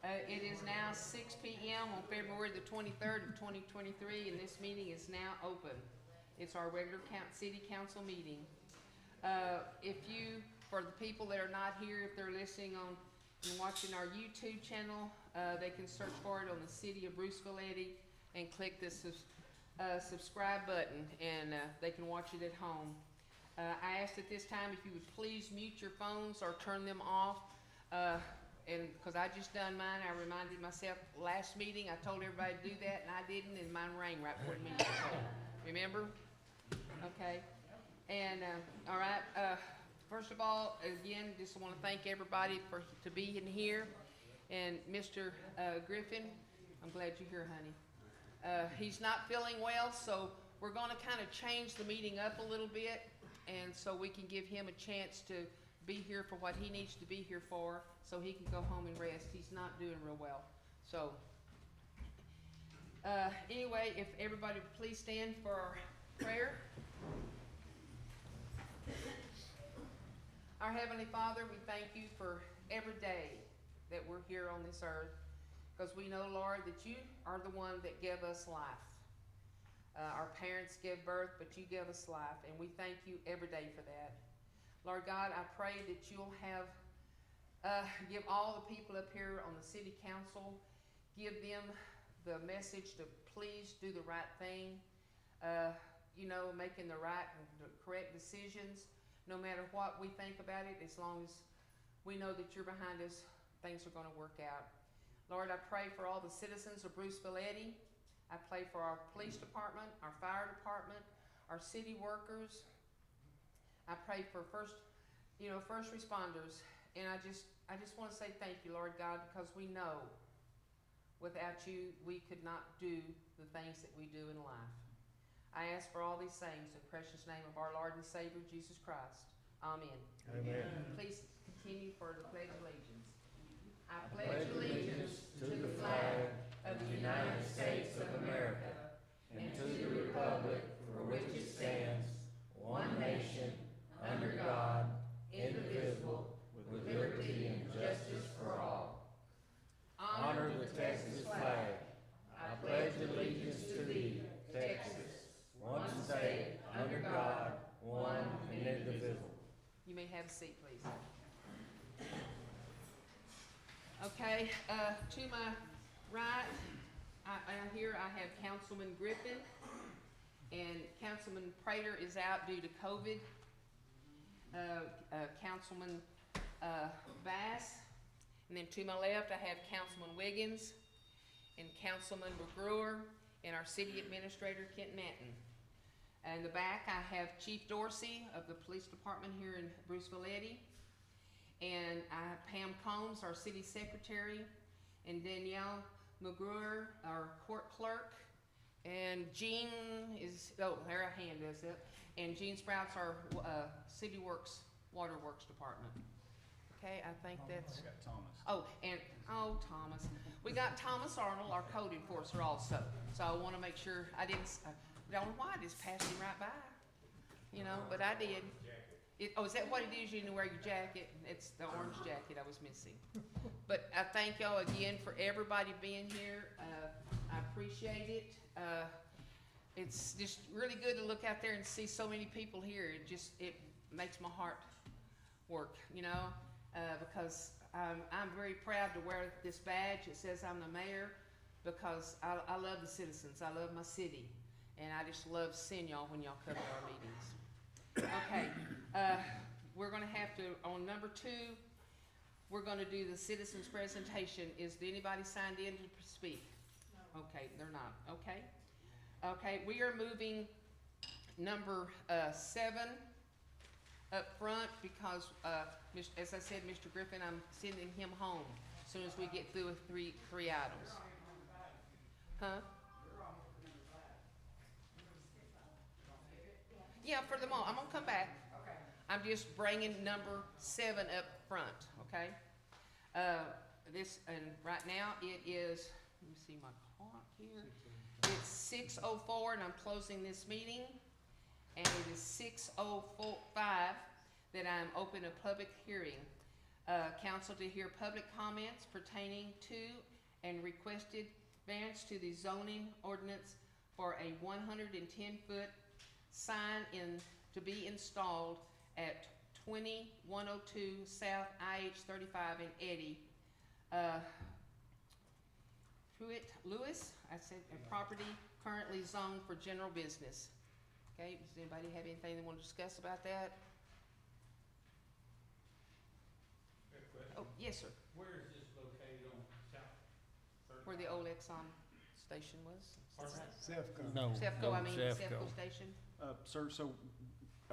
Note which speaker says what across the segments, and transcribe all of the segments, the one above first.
Speaker 1: It is now 6 p.m. on February the 23rd of 2023, and this meeting is now open. It's our regular city council meeting. For the people that are not here, if they're listening on and watching our YouTube channel, they can search for it on the City of Bruceville-Eddy and click the subscribe button, and they can watch it at home. I asked at this time if you would please mute your phones or turn them off. And because I just done mine, I reminded myself last meeting, I told everybody to do that, and I didn't, and mine rang right before the meeting. So, remember? Okay. And, all right, first of all, again, just want to thank everybody to be in here. And Mr. Griffin, I'm glad you're here, honey. He's not feeling well, so we're going to kind of change the meeting up a little bit, and so we can give him a chance to be here for what he needs to be here for, so he can go home and rest. He's not doing real well. So, anyway, if everybody would please stand for our prayer. Our Heavenly Father, we thank you for every day that we're here on this earth, because we know, Lord, that you are the one that gave us life. Our parents gave birth, but you gave us life, and we thank you every day for that. Lord God, I pray that you'll give all the people up here on the city council, give them the message to please do the right thing, making the right and the correct decisions, no matter what we think about it. As long as we know that you're behind us, things are going to work out. Lord, I pray for all the citizens of Bruceville-Eddy. I pray for our police department, our fire department, our city workers. I pray for first responders, and I just want to say thank you, Lord God, because we know without you we could not do the things that we do in life. I ask for all these things in the precious name of our Lord and Savior Jesus Christ. Amen.
Speaker 2: Amen.
Speaker 1: Please continue for the Pledge of Allegiance. I pledge allegiance to the flag of the United States of America and to the republic for which it stands, one nation, under God, indivisible, with liberty and justice for all. Honor the Texas flag. I pledge allegiance to thee, Texas, one state, under God, one and indivisible. You may have a seat, please. Okay, to my right, here I have Councilman Griffin, and Councilman Prater is out due to COVID. Councilman Bass, and then to my left I have Councilman Wiggins and Councilman McGrewer and our City Administrator Kent Manton. And in the back I have Chief Dorsey of the Police Department here in Bruceville-Eddy, and I have Pam Combs, our City Secretary, and Danielle McGrewer, our Court Clerk, and Jean is, there a hand is it, and Jean Sprouts, our City Works, Water Works Department. Okay, I think that's.
Speaker 2: We got Thomas.
Speaker 1: Thomas. We got Thomas Arnold, our code enforcer, also. So I want to make sure I don't know why I just passed him right by. But I did. Is that what it is? You didn't wear your jacket? It's the orange jacket I was missing. But I thank y'all again for everybody being here. I appreciate it. It's just really good to look out there and see so many people here. It makes my heart work, because I'm very proud to wear this badge. It says I'm the mayor, because I love the citizens. I love my city, and I just love seeing y'all when y'all come to our meetings. Okay, we're going to have to, on number 2, we're going to do the citizens presentation. Is anybody signed in to speak? No. Okay, they're not. Okay. Okay, we are moving number 7 up front because, as I said, Mr. Griffin, I'm sending him home as soon as we get through with three items. Huh? Yeah, for the moment. I'm going to come back. Okay. I'm just bringing number 7 up front, okay? And right now it is, let me see my clock here. It's 6:04 and I'm closing this meeting. And it is 6:05 that I'm opening a public hearing Council to hear public comments pertaining to and requested variance to the zoning ordinance for a 110-foot sign to be installed at 2102 South IH 35 in Eddy. Pruitt Lewis, I said, a property currently zoned for general business. Okay, does anybody have anything they want to discuss about that? Oh, yes, sir.
Speaker 3: Where is this located on South 35?
Speaker 1: Where the old Exxon station was?
Speaker 2: Sefco.
Speaker 4: No.
Speaker 1: Sefco, I mean,
Speaker 4: Sefco.
Speaker 1: Sefco station.
Speaker 5: Sir, so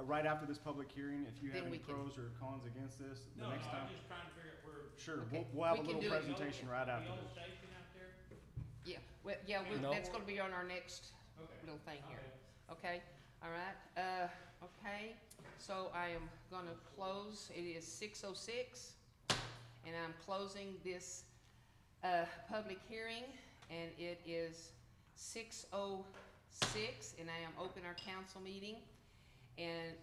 Speaker 5: right after this public hearing, if you have
Speaker 1: Then
Speaker 5: any
Speaker 1: we can-
Speaker 5: pros or cons against this, the
Speaker 3: No,
Speaker 5: next
Speaker 3: I'm
Speaker 5: time.
Speaker 3: just trying to figure out where.
Speaker 5: Sure,
Speaker 1: Okay,
Speaker 5: we'll have a
Speaker 1: we can
Speaker 5: little
Speaker 1: do it.
Speaker 5: presentation right after
Speaker 3: The old
Speaker 5: this.
Speaker 3: station out there?
Speaker 1: Yeah, well, yeah,
Speaker 4: No.
Speaker 1: that's gonna be on our next
Speaker 3: Okay.
Speaker 1: little thing here.
Speaker 3: Okay.
Speaker 1: Okay, all right, okay, so I am gonna close, it is 6:06, and I'm closing this, public hearing, and it is 6:06, and I am opening our council meeting, and,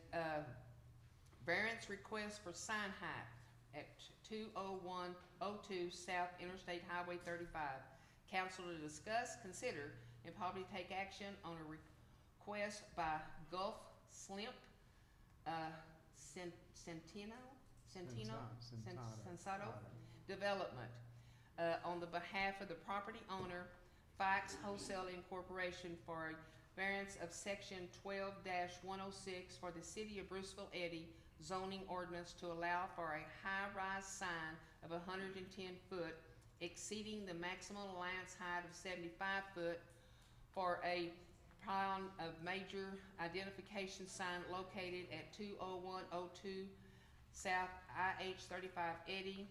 Speaker 1: variance request for sign height at 20102 South Interstate Highway 35. Council to discuss, consider, and probably take action on a request by Gulf Slimp, Sensado Development, on the behalf of the property owner, Fikes Wholesale Incorporation, for a variance of section 12-106 for the city of Bruceville-Eddy zoning ordinance to allow for a high-rise sign of 110 foot exceeding the maximum allowance height of 75 foot for a pylon of major identification sign located at 20102 South IH 35 Eddy.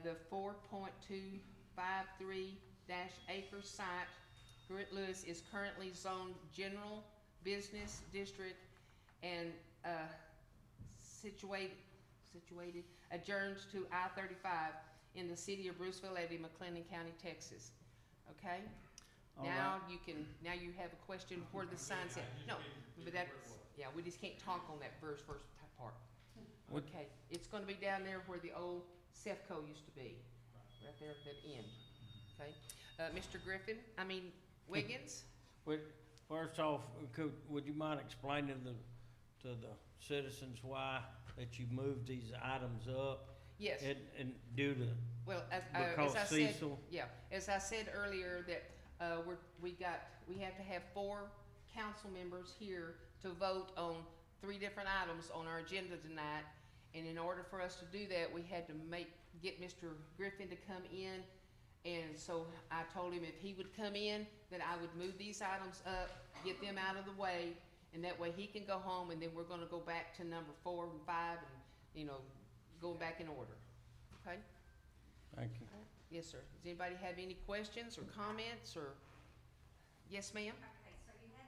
Speaker 1: The 4.253 acre site, Pruitt Lewis, is currently zoned general business district and situated adjourned to I-35 in the city of Bruceville-Eddy, McLennan County, Texas. Okay?
Speaker 5: All
Speaker 1: Now you can, now you have a question where the sign's at. No, but that's, yeah, we just can't talk on that first part.
Speaker 4: What-
Speaker 1: Okay, it's gonna be down there where the old Sefco used to be, right there at that end, okay? Mr. Wiggins?
Speaker 4: First off, would you mind explaining to the citizens why that you moved these items up?
Speaker 1: Yes,
Speaker 4: And due to,
Speaker 1: well, as
Speaker 4: because
Speaker 1: I said,
Speaker 4: Cecil,
Speaker 1: yeah, as I said earlier, that, we have to have 4 council members here to vote on 3 different items on our agenda tonight. And in order for us to do that, we had to get Mr. Griffin to come in. And so I told him if he would come in, that I would move these items up, get them out of the way, and that way he can go home, and then we're gonna go back to number 4 and 5 and, going back in order. Okay?
Speaker 4: thank you.
Speaker 1: Yes, sir. Does anybody have any questions or comments or? Yes, ma'am?
Speaker 6: Okay, so you have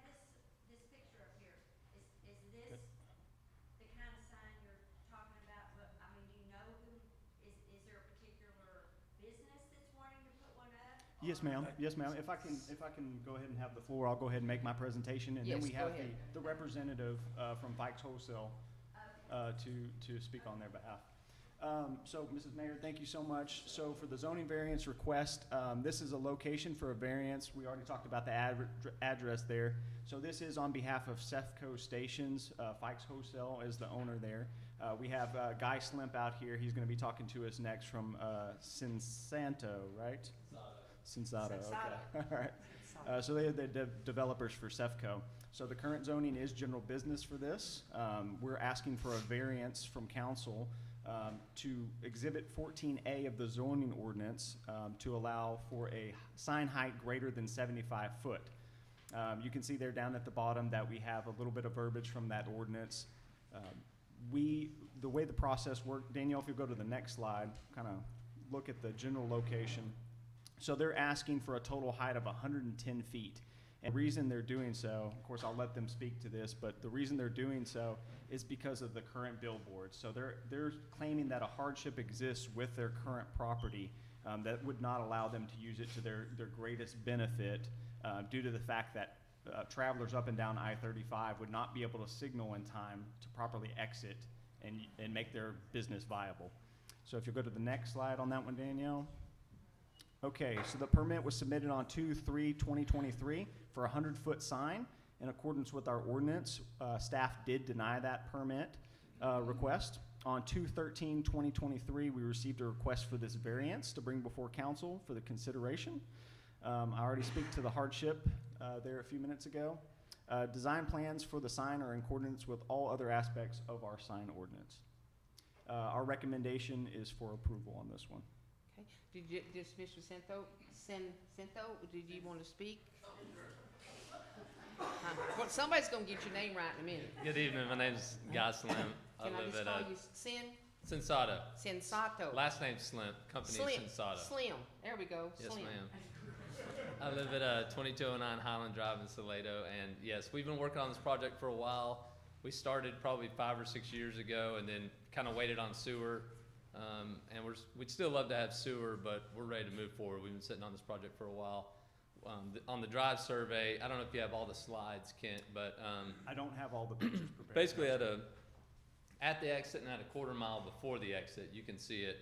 Speaker 6: this picture up here. Is this the kind of sign you're talking about? But, I mean, do you know is there a particular business that's wanting to put one up?
Speaker 5: Yes, ma'am. Yes, ma'am. If I can go ahead and have the floor, I'll go ahead and make my presentation, and then
Speaker 1: Yes,
Speaker 5: we
Speaker 1: go
Speaker 5: have
Speaker 1: ahead.
Speaker 5: the representative from Fikes Wholesale
Speaker 6: Okay.
Speaker 5: to speak on their behalf. So, Mrs. Mayor, thank you so much. So for the zoning variance request, this is a location for a variance. We already talked about the address there. So this is on behalf of Sefco Stations. Fikes Wholesale is the owner there. We have Guy Slimp out here. He's going to be talking to us next from Cinsanto, right? Sensado, okay. All right. So they are the developers for Sefco. So the current zoning is general business for this. We're asking for a variance from council to Exhibit 14A of the zoning ordinance to allow for a sign height greater than 75 foot. You can see there down at the bottom that we have a little bit of verbiage from that ordinance. The way the process worked, Danielle, if you go to the next slide, kind of look at the general location. So they're asking for a total height of 110 feet. And the reason they're doing so, of course, I'll let them speak to this, but the reason they're doing so is because of the current billboards. So they're claiming that a hardship exists with their current property that would not allow them to use it to their greatest benefit due to the fact that travelers up and down I-35 would not be able to signal in time to properly exit and make their business viable. So if you go to the next slide on that one, Danielle. Okay, so the permit was submitted on 2/3/2023 for a 100-foot sign. In accordance with our ordinance, staff did deny that permit request. On 2/13/2023, we received a request for this variance to bring before council for the consideration. I already speak to the hardship there a few minutes ago. Design plans for the sign are in accordance with all other aspects of our sign ordinance. Our recommendation is for approval on this one.
Speaker 1: Okay, does Mr. Cento, did you want to speak? Well, somebody's gonna get your name right in a minute.
Speaker 2: Good evening, my name's Guy Slim. I
Speaker 1: Can I
Speaker 2: live
Speaker 1: just
Speaker 2: at
Speaker 1: call you
Speaker 2: Sensato.
Speaker 1: Sensato?
Speaker 2: Last name's Slim, company
Speaker 1: Slim,
Speaker 2: Sensato.
Speaker 1: Slim, there we go,
Speaker 2: Yes,
Speaker 1: Slim.
Speaker 2: ma'am. I live at 2209 Highland Drive in Salado, and yes, we've been working on this project for a while. We started probably 5 or 6 years ago, and then kind of waited on sewer. And we'd still love to have sewer, but we're ready to move forward. We've been sitting on this project for a while. On the drive survey, I don't know if you have all the slides, Kent, but
Speaker 5: I don't have all the pictures prepared.
Speaker 2: basically at the exit and at a quarter mile before the exit, you can see it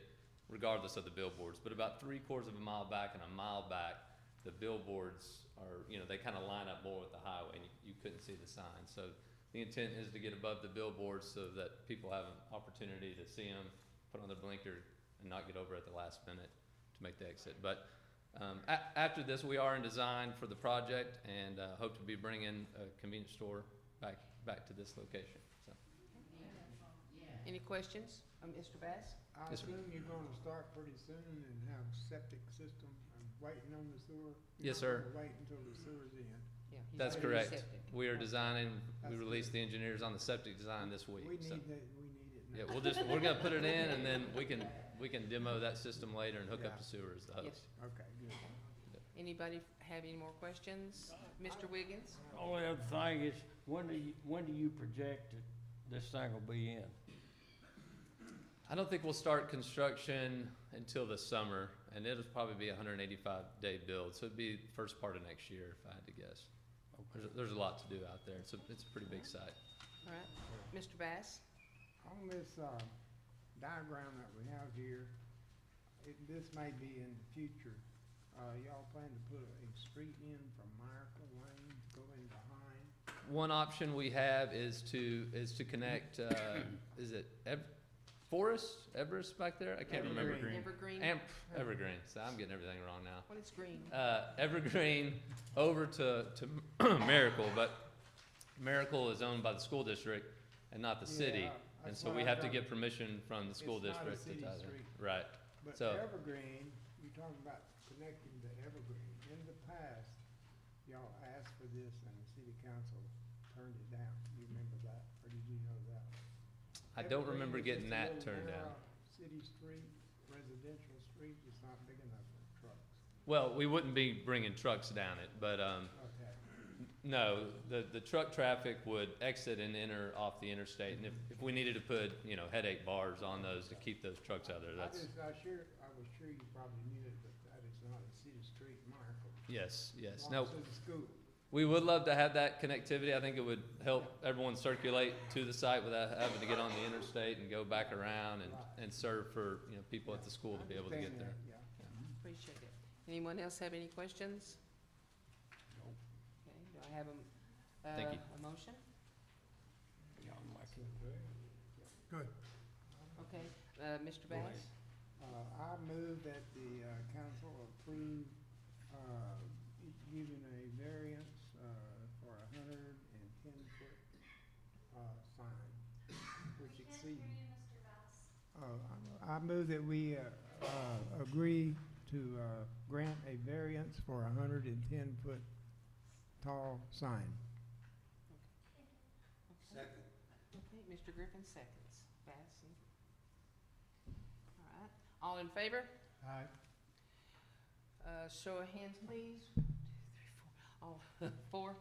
Speaker 2: regardless of the billboards. But about 3/4 of a mile back and a mile back, the billboards are, they kind of line up more with the highway, and you couldn't see the sign. So the intent is to get above the billboards so that people have an opportunity to see them, put on their blinker, and not get over at the last minute to make the exit. But after this, we are in design for the project, and hope to be bringing a convenience store back to this location. So.
Speaker 1: Any questions, Mr. Bass?
Speaker 7: I
Speaker 2: Yes, sir.
Speaker 7: assume you're gonna start pretty soon and have septic system and waiting on the sewer?
Speaker 2: Yes,
Speaker 7: You're not
Speaker 2: sir.
Speaker 7: gonna wait until the sewer's in?
Speaker 1: Yeah, he's
Speaker 2: That's
Speaker 1: already
Speaker 2: correct.
Speaker 1: septic.
Speaker 2: We are designing. We
Speaker 7: That's
Speaker 2: released
Speaker 7: good.
Speaker 2: the engineers on the septic design this week.
Speaker 7: We need
Speaker 2: so.
Speaker 7: that, we need it
Speaker 2: Yeah,
Speaker 7: now.
Speaker 2: we're gonna put it in, and then we can demo that system later and hook up
Speaker 7: Yeah.
Speaker 2: the sewer as the
Speaker 1: Yes.
Speaker 2: host.
Speaker 7: Okay, good.
Speaker 1: Anybody have any more questions? Mr. Wiggins?
Speaker 4: Only other thing is, when do you project that this thing will be in?
Speaker 2: I don't think we'll start construction until the summer, and it'll probably be a 185-day build, so it'd be the first part of next year, if I had to guess. There's a lot to do out there. It's a pretty big site.
Speaker 1: All right, Mr. Bass?
Speaker 7: On this, diagram that we have here, this may be in the future. Y'all plan to put a street in from Miracle Lane, go in behind?
Speaker 2: One option we have is to connect. Is it Everest back there? I can't remember.
Speaker 1: Evergreen?
Speaker 2: Evergreen. So I'm getting everything wrong now.
Speaker 1: What is green?
Speaker 2: Evergreen over to Miracle, but Miracle is owned by the school district and not the city,
Speaker 7: Yeah,
Speaker 2: and
Speaker 7: that's
Speaker 2: so
Speaker 7: what
Speaker 2: we
Speaker 7: I
Speaker 2: have to
Speaker 7: thought.
Speaker 2: get permission from the school
Speaker 7: It's not a
Speaker 2: district to
Speaker 7: city
Speaker 2: tie that.
Speaker 7: street.
Speaker 2: Right.
Speaker 7: But
Speaker 2: So-
Speaker 7: Evergreen, you're talking about connecting to Evergreen. In the past, y'all asked for this and the city council turned it down. You remember that, or did you know that?
Speaker 2: I don't
Speaker 7: Evergreen
Speaker 2: remember
Speaker 7: is
Speaker 2: getting
Speaker 7: just a
Speaker 2: that
Speaker 7: little
Speaker 2: turned down.
Speaker 7: narrow City street, residential street, it's not big enough for trucks.
Speaker 2: Well, we wouldn't be bringing trucks down it, but
Speaker 7: Okay.
Speaker 2: no, the truck traffic would exit and enter off the interstate, and if we needed to put, headache bars on those to keep those trucks out there,
Speaker 7: I
Speaker 2: that's,
Speaker 7: was sure you probably knew it, but that is not a city street, Miracle.
Speaker 2: yes.
Speaker 7: Belongs
Speaker 2: No,
Speaker 7: to the school.
Speaker 2: we would love to have that connectivity. I think it would help everyone circulate to the site without having to get on the interstate and go back around and serve for, people at the school to be able to get
Speaker 7: Understand
Speaker 2: there.
Speaker 7: that, yeah.
Speaker 1: Appreciate it. Anyone else have any questions?
Speaker 4: Nope.
Speaker 1: Okay, do I have
Speaker 2: Thank you.
Speaker 1: a motion?
Speaker 7: Good.
Speaker 1: Okay, Mr.
Speaker 4: Go ahead.
Speaker 1: Bass?
Speaker 7: I move that the council approve giving a variance for a 110-foot sign, which exceeds. I move that we agree to grant a variance for a 110-foot tall sign.
Speaker 1: Okay, Mr. Griffin seconds. Bass? All right, all in favor?
Speaker 7: Aye.
Speaker 1: Show of hands, please. 1, 2, 3, 4. All, 4?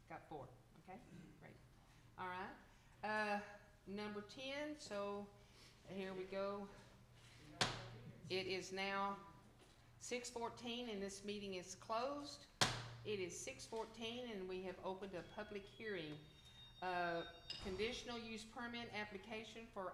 Speaker 1: Got 4, okay, great. All right, number 10, so here we go. It is now 6:14 and this meeting is closed. It is 6:14 and we have opened a public hearing. Conditional use permit application for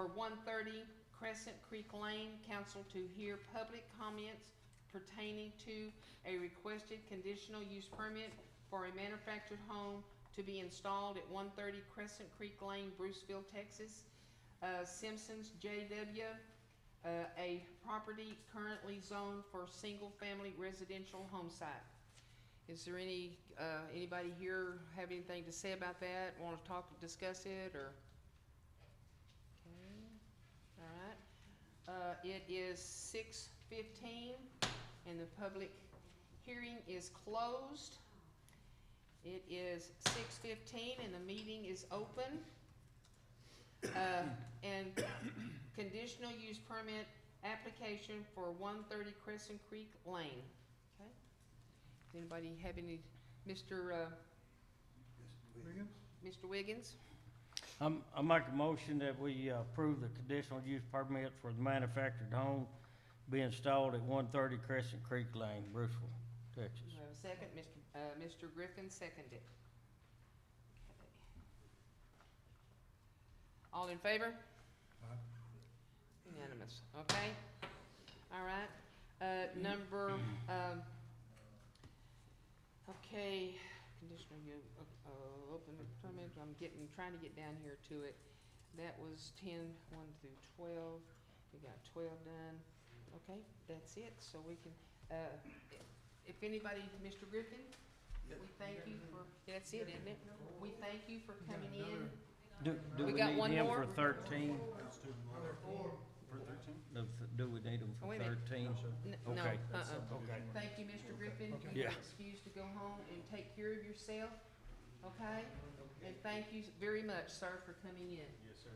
Speaker 1: for 130 Crescent Creek Lane, council to hear public comments pertaining to a requested conditional use permit for a manufactured home to be installed at 130 Crescent Creek Lane, Bruceville, Texas. Simpsons J.W., a property currently zoned for single-family residential home site. Is there anybody here have anything to say about that? Want to discuss it, or? Okay, all right. It is 6:15, and the public hearing is closed. It is 6:15, and the meeting is open. And conditional use permit application for 130 Crescent Creek Lane. Okay. Does anybody have any, Mr. Wiggins?
Speaker 4: I make a motion that we approve the conditional use permit for the manufactured home be installed at 130 Crescent Creek Lane, Bruceville, Texas.
Speaker 1: Do I have a second? Mr. Griffin seconded. Okay. All in favor? Unanimous, okay? All right, number, okay, conditional use, open the permit, trying to get down here to it. That was 10, 1 through 12, we got 12 done. Okay, that's it, so we can, if anybody, Mr. Griffin, we thank you for, that's it, isn't it? We thank you for coming in.
Speaker 4: Do
Speaker 1: We
Speaker 4: we
Speaker 1: got
Speaker 4: need
Speaker 1: one
Speaker 4: him
Speaker 1: more?
Speaker 4: for 13?
Speaker 5: For 13?
Speaker 4: Do we need him
Speaker 1: Oh,
Speaker 4: for
Speaker 1: wait a minute.
Speaker 4: 13?
Speaker 1: No,
Speaker 4: Okay.
Speaker 1: Okay. Thank you, Mr. Griffin.
Speaker 4: Yeah.
Speaker 1: You're excused to go home and take care of yourself, okay? And thank you very much, sir, for coming in.
Speaker 5: Yes, sir.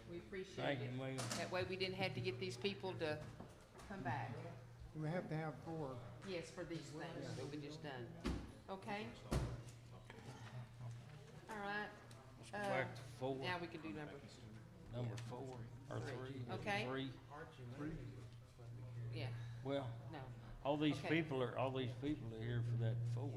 Speaker 1: We appreciate
Speaker 4: Thank
Speaker 1: it.
Speaker 4: you, William.
Speaker 1: That way we didn't have to get these people to come back.
Speaker 7: We have to have 4.
Speaker 1: Yes, for these things that we just done. Okay? All right.
Speaker 4: Back to 4,
Speaker 1: Now we can do number,
Speaker 4: number 4, or 3.
Speaker 1: Okay.
Speaker 4: 3.
Speaker 1: yeah,
Speaker 4: Well,
Speaker 1: no.
Speaker 4: all these
Speaker 1: Okay.
Speaker 4: people are here for that 4.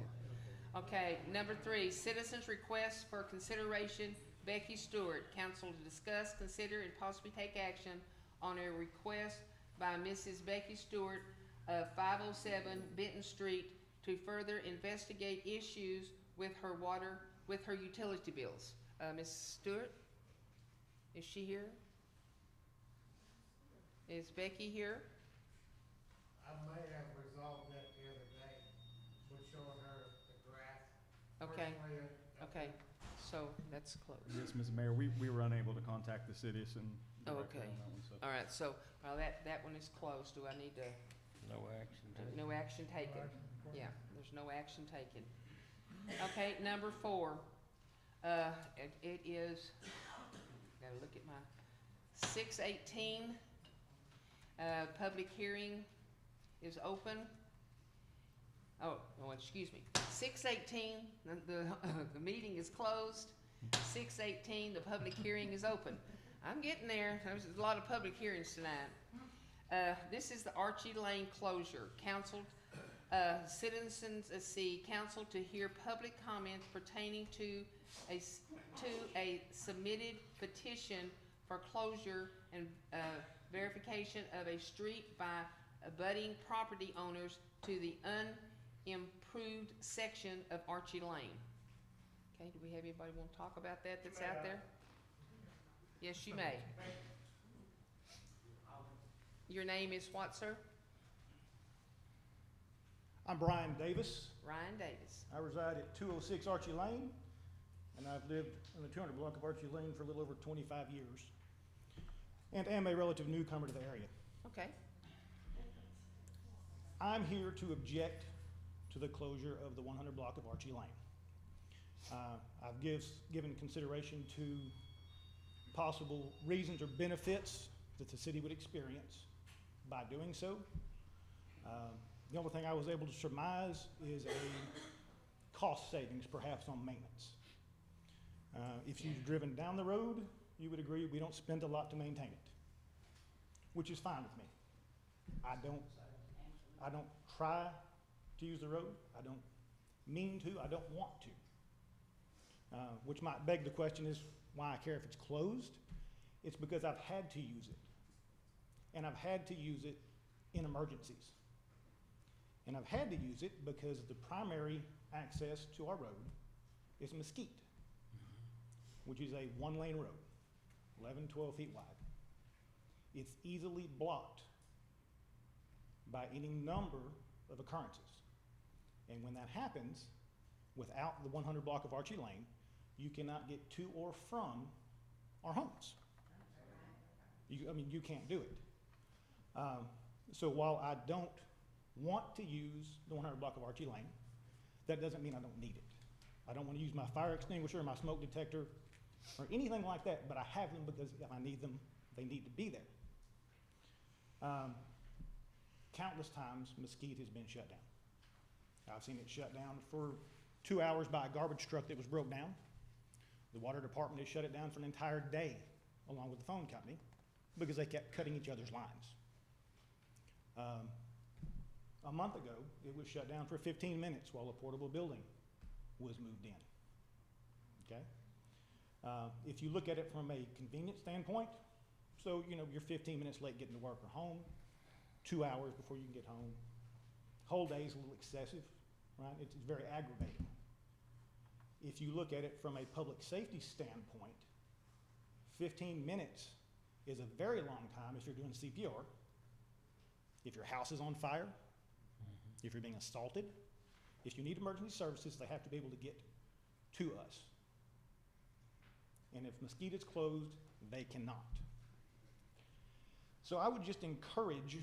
Speaker 1: Okay, number 3, citizens' request for consideration, Becky Stewart, council to discuss, consider, and possibly take action on a request by Mrs. Becky Stewart of 507 Benton Street to further investigate issues with her utility bills. Ms. Stewart, is she here? Is Becky here?
Speaker 8: I may have resolved that the other day, was showing her the graph.
Speaker 1: Okay,
Speaker 8: Personally,
Speaker 1: okay, so that's closed.
Speaker 5: Yes, Mr. Mayor, we were unable to contact the citizen.
Speaker 1: Oh,
Speaker 5: directly
Speaker 1: okay.
Speaker 5: on that one, so.
Speaker 1: All right, so, that one is closed. Do I need to,
Speaker 4: No action taken.
Speaker 1: no action taken? Yeah, there's no action taken. Okay, number 4, it is, gotta look at my, 6:18, public hearing is open. Oh, excuse me, 6:18, the meeting is closed. 6:18, the public hearing is open. I'm getting there, there's a lot of public hearings tonight. This is the Archie Lane closure. Council, citizens, council to hear public comments pertaining to a submitted petition for closure and, verification of a street by abutting property owners to the unimproved section of Archie Lane. Okay, do we have anybody want to talk about that that's out there? Yes, you may. Your name is what, sir?
Speaker 9: I'm Brian Davis.
Speaker 1: Ryan Davis.
Speaker 9: I reside at 206 Archie Lane, and I've lived in the 200 block of Archie Lane for a little over 25 years, and am a relative newcomer to the area.
Speaker 1: Okay,
Speaker 9: I'm here to object to the closure of the 100 block of Archie Lane. I've given consideration to possible reasons or benefits that the city would experience by doing so. The only thing I was able to surmise is a cost savings perhaps on maintenance. If you've driven down the road, you would agree we don't spend a lot to maintain it, which is fine with me. I don't try to use the road. I don't mean to. I don't want to. Which might beg the question is why I care if it's closed. It's because I've had to use it. And I've had to use it in emergencies. And I've had to use it because the primary access to our road is Mesquite, which is a one-lane road, 11, 12 feet wide. It's easily blocked by any number of occurrences. And when that happens, without the 100 block of Archie Lane, you cannot get to or from our homes. You can't do it. So while I don't want to use the 100 block of Archie Lane, that doesn't mean I don't need it. I don't want to use my fire extinguisher, my smoke detector, or anything like that, but I have them because if I need them, they need to be there. Countless times, Mesquite has been shut down. I've seen it shut down for 2 hours by a garbage truck that was broke down. The water department has shut it down for an entire day, along with the phone company, because they kept cutting each other's lines. A month ago, it was shut down for 15 minutes while a portable building was moved in. Okay? If you look at it from a convenience standpoint, so you're 15 minutes late getting to work or home, 2 hours before you can get home. Whole day is a little excessive, right? It's very aggravating. If you look at it from a public safety standpoint, 15 minutes is a very long time if you're doing CPR, if your house is on fire, if you're being assaulted. If you need emergency services, they have to be able to get to us. And if Mesquite is closed, they cannot. So I would just encourage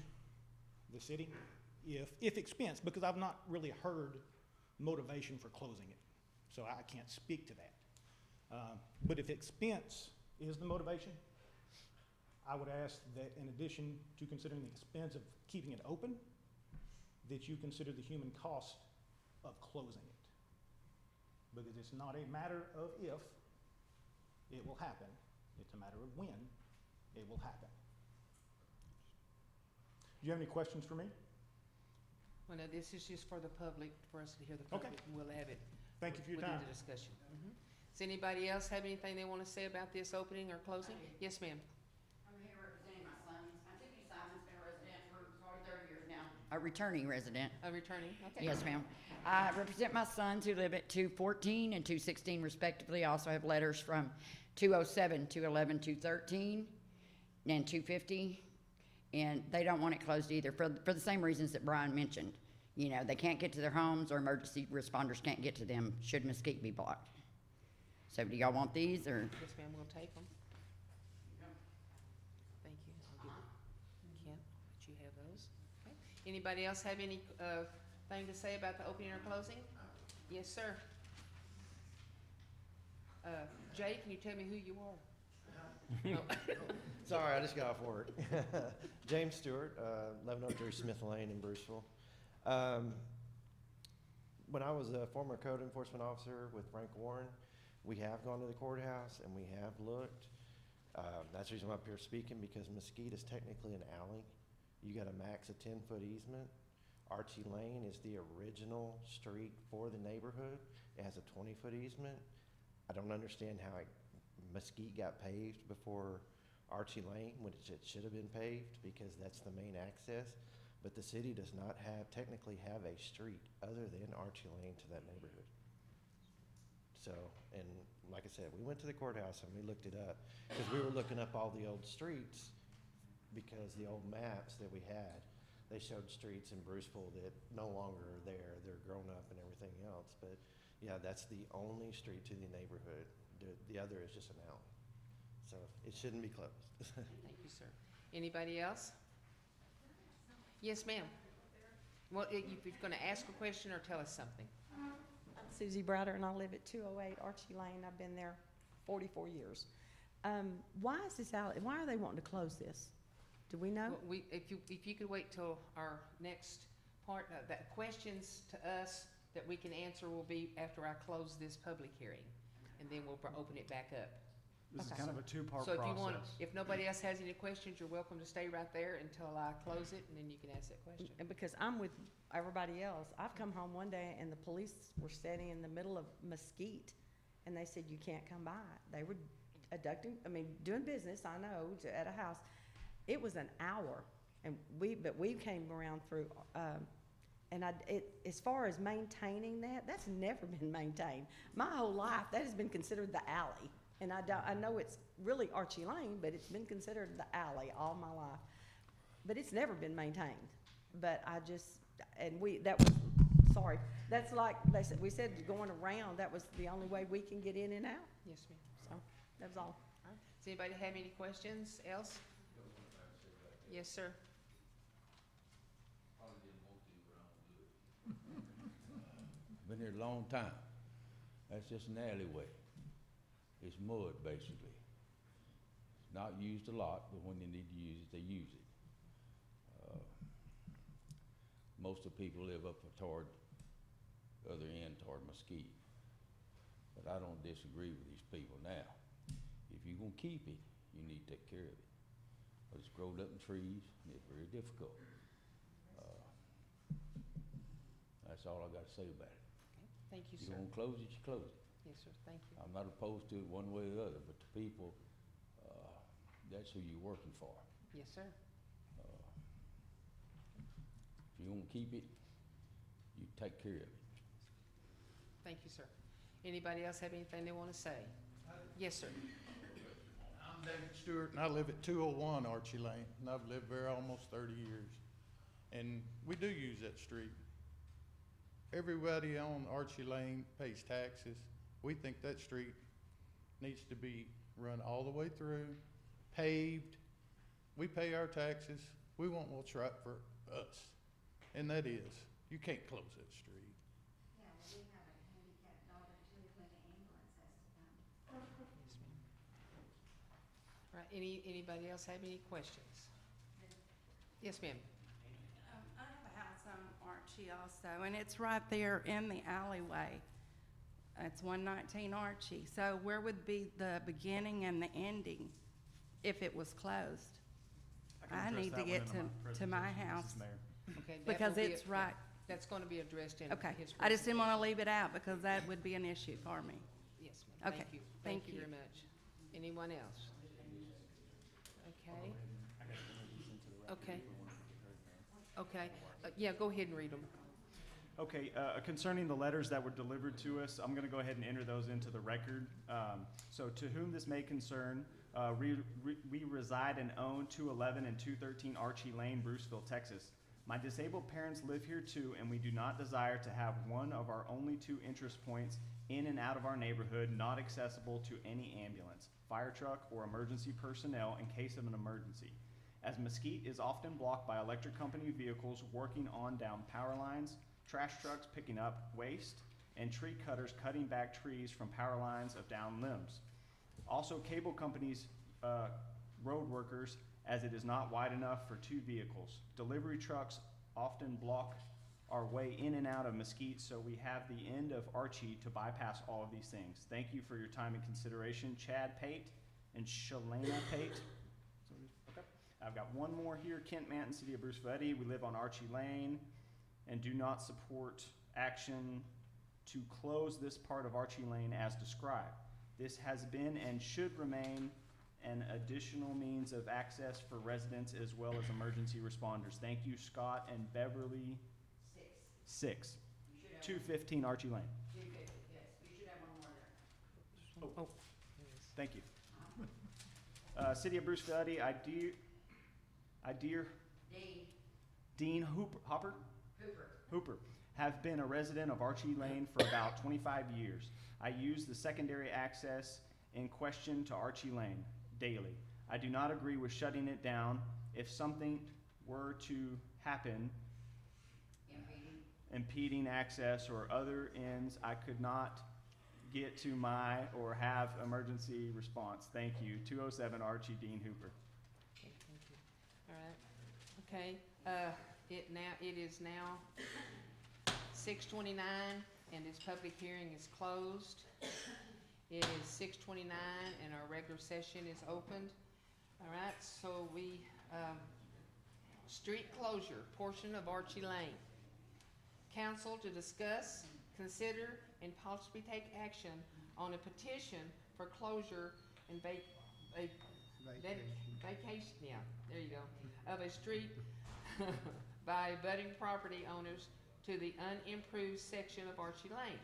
Speaker 9: the city, if expense, because I've not really heard motivation for closing it, so I can't speak to that. But if expense is the motivation, I would ask that in addition to considering the expense of keeping it open, that you consider the human cost of closing it. Because it's not a matter of if it will happen, it's a matter of when it will happen. Do you have any questions for me?
Speaker 1: Well, no, this is just for the public, for us to hear the public, and we'll have it.
Speaker 9: Thank you for your
Speaker 1: within
Speaker 9: time.
Speaker 1: the discussion. Does anybody else have anything they want to say about this opening or closing? Yes, ma'am.
Speaker 10: I'm here representing my son. I'm Tiffany Simons, been a resident for probably 30 years now. A returning resident.
Speaker 1: Returning, okay.
Speaker 10: Yes, ma'am. I represent my sons who live at 214 and 216 respectively. I also have letters from 207, 211, 213, and 250. And they don't want it closed either for the same reasons that Brian mentioned. They can't get to their homes or emergency responders can't get to them should Mesquite be blocked. So do y'all want these or?
Speaker 1: Yes, ma'am, we'll take them. Thank you. I'll give Kent, that you have those. Okay. Anybody else have any thing to say about the opening or closing? Yes, sir. Jay, can you tell me who you are?
Speaker 11: Sorry, I just got off work. James Stewart, 1103 Smith Lane in Bruceville. When I was a former code enforcement officer with Frank Warren, we have gone to the courthouse and we have looked. That's the reason I'm up here speaking, because Mesquite is technically an alley. You got a max of 10-foot easement. Archie Lane is the original street for the neighborhood. It has a 20-foot easement. I don't understand how Mesquite got paved before Archie Lane, which it should have been paved because that's the main access. But the city does not technically have a street other than Archie Lane to that neighborhood. So, and like I said, we went to the courthouse and we looked it up because we were looking up all the old streets, because the old maps that we had, they showed streets in Bruceville that no longer are there. They're grown up and everything else. But yeah, that's the only street to the neighborhood. The other is just an alley. So it shouldn't be closed.
Speaker 1: Thank you, sir. Anybody else? Yes, ma'am. Well, if you're gonna ask a question or tell us something.
Speaker 12: I'm Susie Browder, and I live at 208 Archie Lane. I've been there 44 years. Why is this out? Why are they wanting to close this? Do we know?
Speaker 1: Well, if you could wait till our next part, that questions to us that we can answer will be after I close this public hearing, and then we'll open it back up.
Speaker 5: This
Speaker 1: Okay.
Speaker 5: is kind of a two-part
Speaker 1: So
Speaker 5: process.
Speaker 1: if nobody else has any questions, you're welcome to stay right there until I close it, and then you can ask that question.
Speaker 12: Because I'm with everybody else. I've come home one day and the police were standing in the middle of Mesquite, and they said, you can't come by. doing business, I know, at a house. It was an hour, and we came around through, as far as maintaining that, that's never been maintained. My whole life, that has been considered the alley. And I know it's really Archie Lane, but it's been considered the alley all my life. But it's never been maintained. But that's like, we said going around, that was the only way we can get in and out.
Speaker 1: Yes, ma'am.
Speaker 12: So, that was all.
Speaker 1: All right. Does anybody have any questions else? Yes, sir.
Speaker 13: Been here a long time. That's just an alleyway. It's mud, basically. It's not used a lot, but when they need to use it, they use it. Most of the people live up toward the other end, toward Mesquite. But I don't disagree with these people now. If you're gonna keep it, you need to take care of it. But it's grown up in trees, and it's very difficult. That's all I gotta say about it.
Speaker 1: Okay. Thank you,
Speaker 13: You
Speaker 1: sir.
Speaker 13: don't close it, you close it.
Speaker 1: Yes, sir. Thank you.
Speaker 13: I'm not opposed to it one way or the other, but the people, that's who you're working for.
Speaker 1: Yes, sir.
Speaker 13: If you want to keep it, you take care of it.
Speaker 1: Thank you, sir. Anybody else have anything they want to say? Yes, sir.
Speaker 3: I'm David Stewart, and I live at 201 Archie Lane, and I've lived there almost 30 years. And we do use that street. Everybody on Archie Lane pays taxes. We think that street needs to be run all the way through, paved. We pay our taxes. We want what's right for us. And that is, you can't close that street.
Speaker 6: Yeah, well, we have a handicapped daughter too, when the ambulance has to come.
Speaker 1: Yes, ma'am. All right, anybody else have any questions? Yes, ma'am.
Speaker 14: I have a house on Archie also, and it's right there in the alleyway. It's 119 Archie. So where would be the beginning and the ending if it was closed? I need to get to my house.
Speaker 1: Okay. that
Speaker 14: Because
Speaker 1: will be
Speaker 14: it's right.
Speaker 1: That's going to be addressed in
Speaker 14: Okay,
Speaker 1: his
Speaker 14: I just didn't want to
Speaker 1: presentation.
Speaker 14: leave it out because that would be an issue for me.
Speaker 1: Yes, ma'am.
Speaker 14: Okay,
Speaker 1: Thank you.
Speaker 14: thank
Speaker 1: Thank you
Speaker 14: you.
Speaker 1: very much. Anyone else? Okay. Okay. Okay. Yeah, go ahead and read them.
Speaker 5: Okay, concerning the letters that were delivered to us, I'm gonna go ahead and enter those into the record. So to whom this may concern, we reside and own 211 and 213 Archie Lane, Bruceville, Texas. My disabled parents live here too, and we do not desire to have one of our only two interest points in and out of our neighborhood not accessible to any ambulance, fire truck, or emergency personnel in case of an emergency. As Mesquite is often blocked by electric company vehicles working on down power lines, trash trucks picking up waste, and tree cutters cutting back trees from power lines of down limbs. Also, cable companies, road workers, as it is not wide enough for two vehicles. Delivery trucks often block our way in and out of Mesquite, so we have the end of Archie to bypass all of these things. Thank you for your time and consideration. Chad Pate and Shalana Pate. Okay. I've got one more here. Kent Manton, City of Bruceville-Eddy. We live on Archie Lane and do not support action to close this part of Archie Lane as described. This has been and should remain an additional means of access for residents as well as emergency responders. Thank you, Scott and Beverly. 6. 215 Archie Lane.
Speaker 10: 250, yes, you should have one more there.
Speaker 5: Oh, thank you. City of Bruceville-Eddy, Dean Hooper, have been a resident of Archie Lane for about 25 years. I use the secondary access in question to Archie Lane daily. I do not agree with shutting it down. If something were to happen, impeding access or other ends, I could not get to my or have emergency response. Thank you. 207 Archie, Dean Hooper.
Speaker 1: Okay, thank you. All right. Okay, it is now 6:29, and this public hearing is closed. It is 6:29, and our regular session is opened. All right, so street closure, portion of Archie Lane. Council to discuss, consider, and possibly take action on a petition for closure and vacation, yeah, there you go, of a street by budding property owners to the unimproved section of Archie Lane,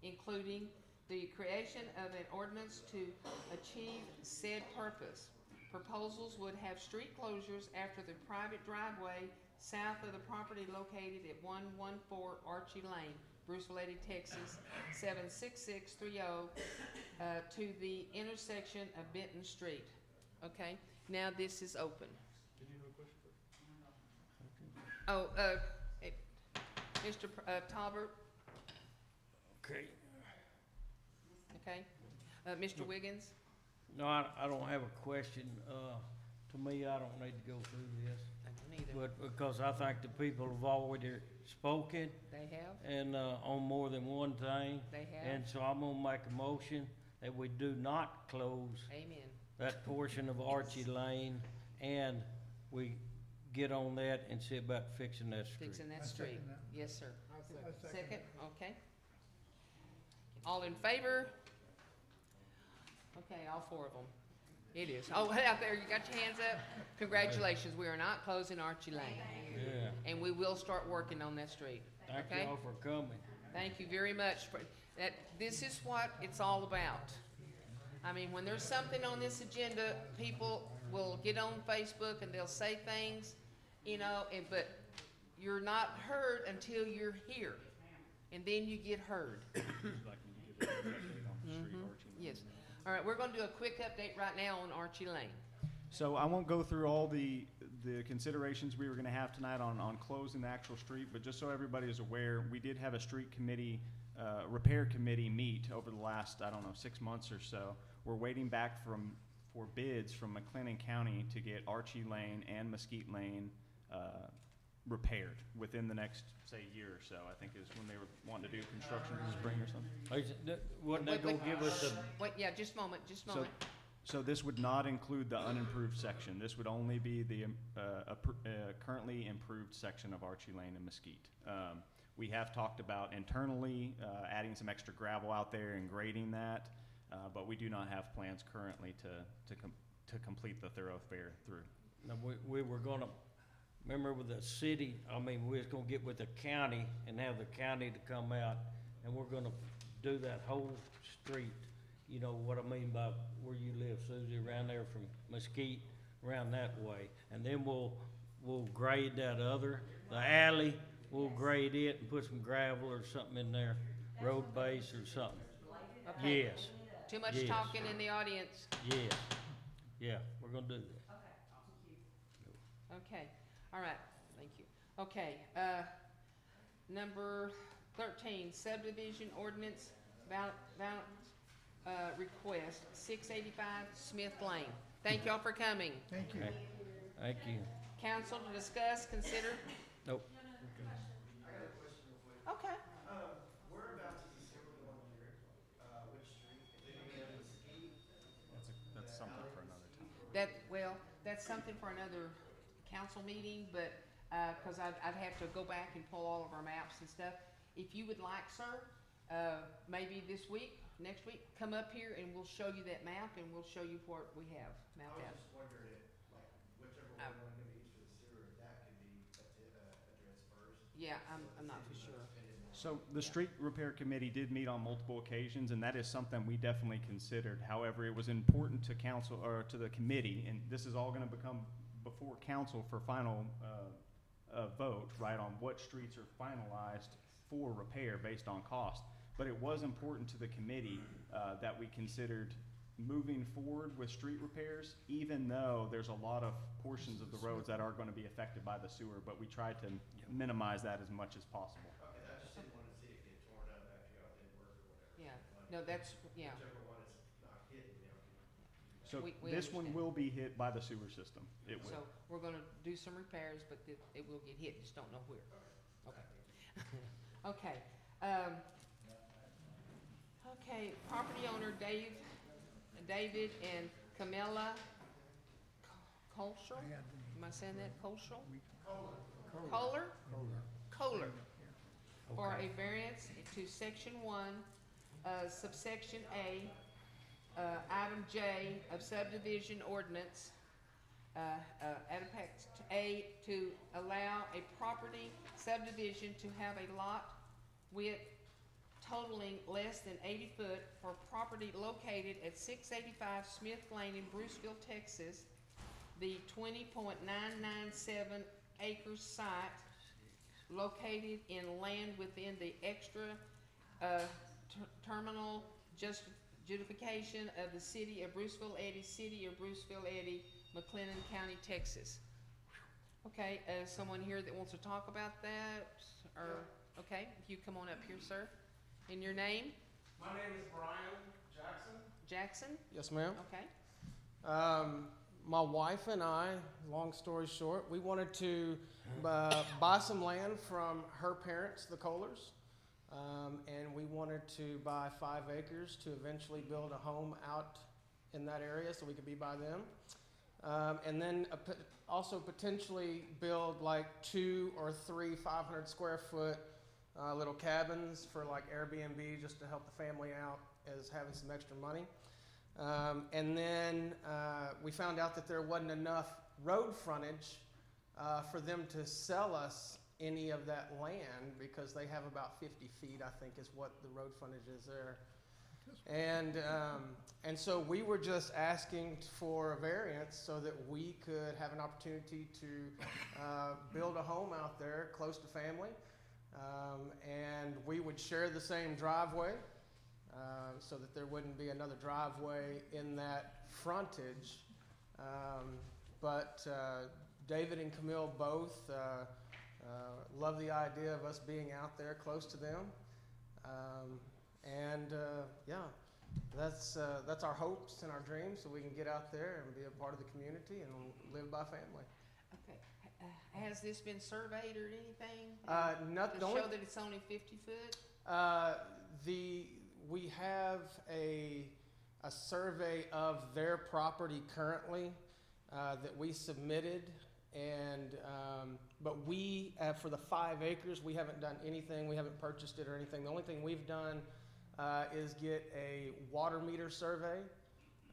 Speaker 1: including the creation of an ordinance to achieve said purpose. Proposals would have street closures after the private driveway south of the property located at 114 Archie Lane, Bruceville-Eddy, Texas, 76630, to the intersection of Benton Street. Okay, now this is open.
Speaker 3: Did you have a question for?
Speaker 1: Mr. Talbert,
Speaker 4: Okay.
Speaker 1: okay? Mr. Wiggins?
Speaker 4: No, I don't have a question. To me, I don't need to go through this.
Speaker 1: I don't either.
Speaker 4: But because I think the people have already spoken
Speaker 1: They have?
Speaker 4: and, on more than one thing.
Speaker 1: They have?
Speaker 4: And so I'm gonna make a motion that we do not close
Speaker 1: Amen.
Speaker 4: that portion of Archie Lane, and we get on that and see about fixing that street.
Speaker 1: Fixing that street. Yes, sir.
Speaker 7: I
Speaker 1: Second, okay. All in favor? Okay, all four of them. It is. Oh, out there, you got your hands up? Congratulations, we are not closing Archie Lane.
Speaker 4: Yeah,
Speaker 1: And we will start working on that street.
Speaker 4: thank
Speaker 1: Okay?
Speaker 4: you all for coming.
Speaker 1: Thank you very much for that. This is what it's all about. I mean, when there's something on this agenda, people will get on Facebook and they'll say things, you know, but you're not heard until you're here. And then you get heard. Yes. All right, we're gonna do a quick update right now on Archie Lane.
Speaker 5: So I won't go through all the considerations we were gonna have tonight on closing the actual street, but just so everybody is aware, we did have a street committee, repair committee meet over the last, I don't know, 6 months or so. We're waiting back for bids from McLennan County to get Archie Lane and Mesquite Lane, repaired within the next, say, year or so, I think is when they were wanting to do construction in the spring or something.
Speaker 4: Wouldn't they
Speaker 1: Wait,
Speaker 4: go give us a,
Speaker 1: Wait, yeah, just a moment, just a moment.
Speaker 5: So this would not include the unimproved section. This would only be the currently improved section of Archie Lane and Mesquite. We have talked about internally adding some extra gravel out there and grading that, but we do not have plans currently to complete the thoroughfare through.
Speaker 4: no, we were gonna, remember with the city, I mean, we was gonna get with the county and have the county to come out, and we're gonna do that whole street. You know what I mean by where you live, Susie, around there from Mesquite, around that way. And then we'll grade that the alley, we'll grade it and put some gravel or something in there, road base or something.
Speaker 1: Okay.
Speaker 4: Yes,
Speaker 1: Too much
Speaker 4: Yes.
Speaker 1: talking in the audience.
Speaker 4: yes, yeah, we're gonna do that.
Speaker 1: Okay, all right, thank you. Okay, number 13, subdivision ordinance request, 685 Smith Lane. Thank y'all for coming.
Speaker 7: Thank you.
Speaker 4: Okay. Thank you.
Speaker 1: Council to discuss, consider.
Speaker 4: Nope.
Speaker 1: Okay.
Speaker 11: Whereabouts is the sewer going here? Which street? Is it gonna be on Mesquite?
Speaker 5: That's something for another time.
Speaker 1: That's something for another council meeting, but, cause I'd have to go back and pull all of our maps and stuff. If you would like, sir, maybe this week, next week, come up here and we'll show you that map and we'll show you what we have
Speaker 11: I
Speaker 1: mapped
Speaker 11: was
Speaker 1: out.
Speaker 11: just wondering if, like, whichever one going to be used for the sewer, if that could be addressed first.
Speaker 1: Yeah, I'm not for sure.
Speaker 5: So the street repair committee did meet on multiple occasions, and that is something we definitely considered. However, it was important to council, or to the committee, and this is all gonna become before council for final, vote, right, on what streets are finalized for repair based on cost. But it was important to the committee, that we considered moving forward with street repairs, even though there's a lot of portions of the roads that are gonna be affected by the sewer, but we tried to minimize that as much as possible.
Speaker 11: Okay, I just didn't want to see it get torn up after y'all did work or whatever.
Speaker 1: Yeah, no, that's, yeah.
Speaker 11: Whichever one is not hidden, you know.
Speaker 5: So
Speaker 1: We
Speaker 5: this one
Speaker 1: understand.
Speaker 5: will be hit by the sewer system. It will.
Speaker 1: So we're gonna do some repairs, but it will get hit, just don't know where. Okay. Okay, okay, property owner David and Camilla Kolschel? Am I saying that, Kolschel? Kohler? Kohler. For a variance to section 1, subsection A, Item J of subdivision ordinance, Appendix A, to allow a property subdivision to have a lot width totaling less than 80 foot for property located at 685 Smith Lane in Bruceville, Texas. The 20.997 acre site located in land within the extra terminal justification of the city of Bruceville-Eddy, city of Bruceville-Eddy, McLennan County, Texas. Okay, someone here that wants to talk about that, or, okay, if you come on up here, sir. And your name?
Speaker 15: My name is Brian Jackson.
Speaker 1: Jackson?
Speaker 15: Yes, ma'am.
Speaker 1: Okay.
Speaker 15: My wife and I, long story short, we wanted to buy some land from her parents, the Kohlers, and we wanted to buy 5 acres to eventually build a home out in that area so we could be by them. And then also potentially build like 2 or 3 500 square foot little cabins for like Airbnb, just to help the family out as having some extra money. And then we found out that there wasn't enough road frontage for them to sell us any of that land, because they have about 50 feet, I think, is what the road frontage is there. And so we were just asking for a variance so that we could have an opportunity to build a home out there close to family. And we would share the same driveway, so that there wouldn't be another driveway in that frontage. But David and Camille both love the idea of us being out there close to them. Yeah, that's our hopes and our dreams, so we can get out there and be a part of the community and live by family.
Speaker 1: Okay. Has this been surveyed or anything?
Speaker 15: Not
Speaker 1: To
Speaker 15: the only,
Speaker 1: show that it's only 50 foot?
Speaker 15: we have a survey of their property currently that we submitted, and but we for the 5 acres, we haven't done anything. We haven't purchased it or anything. The only thing we've done is get a water meter survey,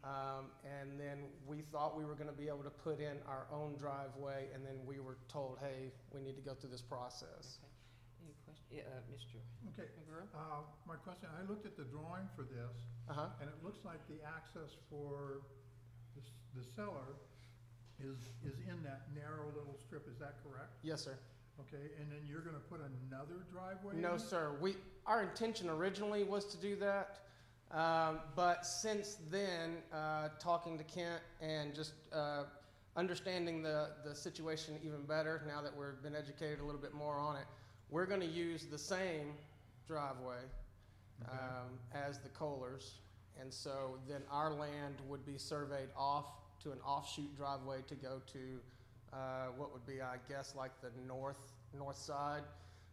Speaker 15: and then we thought we were going to be able to put in our own driveway, and then we were told, hey, we need to go through this process.
Speaker 1: Okay. Any question? Yeah, Mr.
Speaker 16: Okay,
Speaker 1: McGrew?
Speaker 16: my question, I looked at the drawing for this, and it looks like the access for the cellar is in that narrow little strip, is that correct?
Speaker 15: Yes, sir.
Speaker 16: Okay, and then you're gonna put another driveway
Speaker 15: No,
Speaker 16: in?
Speaker 15: sir. Our intention originally was to do that, but since then, talking to Kent and just understanding the situation even better, now that we've been educated a little bit more on it, we're going to use the same driveway as the Kohlers, and so then our land would be surveyed off to an offshoot driveway to go to what would be, I guess, like the north side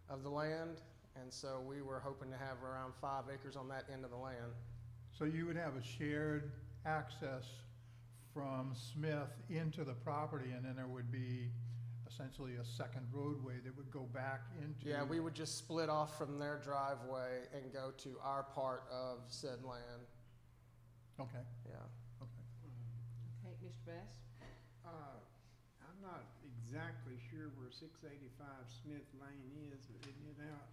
Speaker 15: of the land. And so we were hoping to have around 5 acres on that end of the land.
Speaker 16: So you would have a shared access from Smith into the property, and then there would be essentially a second roadway that would go back into...
Speaker 15: Yeah, we would just split off from their driveway and go to our part of said land.
Speaker 16: Okay,
Speaker 15: Yeah.
Speaker 16: okay.
Speaker 1: Okay, Mr. Bass?
Speaker 7: I'm not exactly sure where 685 Smith Lane is, but isn't it out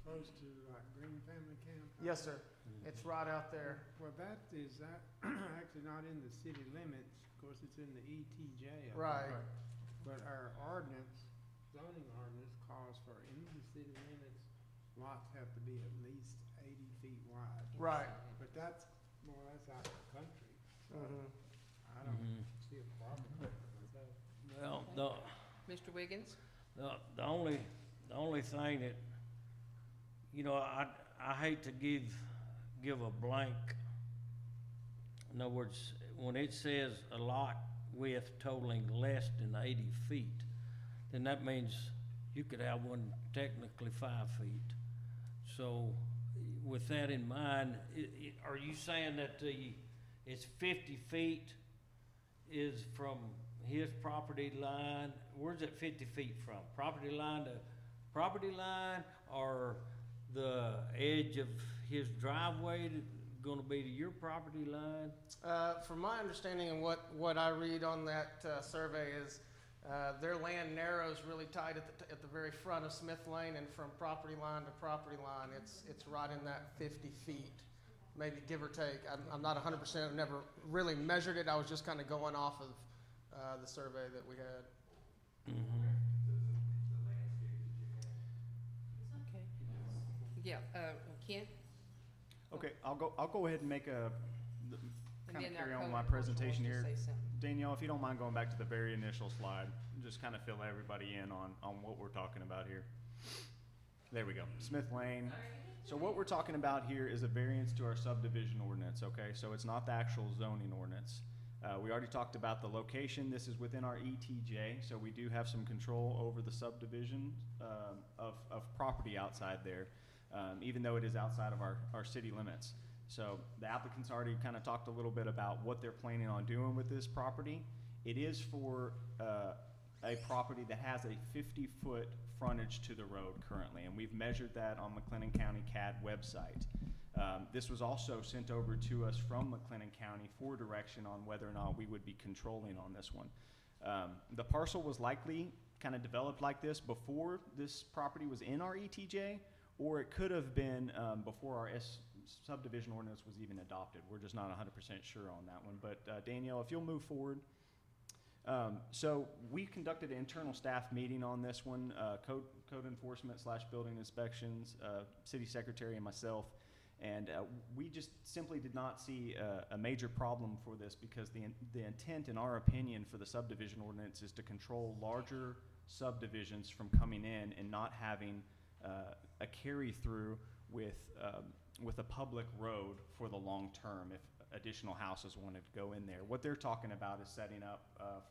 Speaker 7: close to like Green Family Camp?
Speaker 15: Yes, sir. It's right out there.
Speaker 7: Well, that is actually not in the city limits. Of course, it's in the ETJ. I think.
Speaker 15: Right.
Speaker 7: But our zoning ordinance calls for in the city limits, lots have to be at least 80 feet wide.
Speaker 15: Right.
Speaker 7: But that's more or less out in the country, so
Speaker 15: Mhm.
Speaker 7: I don't see a problem with it myself.
Speaker 4: Well,
Speaker 1: Mr. Wiggins?
Speaker 4: the only thing that, you know, I hate to give a blank. In other words, when it says a lot width totaling less than 80 feet, then that means you could have one technically 5 feet. So with that in mind, are you saying that it's 50 feet is from his property line? Where's it 50 feet from? Property line to property line, or the edge of his driveway gonna be to your property line?
Speaker 15: From my understanding and what I read on that survey is their land narrows really tight at the very front of Smith Lane, and from property line to property line, it's right in that 50 feet, maybe give or take. I'm not 100%. I've never really measured it. I was just kind of going off of the survey that we had.
Speaker 1: Okay. Yeah, Ken?
Speaker 5: Okay, I'll go ahead and make a,
Speaker 1: And
Speaker 5: kind
Speaker 1: then
Speaker 5: of
Speaker 1: our
Speaker 5: carry on
Speaker 1: code
Speaker 5: with my
Speaker 1: enforcement
Speaker 5: presentation
Speaker 1: wants to
Speaker 5: here.
Speaker 1: say something.
Speaker 5: Danielle, if you don't mind going back to the very initial slide, just kind of fill everybody in on what we're talking about here. There we go, Smith Lane. So what we're talking about here is a variance to our subdivision ordinance, okay? So it's not the actual zoning ordinance. We already talked about the location. This is within our ETJ, so we do have some control over the subdivision of property outside there, even though it is outside of our city limits. So the applicant's already kind of talked a little bit about what they're planning on doing with this property. It is for a property that has a 50-foot frontage to the road currently, and we've measured that on McLennan County CAD website. This was also sent over to us from McLennan County for direction on whether or not we would be controlling on this one. The parcel was likely kind of developed like this before this property was in our ETJ, or it could have been before our subdivision ordinance was even adopted. We're just not 100% sure on that one. But Danielle, if you'll move forward. So we conducted an internal staff meeting on this one, code enforcement / building inspections, city secretary and myself. And we just simply did not see a major problem for this, because the intent, in our opinion, for the subdivision ordinance is to control larger subdivisions from coming in and not having a carry through with a public road for the long term if additional houses wanted to go in there. What they're talking about is setting up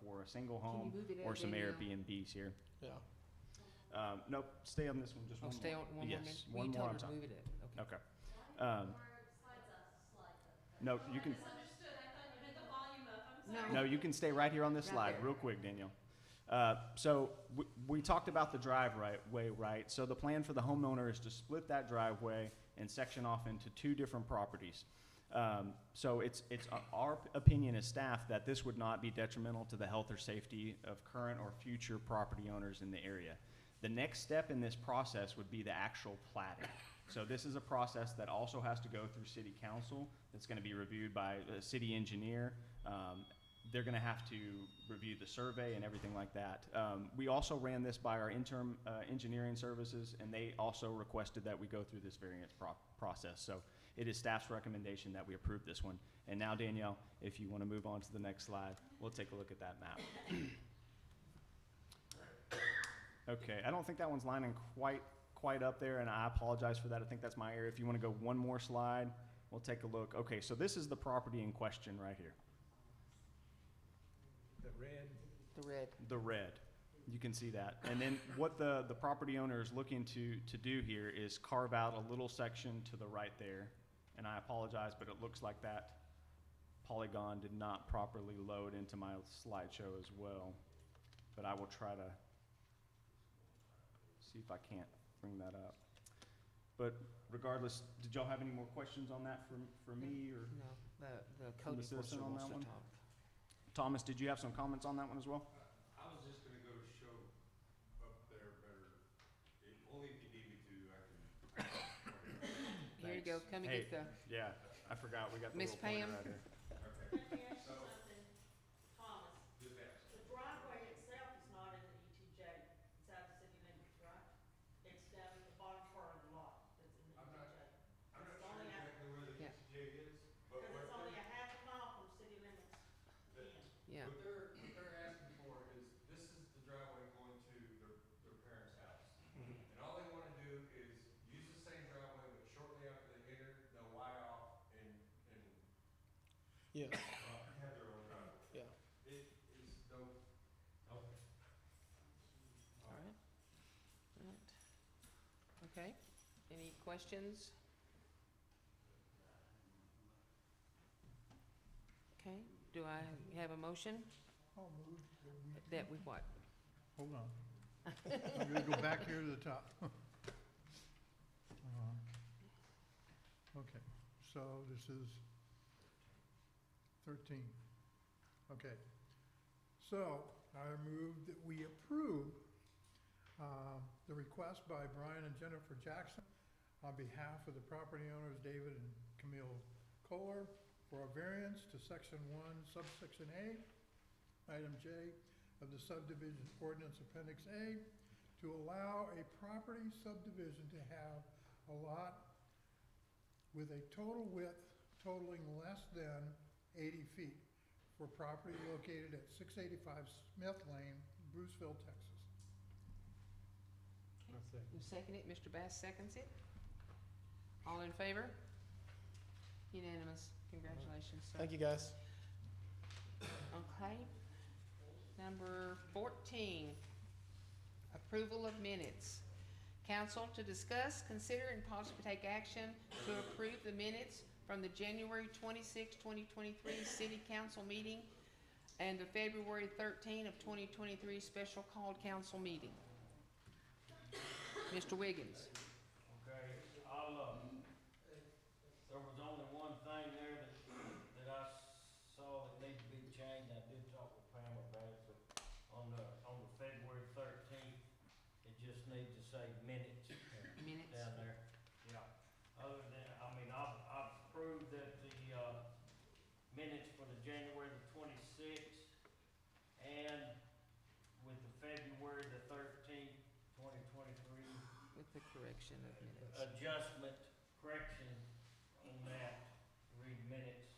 Speaker 5: for a single home
Speaker 1: move it
Speaker 5: or
Speaker 1: out,
Speaker 5: some
Speaker 1: Danielle?
Speaker 5: Airbnbs here.
Speaker 15: Yeah.
Speaker 5: Nope, stay on this one, just
Speaker 1: Oh,
Speaker 5: one
Speaker 1: stay
Speaker 5: more.
Speaker 1: on one more
Speaker 5: Yes,
Speaker 1: minute?
Speaker 5: one
Speaker 1: You
Speaker 5: more
Speaker 1: told
Speaker 5: on
Speaker 1: her to
Speaker 5: top.
Speaker 1: move it up. Okay.
Speaker 5: Okay. No, you can.
Speaker 1: No.
Speaker 5: No, you can stay right here on this
Speaker 1: Right
Speaker 5: slide,
Speaker 1: there.
Speaker 5: real quick, Danielle. So we talked about the driveway, right? So the plan for the homeowner is to split that driveway and section off into two different properties. So it's our opinion as staff that this would not be detrimental to the health or safety of current or future property owners in the area. The next step in this process would be the actual platting. So this is a process that also has to go through city council. That's going to be reviewed by a city engineer. They're going to have to review the survey and everything like that. We also ran this by our interim engineering services, and they also requested that we go through this variance process. So it is staff's recommendation that we approve this one. And now, Danielle, if you want to move on to the next slide, we'll take a look at that map. Okay, I don't think that one's lining quite up there, and I apologize for that. I think that's my error. If you want to go one more slide, we'll take a look. Okay, so this is the property in question right here.
Speaker 8: The red.
Speaker 1: The red.
Speaker 5: The red. You can see that. And then what the property owner is looking to do here is carve out a little section to the right there. And I apologize, but it looks like that polygon did not properly load into my slideshow as well. But I will try to see if I can't bring that up. But regardless, did y'all have any more questions on that for me or
Speaker 1: No, the
Speaker 5: from
Speaker 1: code
Speaker 5: the citizen
Speaker 1: enforcement
Speaker 5: on
Speaker 1: wants
Speaker 5: that
Speaker 1: to
Speaker 5: one?
Speaker 1: talk.
Speaker 5: Thomas, did you have some comments on that one as well?
Speaker 17: I was just gonna go show up there better, only if you need me to, I can.
Speaker 1: Here you go, come and
Speaker 5: Hey,
Speaker 1: get the,
Speaker 5: yeah, I forgot, we got the
Speaker 1: Miss
Speaker 5: little pointer
Speaker 1: Pam?
Speaker 5: right here.
Speaker 17: Okay, so,
Speaker 12: Thomas,
Speaker 17: just ask.
Speaker 12: the driveway itself is not in the ETJ inside the city limits, right? It's down in the bottom part of the lot that's in the
Speaker 17: I'm not-
Speaker 12: ETJ.
Speaker 17: I'm not
Speaker 12: It's
Speaker 17: sure
Speaker 12: only a-
Speaker 17: exactly where the
Speaker 1: Yeah.
Speaker 17: ETJ is, but
Speaker 12: Because
Speaker 17: what
Speaker 12: it's only
Speaker 17: they're,
Speaker 12: a half a mile from city limits in.
Speaker 1: yeah.
Speaker 17: what they're asking for is, this is the driveway going to their parents' house. And all they wanna do is use the same driveway, but shortly after they enter, they'll Y off and
Speaker 15: Yeah.
Speaker 17: have their own driveway.
Speaker 15: Yeah.
Speaker 17: It is no, okay.
Speaker 1: All right. All right. Okay, any questions? Okay, do I have a motion
Speaker 16: I'll move.
Speaker 1: that we what?
Speaker 16: Hold on. I'm gonna go back here to the top. Okay, so this is 13. Okay. So I move that we approve the request by Brian and Jennifer Jackson on behalf of the property owners David and Camille Kohler for a variance to Section 1, Subsection A, Item J of the subdivision ordinance Appendix A to allow a property subdivision to have a lot with a total width totaling less than 80 feet for property located at 685 Smith Lane, Bruceville, Texas.
Speaker 1: You second it, Mr. Bass seconds it. All in favor? Unanimous. Congratulations, sir.
Speaker 15: Thank you, guys.
Speaker 1: Okay. Number 14, approval of minutes. Council to discuss, consider, and possibly take action to approve the minutes from the January 26, 2023 City Council meeting and the February 13 of 2023 special called council meeting. Mr. Wiggins.
Speaker 4: Okay, there was only one thing there that I saw that needed to be changed. I did talk with Pam about it, but on the February 13th, it just needs to say minutes.
Speaker 1: Minutes.
Speaker 4: Down there, yeah. Other than, I mean, I've approved that the, minutes for the January the 26th and with the February the 13th, 2023
Speaker 1: With the correction of minutes.
Speaker 4: adjustment, correction on that, read minutes,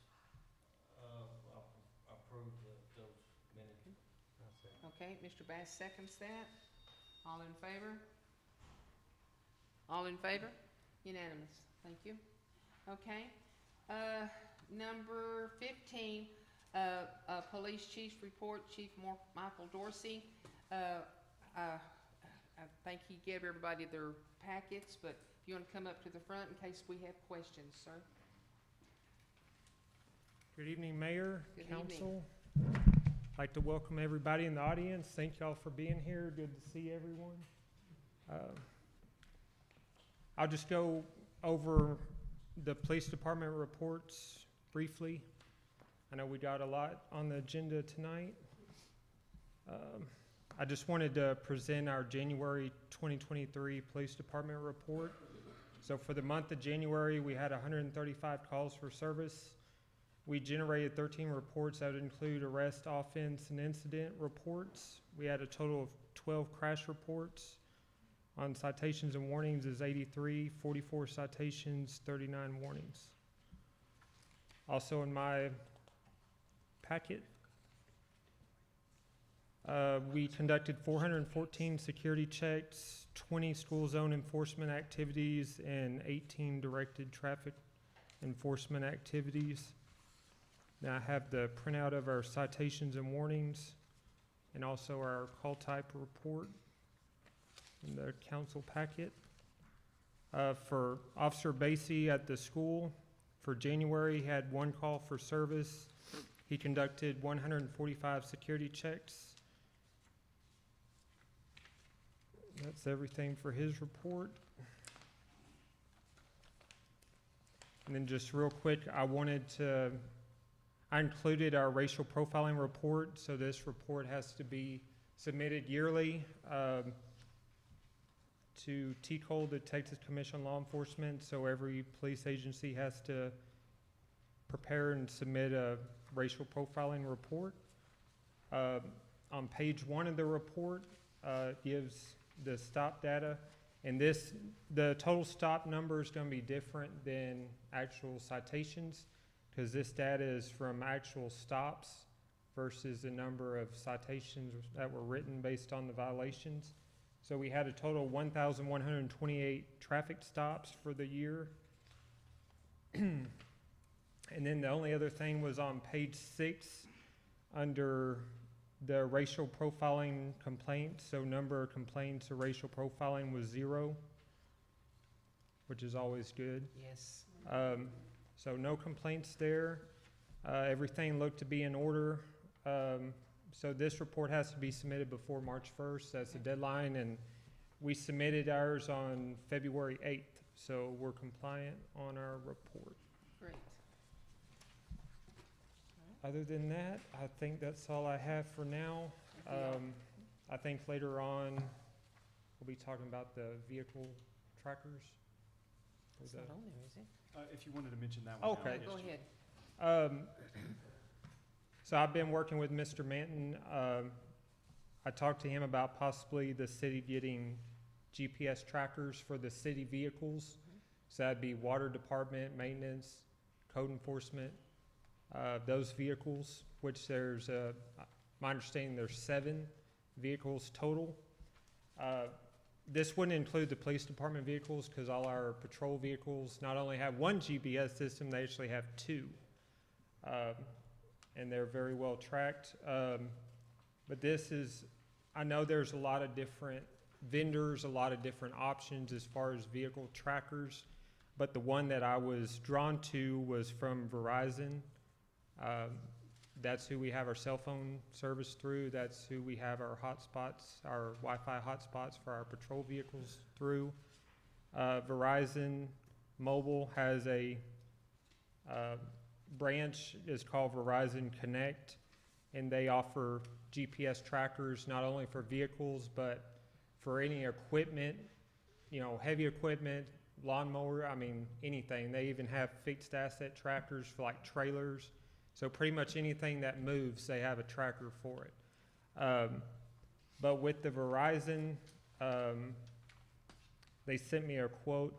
Speaker 4: I approve those minutes.
Speaker 1: Okay, Mr. Bass seconds that. All in favor? All in favor? Unanimous. Thank you. Okay. Number 15, Police Chief's report, Chief Michael Dorsey. I think he gave everybody their packets, but if you want to come up to the front in case we have questions, sir.
Speaker 18: Good evening, Mayor,
Speaker 1: Good
Speaker 18: Council. I'd like to welcome everybody in the audience. Thank y'all for being here. Good to see everyone. I'll just go over the police department reports briefly. I know we got a lot on the agenda tonight. I just wanted to present our January 2023 police department report. So for the month of January, we had 135 calls for service. We generated 13 reports that would include arrest, offense, and incident reports. We had a total of 12 crash reports. On citations and warnings is 83, 44 citations, 39 warnings. Also in my packet, we conducted 414 security checks, 20 school zone enforcement activities, and 18 directed traffic enforcement activities. Now I have the printout of our citations and warnings and also our call type report in the council packet. For Officer Basie at the school, for January, he had 1 call for service. He conducted 145 security checks. That's everything for his report. And then just real quick, I included our racial profiling report, so this report has to be submitted yearly to TCOL, the Texas Commission on Law Enforcement, so every police agency has to prepare and submit a racial profiling report. On page 1 of the report, gives the stop data, and the total stop number is going to be different than actual citations, because this data is from actual stops versus the number of citations that were written based on the violations. So we had a total of 1,128 traffic stops for the year. And then the only other thing was on page 6 under the racial profiling complaints. So number of complaints of racial profiling was 0, which is always good.
Speaker 1: Yes.
Speaker 18: So no complaints there. Everything looked to be in order. So this report has to be submitted before March 1st. That's the deadline, and we submitted ours on February 8th. So we're compliant on our report.
Speaker 1: Great.
Speaker 18: Other than that, I think that's all I have for now. I think later on, we'll be talking about the vehicle trackers. Or
Speaker 1: It's
Speaker 18: the-
Speaker 1: not on there, is it?
Speaker 5: If you wanted to mention that one. now,
Speaker 18: Okay.
Speaker 5: yes,
Speaker 1: Go
Speaker 5: Chief.
Speaker 1: ahead.
Speaker 18: So I've been working with Mr. Manton. I talked to him about possibly the city getting GPS trackers for the city vehicles. So that'd be water department, maintenance, code enforcement, those vehicles, which there's, my understanding, there's 7 vehicles total. This wouldn't include the police department vehicles because all our patrol vehicles not only have one GPS system, they actually have 2. And they're very well tracked. But this is, I know there's a lot of different vendors, a lot of different options as far as vehicle trackers, but the one that I was drawn to was from Verizon. That's who we have our cell phone service through. That's who we have our hotspots, our Wi-Fi hotspots for our patrol vehicles through. Verizon Mobile has a branch is called Verizon Connect, and they offer GPS trackers not only for vehicles but for any equipment, heavy equipment, lawnmower, anything. They even have fixed asset trackers for like trailers. So pretty much anything that moves, they have a tracker for it. But with the Verizon, they sent me a quote.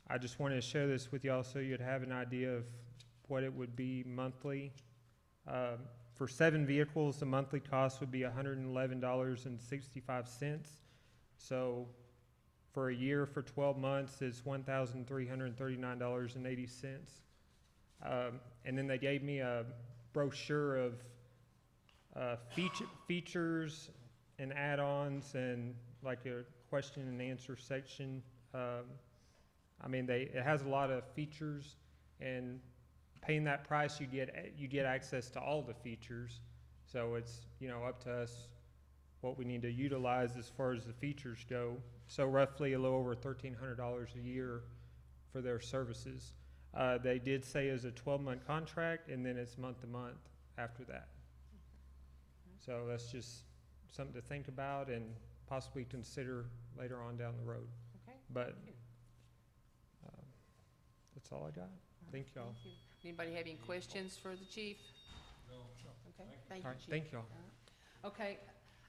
Speaker 18: I just wanted to share this with y'all so you'd have an idea of what it would be monthly. For 7 vehicles, the monthly cost would be $111.65. So for a year, for 12 months, it's $1,339.80. And then they gave me a brochure of features and add-ons and like a question and answer section. It has a lot of features, and paying that price, you get access to all the features. So it's up to us what we need to utilize as far as the features go. So roughly a little over $1,300 a year for their services. They did say it was a 12-month contract, and then it's month to month after that. So that's just something to think about and possibly consider later on down the road.
Speaker 1: Okay.
Speaker 18: But that's all I got. Thank y'all.
Speaker 1: Thank you. Anybody have any questions for the chief?
Speaker 13: No.
Speaker 1: Okay, thank you,
Speaker 18: All right,
Speaker 1: chief.
Speaker 18: thank y'all.
Speaker 1: Okay,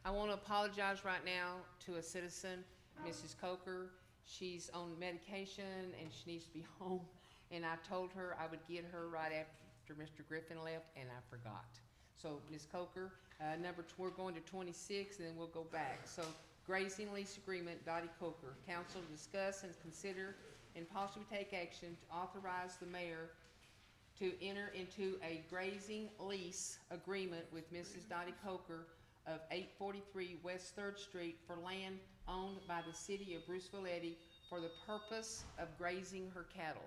Speaker 1: I want to apologize right now to a citizen, Mrs. Coker. She's on medication and she needs to be home. And I told her I would get her right after Mr. Griffin left, and I forgot. So, Ms. Coker, we're going to 26, and then we'll go back. So, grazing lease agreement, Dottie Coker. Council to discuss and consider and possibly take action to authorize the mayor to enter into a grazing lease agreement with Mrs. Dottie Coker of 843 West 3rd Street for land owned by the city of Bruceville-Eddy for the purpose of grazing her cattle.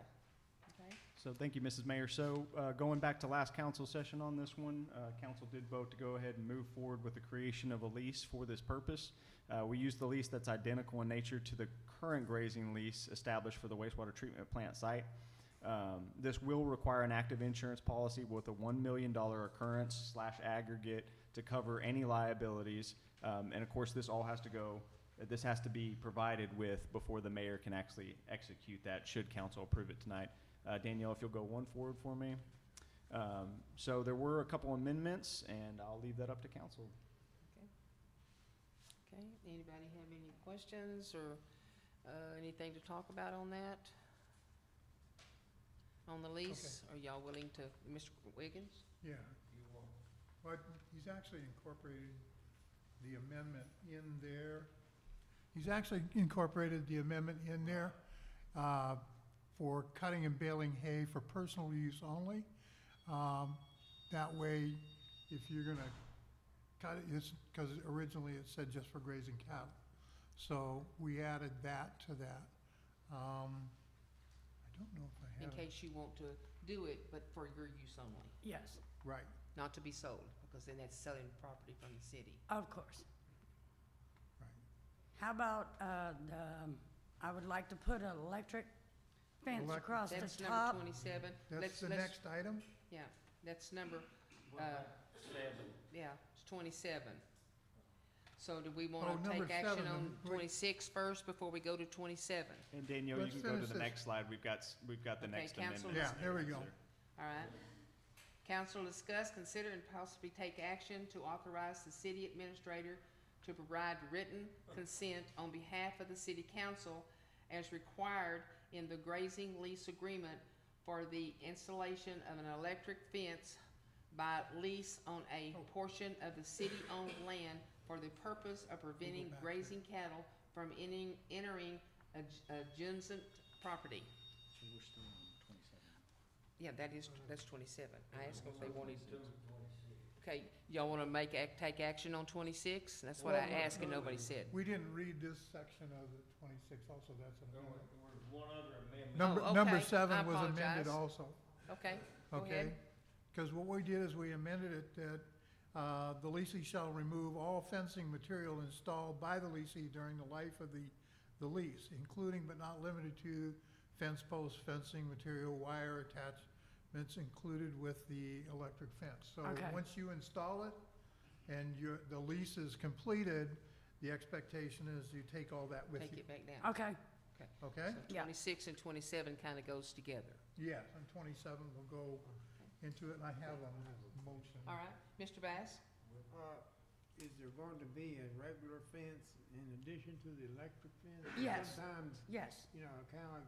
Speaker 1: Okay?
Speaker 5: So thank you, Mrs. Mayor. So going back to last council session on this one, council did vote to go ahead and move forward with the creation of a lease for this purpose. We used the lease that's identical in nature to the current grazing lease established for the wastewater treatment plant site. This will require an active insurance policy with a $1 million occurrence / aggregate to cover any liabilities. And of course, this has to be provided with before the mayor can actually execute that, should council approve it tonight. Danielle, if you'll go one forward for me. So there were a couple amendments, and I'll leave that up to council.
Speaker 1: Okay, anybody have any questions or anything to talk about on that? On the lease? Are y'all willing to, Mr. Wiggins?
Speaker 16: Yeah. But he's actually incorporated the amendment in there. For cutting and baling hay for personal use only. That way, if you're gonna cut it, because originally it said just for grazing cattle. So we added that to that. I don't know if I
Speaker 1: In
Speaker 16: have.
Speaker 1: case you want to do it, but for your use only,
Speaker 12: Yes,
Speaker 16: Right.
Speaker 1: not to be sold, because then that's selling property from the city.
Speaker 12: of course.
Speaker 16: Right.
Speaker 12: How about, I would like to put an electric
Speaker 16: Elect-
Speaker 14: Fence across the
Speaker 1: That's number
Speaker 14: top.
Speaker 1: 27.
Speaker 16: That's
Speaker 1: Let's-
Speaker 16: the
Speaker 1: let's-
Speaker 16: next item?
Speaker 1: Yeah, that's number,
Speaker 4: What about 7?
Speaker 1: yeah, it's 27. So do we
Speaker 16: Oh,
Speaker 1: want to
Speaker 16: number
Speaker 1: take action
Speaker 16: 7,
Speaker 1: on
Speaker 16: wait.
Speaker 1: 26 first before we go to 27?
Speaker 5: And Danielle, you
Speaker 16: Let's
Speaker 5: can go to
Speaker 16: finish
Speaker 5: the
Speaker 16: this.
Speaker 5: next slide. We've got the
Speaker 1: Okay,
Speaker 5: next
Speaker 1: council,
Speaker 5: amendment.
Speaker 16: Yeah, there we go.
Speaker 1: All right. Council discuss, consider, and possibly take action to authorize the city administrator to provide written consent on behalf of the city council as required in the grazing lease agreement for the installation of an electric fence by lease on a portion of the city-owned land for the purpose of preventing grazing cattle from entering adjacent property.
Speaker 9: So we're still on 27.
Speaker 1: Yeah, that's 27. I asked them if they wanted to. Okay, y'all wanna take action on 26? That's what I asked and nobody said.
Speaker 16: We didn't read this section of the 26 also, that's an amendment.
Speaker 4: One other amendment.
Speaker 16: Number
Speaker 1: okay.
Speaker 16: 7
Speaker 1: I
Speaker 16: was amended
Speaker 1: apologize.
Speaker 16: also.
Speaker 1: Okay, go
Speaker 16: Okay?
Speaker 1: ahead.
Speaker 16: Because what we did is we amended it that the leasing shall remove all fencing material installed by the leasing during the life of the lease, including but not limited to fence posts, fencing material, wire attachments included with the electric fence. So
Speaker 14: Okay.
Speaker 16: once you install it and the lease is completed, the expectation is you take all that with
Speaker 1: Take
Speaker 16: you.
Speaker 1: it back down.
Speaker 14: Okay,
Speaker 16: Okay?
Speaker 1: So
Speaker 14: Yeah.
Speaker 1: 26 and 27 kinda goes together.
Speaker 16: Yes, and 27 will go into it, and I have a motion.
Speaker 1: All right, Mr. Bass?
Speaker 7: Is there going to be a regular fence in addition to the electric fence?
Speaker 14: Yes.
Speaker 7: Sometimes,
Speaker 14: yes,
Speaker 7: you know, kinda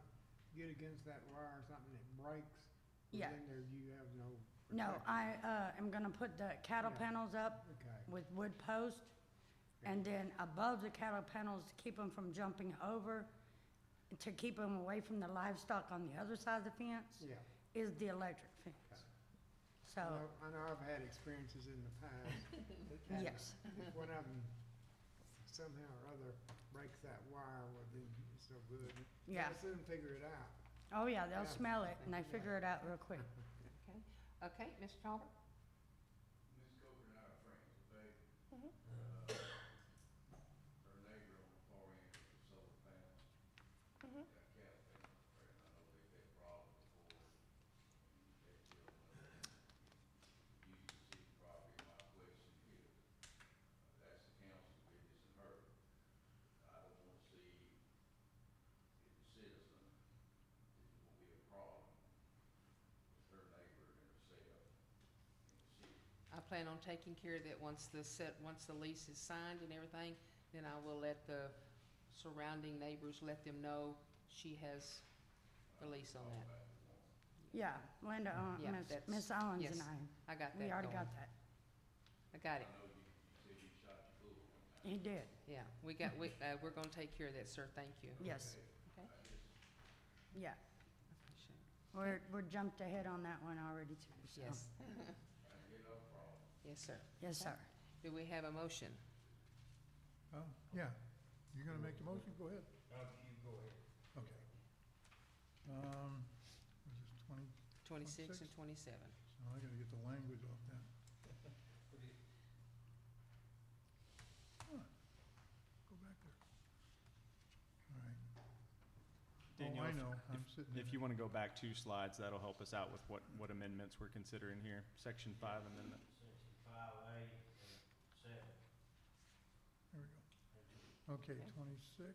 Speaker 7: get against that wire or something that breaks.
Speaker 14: Yeah.
Speaker 7: Then there you have no.
Speaker 14: no,
Speaker 7: protection.
Speaker 14: I am gonna put the cattle
Speaker 7: Yeah.
Speaker 14: panels up
Speaker 7: Okay.
Speaker 14: with wood posts, and then above the cattle panels to keep them from jumping over, to keep them away from the livestock on the other side of the fence,
Speaker 7: Yeah.
Speaker 14: is the electric fence. So,
Speaker 7: I know I've had experiences in the past. and
Speaker 14: yes,
Speaker 7: If one of them somehow or other breaks that wire, well, then it's no good.
Speaker 14: Yeah.
Speaker 7: They'll soon figure it out.
Speaker 14: oh yeah, they'll
Speaker 7: Yeah.
Speaker 14: smell it and they figure it out real quick.
Speaker 1: Okay, okay, Mr. Talbot?
Speaker 17: Ms. Coker and I are friends, okay?
Speaker 1: Mhm.
Speaker 17: Her neighbor on the far end of the solar panel.
Speaker 1: Mhm.
Speaker 17: Got cattle fence up there, and I know they've had problems before. They still, use the city property. My question is, that's the council's business and her. I don't wanna see if the citizen, it will be a problem with her neighbor and herself in the city.
Speaker 1: I plan on taking care of that once the lease is signed and everything, then I will let the surrounding neighbors, let them know she has the lease on that.
Speaker 14: Yeah, Linda,
Speaker 1: Yeah,
Speaker 14: Miss Owens
Speaker 1: yes,
Speaker 14: and
Speaker 1: I got that
Speaker 14: we already
Speaker 1: going.
Speaker 14: got that.
Speaker 1: I got it,
Speaker 17: I know you said you shot your bull one time.
Speaker 14: He did,
Speaker 1: yeah, we're gonna take care of that, sir, thank you.
Speaker 14: yes,
Speaker 1: Okay?
Speaker 14: yeah.
Speaker 1: I appreciate it.
Speaker 14: We're jumped ahead on that one already too, so.
Speaker 1: Yes. Yes, sir.
Speaker 14: Yes, sir.
Speaker 1: Do we have a motion?
Speaker 16: Oh, yeah. You're gonna make the motion? Go ahead.
Speaker 4: You go ahead.
Speaker 16: Okay. Was this 20?
Speaker 1: 26 and 27.
Speaker 16: Oh, I gotta get the language off that. Huh. Go back there. All right.
Speaker 5: Danielle,
Speaker 16: Oh, I
Speaker 5: if-
Speaker 16: know. I'm sitting
Speaker 5: If
Speaker 16: in
Speaker 5: you wanna go back 2 slides, that'll help us out with what amendments we're considering here. Section 5 amendment.
Speaker 4: Section 5A and 7.
Speaker 16: There we go. Okay, 26.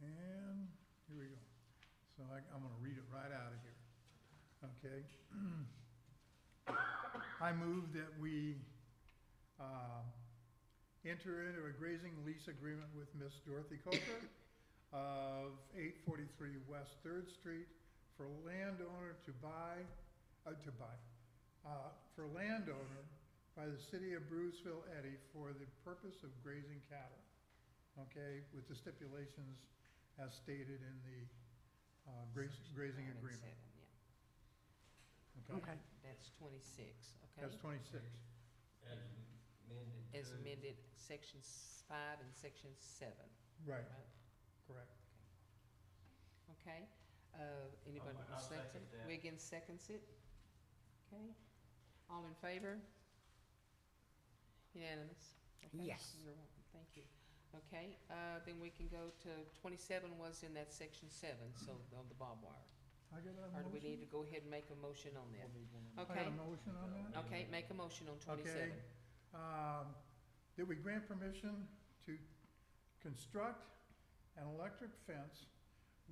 Speaker 16: And here we go. So I'm gonna read it right out of here. Okay? I move that we enter into a grazing lease agreement with Miss Dorothy Coker of 843 West Third Street for landowner for landowner by the city of Bruceville-Eddy for the purpose of grazing cattle. Okay, with the stipulations as stated in the grazing
Speaker 1: 5 and
Speaker 16: agreement.
Speaker 1: 7, yeah.
Speaker 14: Okay.
Speaker 1: That's 26, okay?
Speaker 16: That's 26.
Speaker 4: As amended.
Speaker 1: As
Speaker 4: to-
Speaker 1: amended, section 5 and section 7,
Speaker 16: Right,
Speaker 1: right?
Speaker 16: correct.
Speaker 1: Okay, anybody
Speaker 4: I'll
Speaker 1: second?
Speaker 4: second that.
Speaker 1: Wiggins seconds it. Okay, all in favor? Unanimous? Okay,
Speaker 14: Yes.
Speaker 1: You're welcome, thank you. Okay, then we can go to 27 was in that section 7, so on the barbed wire.
Speaker 16: I get a
Speaker 1: Or do we need
Speaker 16: motion?
Speaker 1: to go ahead and make a motion on that?
Speaker 16: I
Speaker 1: Okay,
Speaker 16: got a motion on that?
Speaker 1: okay, make a motion on
Speaker 16: Okay.
Speaker 1: 27.
Speaker 16: That we grant permission to construct an electric fence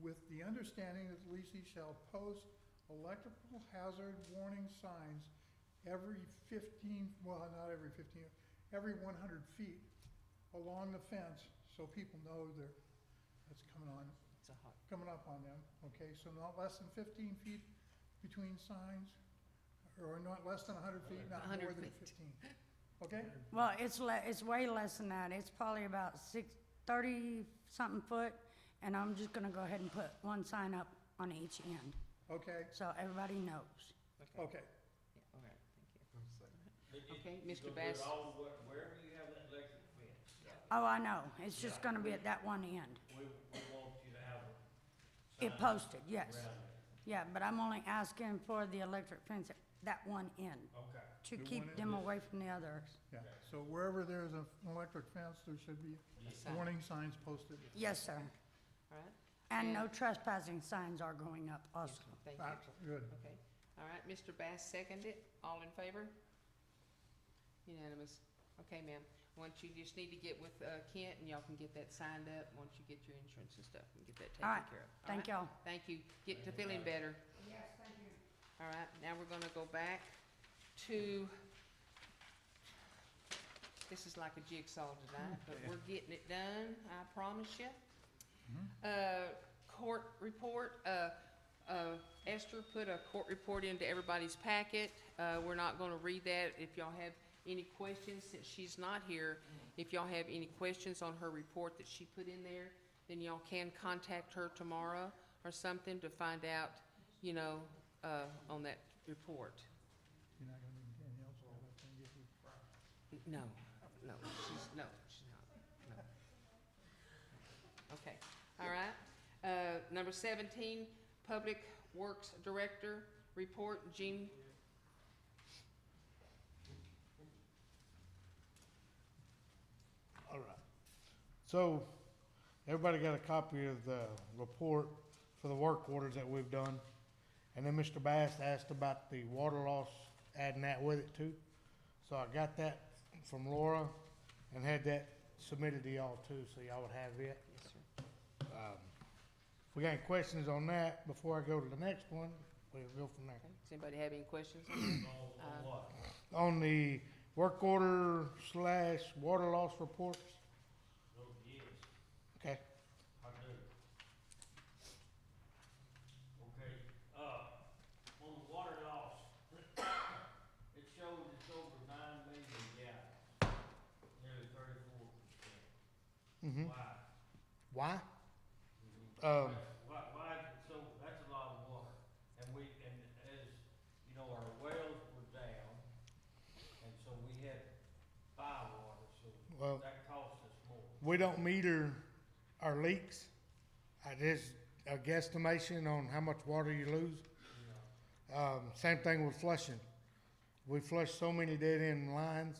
Speaker 16: with the understanding that Lisi shall post electrical hazard warning signs every 15, well, not every 15, every 100 feet along the fence, so people know that's
Speaker 1: It's a hot,
Speaker 16: coming up on them, okay? So not less than 15 feet between signs, or not less than 100 feet, not
Speaker 1: 100
Speaker 16: more than
Speaker 1: feet.
Speaker 16: 15, okay?
Speaker 14: Well, it's way less than that. It's probably about 30-something foot, and I'm just gonna go ahead and put one sign up on each end,
Speaker 16: Okay,
Speaker 14: so everybody knows.
Speaker 16: okay.
Speaker 1: yeah, all right, thank you.
Speaker 4: It-
Speaker 1: Okay,
Speaker 4: you
Speaker 1: Mr.
Speaker 4: gonna do it
Speaker 1: Bass.
Speaker 4: all the way- Wherever you have that electric fence.
Speaker 14: Oh, I know. It's just gonna be at that one end.
Speaker 4: We want you to have a
Speaker 14: It
Speaker 4: sign
Speaker 14: posted, yes.
Speaker 4: around there.
Speaker 14: Yeah, but I'm only asking for the electric fence at that one end,
Speaker 4: Okay.
Speaker 14: to
Speaker 16: The
Speaker 14: keep
Speaker 16: one
Speaker 14: them
Speaker 16: end.
Speaker 14: away from the others.
Speaker 16: Yeah, so wherever there's an electric fence, there should be
Speaker 1: Sign.
Speaker 16: warning signs posted.
Speaker 14: Yes, sir.
Speaker 1: All right,
Speaker 14: And no trespassing signs are going up also.
Speaker 1: thank you.
Speaker 16: That's good.
Speaker 1: Okay, all right, Mr. Bass seconded, all in favor? Unanimous. Okay, ma'am, once you just need to get with Kent and y'all can get that signed up, once you get your insurance and stuff, and get that
Speaker 14: All
Speaker 1: taken
Speaker 14: right,
Speaker 1: care of. All
Speaker 14: thank
Speaker 1: right?
Speaker 14: y'all.
Speaker 1: Thank you, get to feeling better.
Speaker 14: Yes, thank you.
Speaker 1: All right, now we're gonna go back to, this is like a jigsaw tonight, but we're getting it done, I promise you. Court report, Esther put a court report into everybody's packet. We're not gonna read that. If y'all have any questions, since she's not here, if y'all have any questions on her report that she put in there, then y'all can contact her tomorrow or something to find out, you know, on that report.
Speaker 16: You're not gonna need Danielle, so I'll let them give you Friday.
Speaker 1: No, she's not, no. Okay, all right. Number 17, Public Works Director Report, Jean.
Speaker 8: All right. So, everybody got a copy of the report for the work orders that we've done. And then Mr. Bass asked about the water loss, adding that with it too. So I got that from Laura and had that submitted to y'all too, so y'all would have it.
Speaker 1: Yes, sir.
Speaker 8: If we got any questions on that before I go to the next one, we'll go from there.
Speaker 1: Okay. Does anybody have any questions?
Speaker 4: On what?
Speaker 8: On the work order / water loss reports,
Speaker 4: Oh, yes,
Speaker 8: okay,
Speaker 4: I do. Okay, on the water loss, it shows it's over 9 million gallons, nearly 34%.
Speaker 8: mm-hmm.
Speaker 4: Why?
Speaker 8: Why?
Speaker 4: Why is it so, that's a lot of water, and as, you know, our wells were down, and so we had fire water, so
Speaker 8: Well-
Speaker 4: that cost us more.
Speaker 8: We don't meter our leaks. I just a guesstimation on how much water you lose.
Speaker 4: You know,
Speaker 8: Same thing with flushing. We flush so many dead end lines.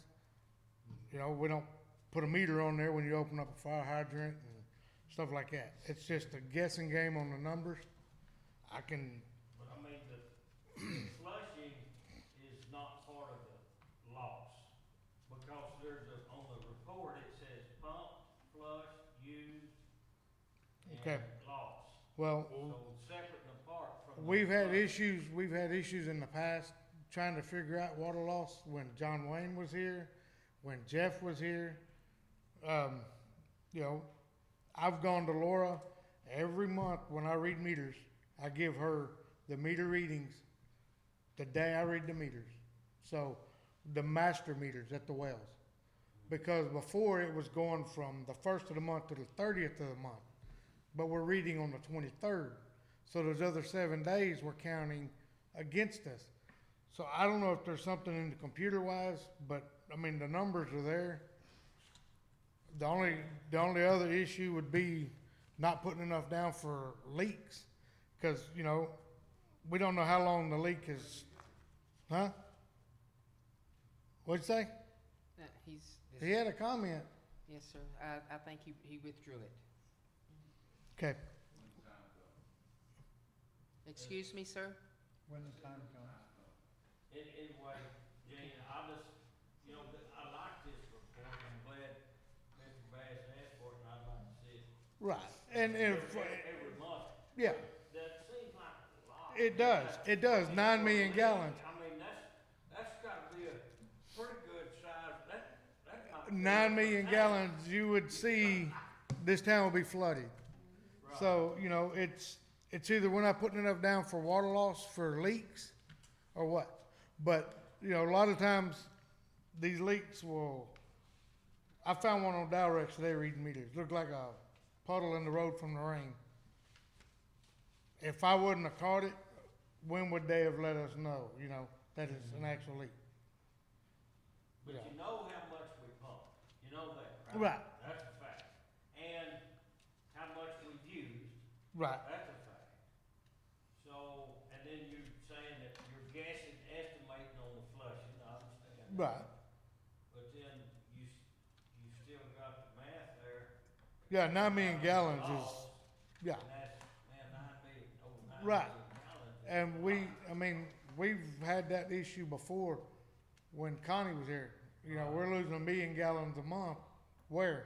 Speaker 8: You know, we don't put a meter on there when you open up a fire hydrant and stuff like that. It's just a guessing game on the numbers. I can,
Speaker 4: but I mean, the flushing is not part of the loss, because there's on the report, it says pump, flush, used,
Speaker 8: Okay.
Speaker 4: and loss.
Speaker 8: well,
Speaker 4: So separate and apart from. the
Speaker 8: we've had
Speaker 4: flush.
Speaker 8: issues in the past trying to figure out water loss when John Wayne was here, when Jeff was here. You know, I've gone to Laura every month when I read meters. I give her the meter readings the day I read the meters. So the master meters at the wells. Because before it was going from the 1st of the month to the 30th of the month. But we're reading on the 23rd. So those other 7 days we're counting against us. So I don't know if there's something in the computer wise, but I mean, the numbers are there. The only other issue would be not putting enough down for leaks. Cause, you know, we don't know how long the leak is, huh? What'd you say?
Speaker 1: He's,
Speaker 8: He had a comment.
Speaker 1: Yes, sir. I think he withdrew it.
Speaker 8: Okay,
Speaker 1: Excuse me, sir?
Speaker 16: When the time comes.
Speaker 4: Anyway, Gene, I just, you know, I like this report, I'm glad Mr. Bass asked for it, and I'd like to see it
Speaker 8: right, and if,
Speaker 4: every month.
Speaker 8: yeah,
Speaker 4: That seems like a lot.
Speaker 8: it does, 9 million gallons.
Speaker 4: I mean, that's gotta be a pretty good size, that might be
Speaker 8: 9 million gallons, you would see this town will be flooded. So, you know, it's either we're not putting enough down for water loss for leaks or what. But, you know, a lot of times these leaks I found one on Dalrex today reading meters. Looked like a puddle in the road from the rain. If I wouldn't have caught it, when would they have let us know, you know, that it's an actual leak?
Speaker 4: But you know how much we pump, you know that,
Speaker 8: Right.
Speaker 4: That's a fact. And how much we've used,
Speaker 8: Right.
Speaker 4: that's a fact. So, and then you're saying that you're guessing, estimating on the flushing, I understand. that.
Speaker 8: Right.
Speaker 4: But then you still got the math there.
Speaker 8: Yeah, 9 million gallons is, yeah.
Speaker 4: And that's, man, 9 million, over 9
Speaker 8: Right.
Speaker 4: million gallons. is
Speaker 8: And
Speaker 4: a lot.
Speaker 8: we've had that issue before when Connie was here. You know, we're losing 1 million gallons a month. Where?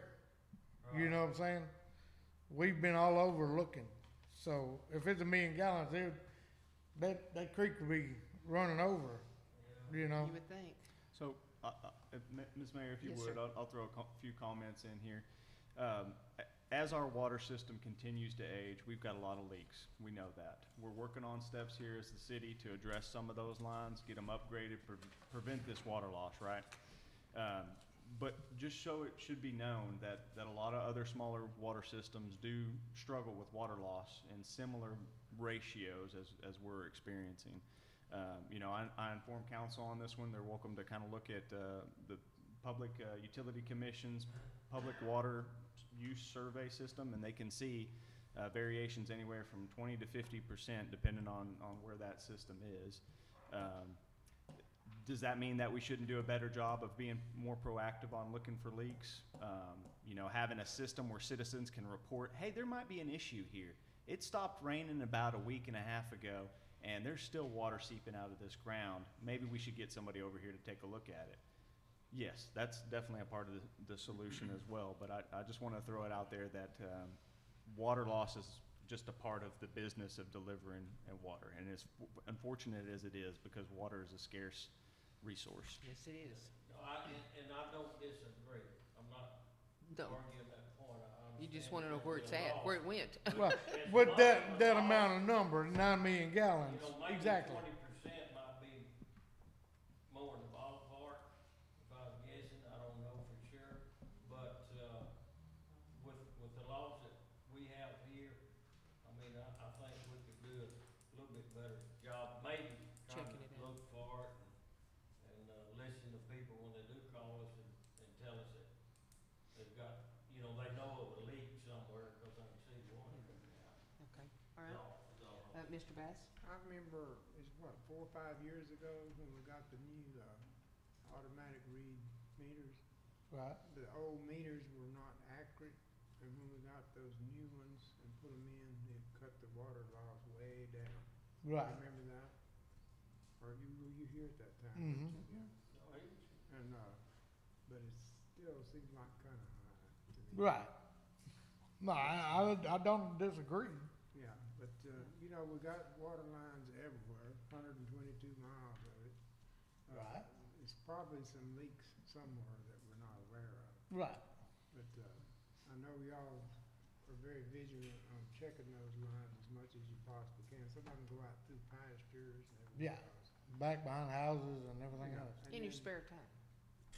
Speaker 8: You know what I'm saying? We've been all over looking. So if it's 1 million gallons, that creek would be running over, you know?
Speaker 1: You would think.
Speaker 5: So, Ms. Mayor, if you
Speaker 1: Yes,
Speaker 5: would,
Speaker 1: sir.
Speaker 5: I'll throw a few comments in here. As our water system continues to age, we've got a lot of leaks. We know that. We're working on steps here as the city to address some of those lines, get them upgraded, prevent this water loss, right? But just so it should be known that a lot of other smaller water systems do struggle with water loss in similar ratios as we're experiencing. You know, I inform council on this one. They're welcome to kind of look at the Public Utility Commission's public water use survey system, and they can see variations anywhere from 20 to 50% depending on where that system is. Does that mean that we shouldn't do a better job of being more proactive on looking for leaks? You know, having a system where citizens can report, hey, there might be an issue here. It stopped raining about a week and a half ago, and there's still water seeping out of this ground. Maybe we should get somebody over here to take a look at it. Yes, that's definitely a part of the solution as well, but I just want to throw it out there that water loss is just a part of the business of delivering water, and as unfortunate as it is, because water is a scarce resource.
Speaker 1: Yes, it is.
Speaker 4: No, and I don't disagree, I'm not
Speaker 1: Don't.
Speaker 4: arguing that point. I
Speaker 1: You just
Speaker 4: understand
Speaker 1: want to know where it's
Speaker 4: there's a
Speaker 1: at,
Speaker 4: law.
Speaker 1: where it went.
Speaker 8: Well, with that amount of number, 9 million gallons,
Speaker 4: You know, maybe
Speaker 8: exactly.
Speaker 4: 20% might be more in the ballpark, if I was guessing, I don't know for sure. But, with the laws that we have here, I mean, I think we could do a little bit better job, maybe trying
Speaker 1: Checking
Speaker 4: to
Speaker 1: it out.
Speaker 4: look for it and listen to people when they do call us and tell us that they've got, you know, they know of a leak somewhere, because they can see water coming out.
Speaker 1: Okay, all right. Mr. Bass?
Speaker 7: I remember, it's what, 4 or 5 years ago when we got the new, automatic read meters.
Speaker 8: Right.
Speaker 7: The old meters were not accurate, and when we got those new ones and put them in, it cut the water loss way down.
Speaker 8: Right.
Speaker 7: Remember that? Or were you here at that time?
Speaker 8: Mhm.
Speaker 7: Yeah. And, but it still seems like kinda high to me.
Speaker 8: Right. No, I don't disagree.
Speaker 7: Yeah, but, you know, we got water lines everywhere, 122 miles of it.
Speaker 8: Right.
Speaker 7: It's probably some leaks somewhere that we're not aware of.
Speaker 8: Right.
Speaker 7: But, I know y'all are very vigilant on checking those lines as much as you possibly can. Some of them go out through pastures and everything
Speaker 8: Yeah.
Speaker 7: else.
Speaker 8: Back behind houses and everything
Speaker 7: Yeah.
Speaker 8: else.
Speaker 7: And
Speaker 1: In your
Speaker 7: then-
Speaker 1: spare time.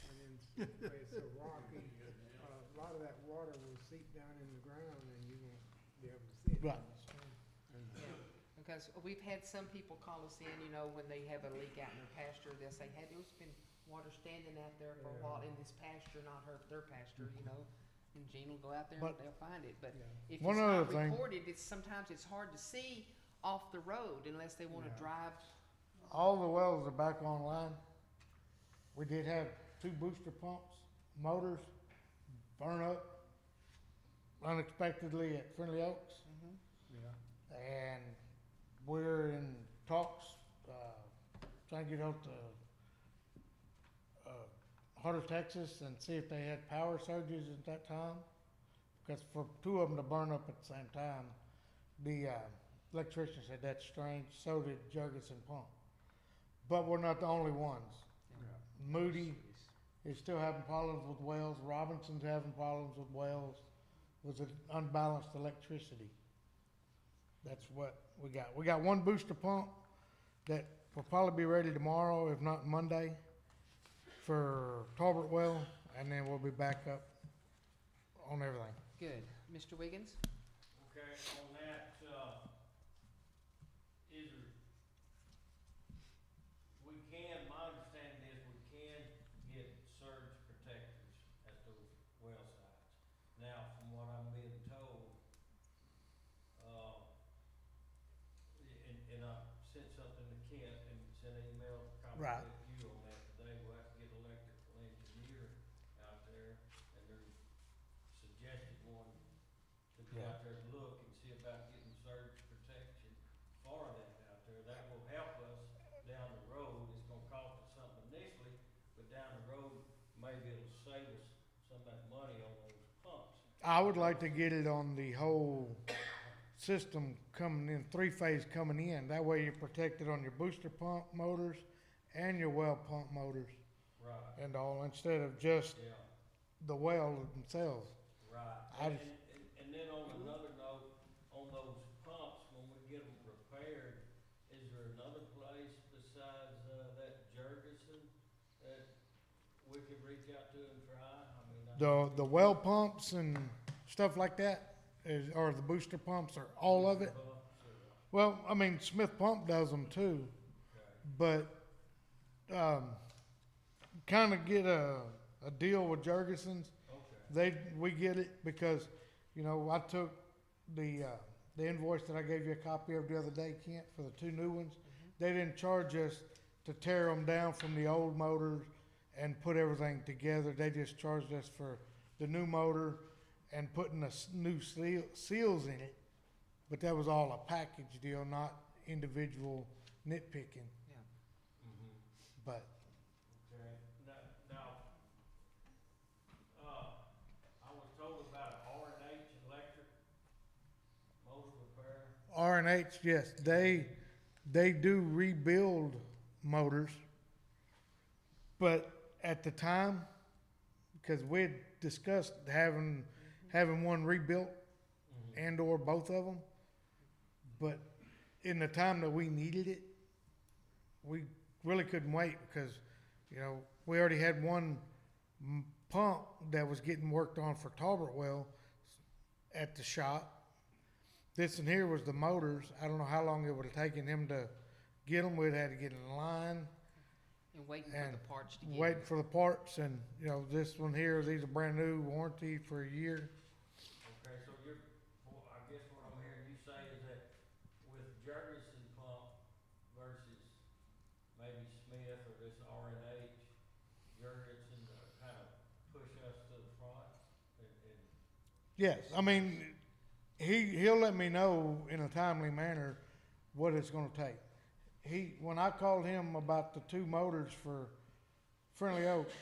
Speaker 7: And then the way it's so rocky, a lot of that water will seep down in the ground and you won't be able to see it.
Speaker 8: Right.
Speaker 7: And,
Speaker 1: Because we've had some people call us in, you know, when they have a leak out in their pasture, they'll say, hey, there's been water standing out there for a
Speaker 7: Yeah.
Speaker 1: while in this pasture, not their pasture, you know? And Gene will go out there and
Speaker 8: But-
Speaker 1: they'll find it, but
Speaker 7: Yeah.
Speaker 1: if it's
Speaker 8: One
Speaker 1: not
Speaker 8: other thing-
Speaker 1: recorded, sometimes it's hard to see off the road unless they wanna
Speaker 7: Yeah.
Speaker 1: drive.
Speaker 8: All the wells are back online. We did have 2 booster pumps, motors, burn up unexpectedly at Friendly Oaks.
Speaker 7: Yeah.
Speaker 8: And we're in talks, trying to get out to, Heart of Texas and see if they had power surges at that time. Because for two of them to burn up at the same time, the, electrician said that's strange, so did Jurgensen Pump. But we're not the only ones. Moody is still having problems with wells, Robinson's having problems with wells, with unbalanced electricity. That's what we got. We got one booster pump that will probably be ready tomorrow, if not Monday, for Talbot Well, and then we'll be back up on everything.
Speaker 1: Good. Mr. Wiggins?
Speaker 4: Okay, on that, is there, we can, my understanding is we can get surge protectors at those well sites. Now, from what I'm being told, and I sent something to Kent and sent an email
Speaker 8: Right.
Speaker 4: copy to you on that today, we'll have to get an electrical engineer out there, and there's suggested one to be out there to look and see about getting surge protection for that out there. That will help us down the road. It's gonna cost us something initially, but down the road, maybe it'll save us some of that money on those pumps.
Speaker 8: I would like to get it on the whole system coming in, three-phase coming in. That way you're protected on your booster pump motors and your well pump motors
Speaker 4: Right,
Speaker 8: and all, instead of just
Speaker 4: yeah,
Speaker 8: the well themselves.
Speaker 4: right.
Speaker 8: I
Speaker 4: And,
Speaker 8: just-
Speaker 4: and then on another note, on those pumps, when we get them repaired, is there another place besides, that Jurgensen that we could reach out to and try? I mean,
Speaker 8: The well pumps and stuff like that or the booster pumps or all of it. Well, I mean, Smith Pump does them too, but, kinda get a deal with Jurgensen's.
Speaker 4: Okay.
Speaker 8: We get it because, you know, I took the invoice that I gave you a copy of the other day, Kent, for the two new ones. They didn't charge us to tear them down from the old motors and put everything together. They just charged us for the new motor and putting new seals in it. But that was all a package deal, not individual nitpicking.
Speaker 1: Yeah.
Speaker 4: Mhm.
Speaker 8: But
Speaker 4: Okay, now, I was told about R&H Electric motor repair.
Speaker 8: R&H, yes, they do rebuild motors. But at the time, because we'd discussed having one rebuilt and or both of them. But in the time that we needed it, we really couldn't wait because, you know, we already had one pump that was getting worked on for Talbot Well at the shop. This one here was the motors. I don't know how long it would have taken him to get them. We'd had to get in line
Speaker 1: And waiting for
Speaker 8: and
Speaker 1: the parts to get
Speaker 8: waiting
Speaker 1: here.
Speaker 8: for the parts. And, you know, this one here, these are brand new, warranty for a year.
Speaker 4: Okay, so well, I guess what I'm hearing you say is that with Jurgensen pump versus maybe Smith or this R&H, Jurgensen kind of push us to the front and
Speaker 8: Yes, I mean, he'll let me know in a timely manner what it's gonna take. When I called him about the two motors for Friendly Oaks,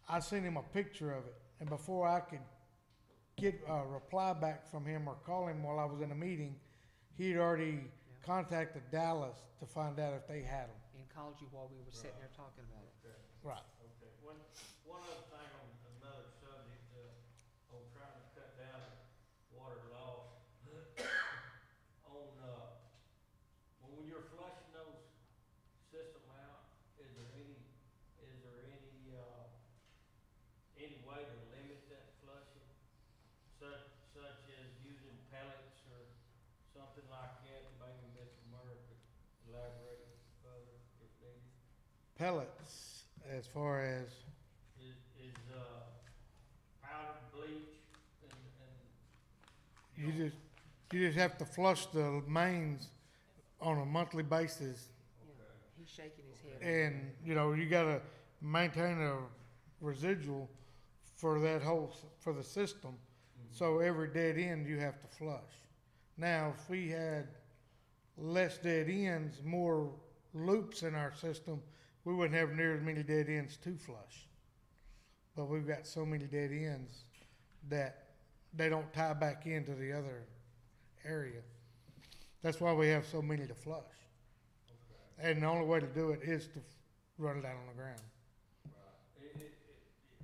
Speaker 8: I sent him a picture of it, and before I could get a reply back from him or call him while I was in a meeting, he'd already contacted Dallas to find out if they had them.
Speaker 1: And called you while we were sitting there talking about it.
Speaker 4: okay.
Speaker 8: Right.
Speaker 4: Okay, one other thing on another subject, on trying to cut down water loss. When you're flushing those system out, is there any way to limit that flushing? Such as using pellets or something like that, maybe Mr. Murray could elaborate further if needed?
Speaker 8: Pellets, as far as,
Speaker 4: Is powdered bleach and.
Speaker 8: you just have to flush the mains on a monthly basis.
Speaker 1: He's shaking his head.
Speaker 8: And, you know, you gotta maintain a residual for that whole, for the system. So every dead end you have to flush. Now, if we had less dead ends, more loops in our system, we wouldn't have near as many dead ends to flush. But we've got so many dead ends that they don't tie back into the other area. That's why we have so many to flush. And the only way to do it is to run it out on the ground.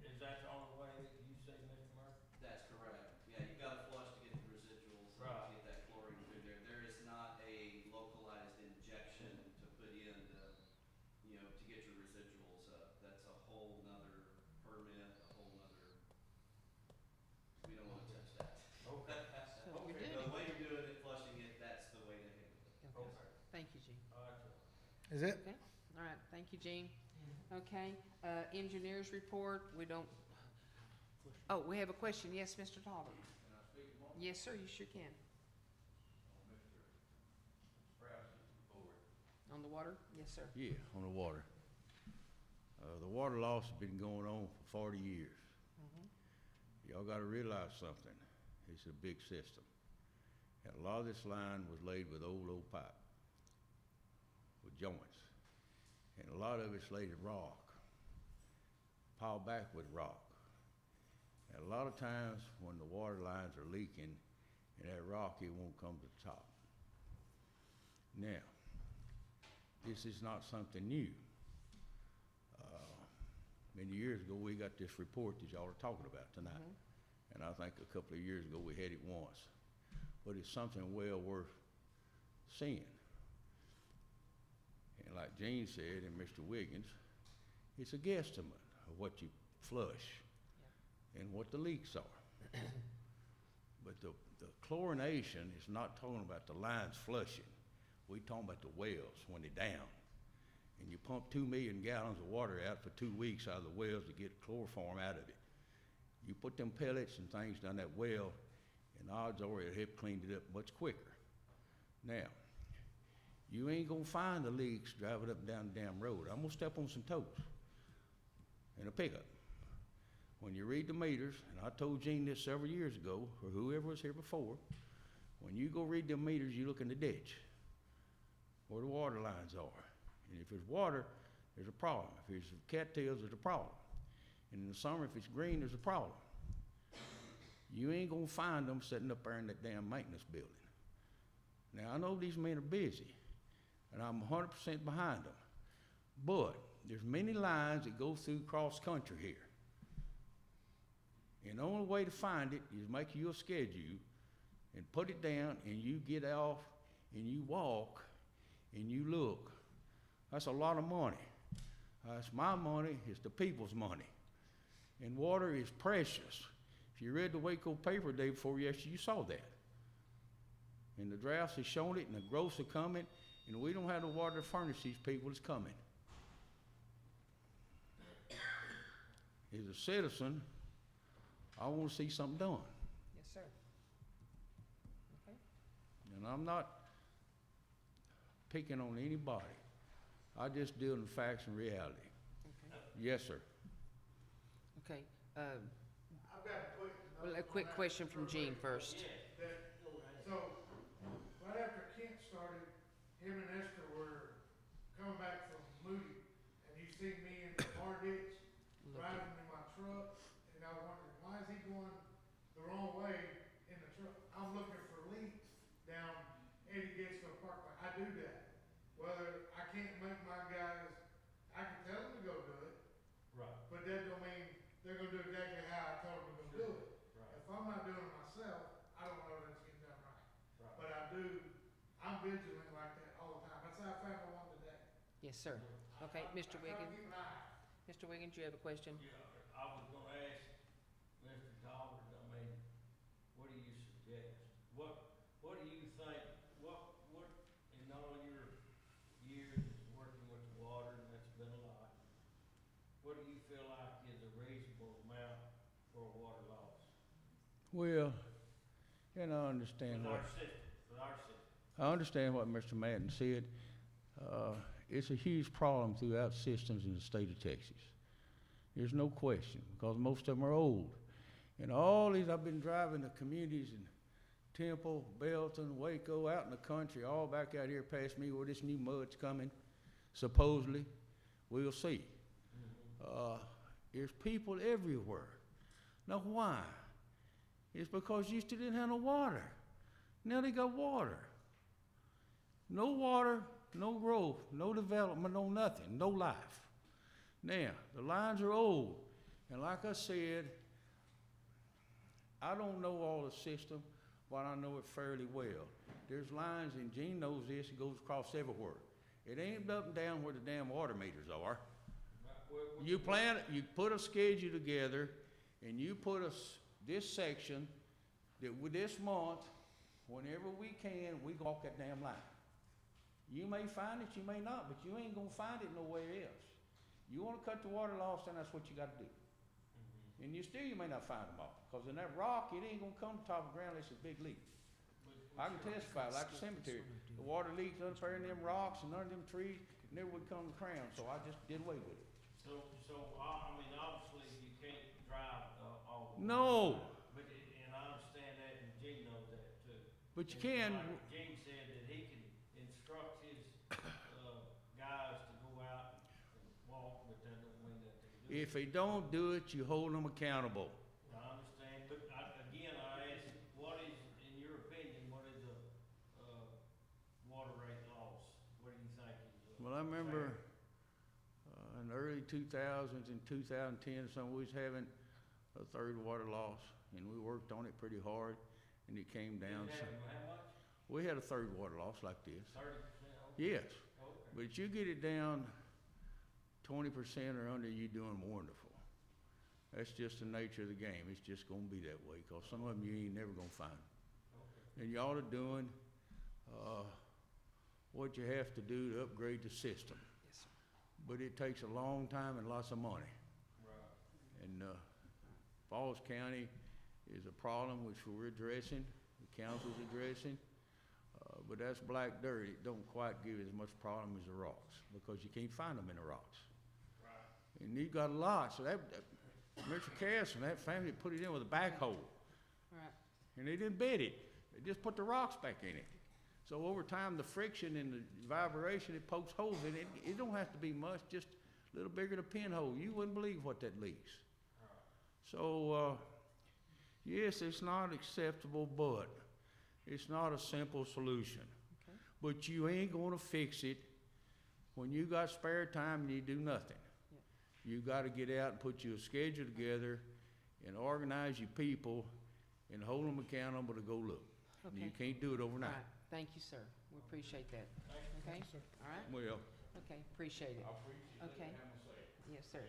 Speaker 4: Is that the only way that you say, Mr. Murphy?
Speaker 2: That's correct. Yeah, you've got to flush to get the residuals,
Speaker 4: Right.
Speaker 2: to get that chlorine through there. There is not a localized injection to put in to, you know, to get your residuals up. That's a whole nother permit, a whole nother, we don't want to touch that.
Speaker 4: Okay.
Speaker 1: So you're
Speaker 2: Okay,
Speaker 1: doing
Speaker 2: the
Speaker 1: it.
Speaker 2: way you're doing it, flushing it, that's the way to handle it.
Speaker 4: Okay.
Speaker 1: Thank you, Gene.
Speaker 4: All right, sir.
Speaker 8: Is it?
Speaker 1: Okay, all right, thank you, Gene. Okay, engineers report, we don't, oh, we have a question, yes, Mr. Talbot?
Speaker 17: Can I speak a moment?
Speaker 1: Yes, sir, you sure can.
Speaker 17: Mr. Sprouse's report.
Speaker 1: On the water? Yes, sir.
Speaker 13: Yeah, on the water. The water loss has been going on for 40 years. Y'all gotta realize something. It's a big system. And a lot of this line was laid with old pipe, with joints. And a lot of it's laid in rock, piled back with rock. And a lot of times when the water lines are leaking and that rock, it won't come to the top. Now, this is not something new. Many years ago, we got this report that y'all are talking about tonight. And I think a couple of years ago, we had it once. But it's something well worth seeing. And like Gene said, and Mr. Wiggins, it's a guesstimate of what you flush and what the leaks are. But the chlorination is not talking about the lines flushing. We talking about the wells when they're down. And you pump 2 million gallons of water out for 2 weeks out of the wells to get chloroform out of it. You put them pellets and things down that well, and odds are it'll help clean it up much quicker. Now, you ain't gonna find the leaks driving up and down the damn road. I'm gonna step on some toes in a pickup. When you read the meters, and I told Gene this several years ago, or whoever was here before, when you go read them meters, you look in the ditch where the water lines are. And if it's water, there's a problem. If it's cattails, there's a problem. And in the summer, if it's green, there's a problem. You ain't gonna find them sitting up there in that damn maintenance building. Now, I know these men are busy, and I'm 100% behind them. But there's many lines that go through cross country here. And the only way to find it is make you a schedule and put it down, and you get off, and you walk, and you look. That's a lot of money. It's my money, it's the people's money. And water is precious. If you read the Waco paper the day before yesterday, you saw that. And the droughts have shown it, and the growths are coming, and we don't have the water to furnish these people. It's coming. As a citizen, I want to see something done.
Speaker 1: Yes, sir. Okay.
Speaker 13: And I'm not picking on anybody. I just deal in facts and reality.
Speaker 1: Okay.
Speaker 13: Yes, sir.
Speaker 1: Okay,
Speaker 8: I've got
Speaker 1: a quick question from Gene first.
Speaker 8: So, right after Kent started, him and Esther were coming back from Moody, and you see me in the bar ditch, driving in my truck, and I was wondering, why is he going the wrong way in the truck? I'm looking for leaks down Eddie Gates Parkway. I do that. Whether I can't make my guys, I can tell them to go do it,
Speaker 4: Right.
Speaker 8: but that don't mean they're gonna do exactly how I told them to do it.
Speaker 4: Right.
Speaker 8: If I'm not doing it myself, I don't know that it's getting done right.
Speaker 4: Right.
Speaker 8: But I'm vigilant like that all the time. That's how I found the one today.
Speaker 1: Yes, sir. Okay, Mr.
Speaker 8: I try to
Speaker 1: Wiggins.
Speaker 8: keep an eye.
Speaker 1: Mr. Wiggins, you have a question?
Speaker 4: Yeah, I was gonna ask Mr. Talbot, I mean, what do you suggest? What do you think, what, in all your years working with the water, and that's been a lot, what do you feel like is a reasonable amount for a water loss?
Speaker 13: Well, and I understand
Speaker 4: With
Speaker 13: what,
Speaker 4: our system.
Speaker 13: I understand what Mr. Madden said. It's a huge problem throughout systems in the state of Texas. There's no question, because most of them are old. And all these, I've been driving the communities in Temple, Belton, Waco, out in the country, all back out here past me where this new mud's coming, supposedly. We'll see. There's people everywhere. Now why? It's because you used to didn't have no water. Now they got water. No water, no growth, no development, no nothing, no life. Now, the lines are old, and like I said, I don't know all the system, but I know it fairly well. There's lines, and Gene knows this, it goes across everywhere. It ain't up and down where the damn water meters are. You put a schedule together, and you put this section, that with this month, whenever we can, we walk that damn line. You may find it, you may not, but you ain't gonna find it nowhere else. You wanna cut the water loss, then that's what you gotta do. And you may not find them all, because in that rock, it ain't gonna come to the top of the ground unless it's a big leak. I can testify, like a cemetery, the water leaks under there in them rocks and under them trees, never would come to the ground, so I just did away with it.
Speaker 4: I mean, obviously, you can't drive, all the way.
Speaker 13: No.
Speaker 4: But, and I understand that, and Gene knows that too.
Speaker 13: But you can,
Speaker 4: Like Gene said that he can instruct his, guys to go out and walk, but that don't mean that they do it.
Speaker 13: if they don't do it, you hold them accountable.
Speaker 4: I understand, but again, I ask, what is, in your opinion, what is the, water rate loss? What do you think is,
Speaker 13: Well, I remember in the early 2000s and 2010, we was having a third water loss, and we worked on it pretty hard, and it came down.
Speaker 4: How much?
Speaker 13: We had a third water loss like this.
Speaker 4: 30%?
Speaker 13: Yes,
Speaker 4: Okay.
Speaker 13: but you get it down 20% or under, you doing wonderful. That's just the nature of the game. It's just gonna be that way, cause some of them you ain't never gonna find.
Speaker 4: Okay.
Speaker 13: And y'all are doing what you have to do to upgrade the system.
Speaker 1: Yes, sir.
Speaker 13: But it takes a long time and lots of money.
Speaker 4: Right.
Speaker 13: And Falls County is a problem which we're addressing, the council's addressing. But that's black dirt. It don't quite give as much problem as the rocks, because you can't find them in the rocks.
Speaker 4: Right.
Speaker 13: And you got lots. So that Mr. Cass and that family put it in with a backhoe.
Speaker 1: Right.
Speaker 13: And they didn't bed it. They just put the rocks back in it. So over time, the friction and the vibration, it pokes holes in it. It don't have to be much, just a little bigger than a pinhole. You wouldn't believe what that leaks. So, yes, it's not acceptable, but it's not a simple solution.
Speaker 1: Okay.
Speaker 13: But you ain't gonna fix it when you got spare time and you do nothing.
Speaker 1: Yeah.
Speaker 13: You gotta get out and put your schedule together and organize your people and hold them accountable to go look. And
Speaker 1: Okay.
Speaker 13: you can't do it
Speaker 1: All
Speaker 13: overnight.
Speaker 1: right, thank you, sir. We appreciate that. Okay, all right,
Speaker 13: Well,
Speaker 1: okay, appreciate it.
Speaker 17: I appreciate that.
Speaker 1: Okay.
Speaker 17: Have a say.
Speaker 1: Yes, sir.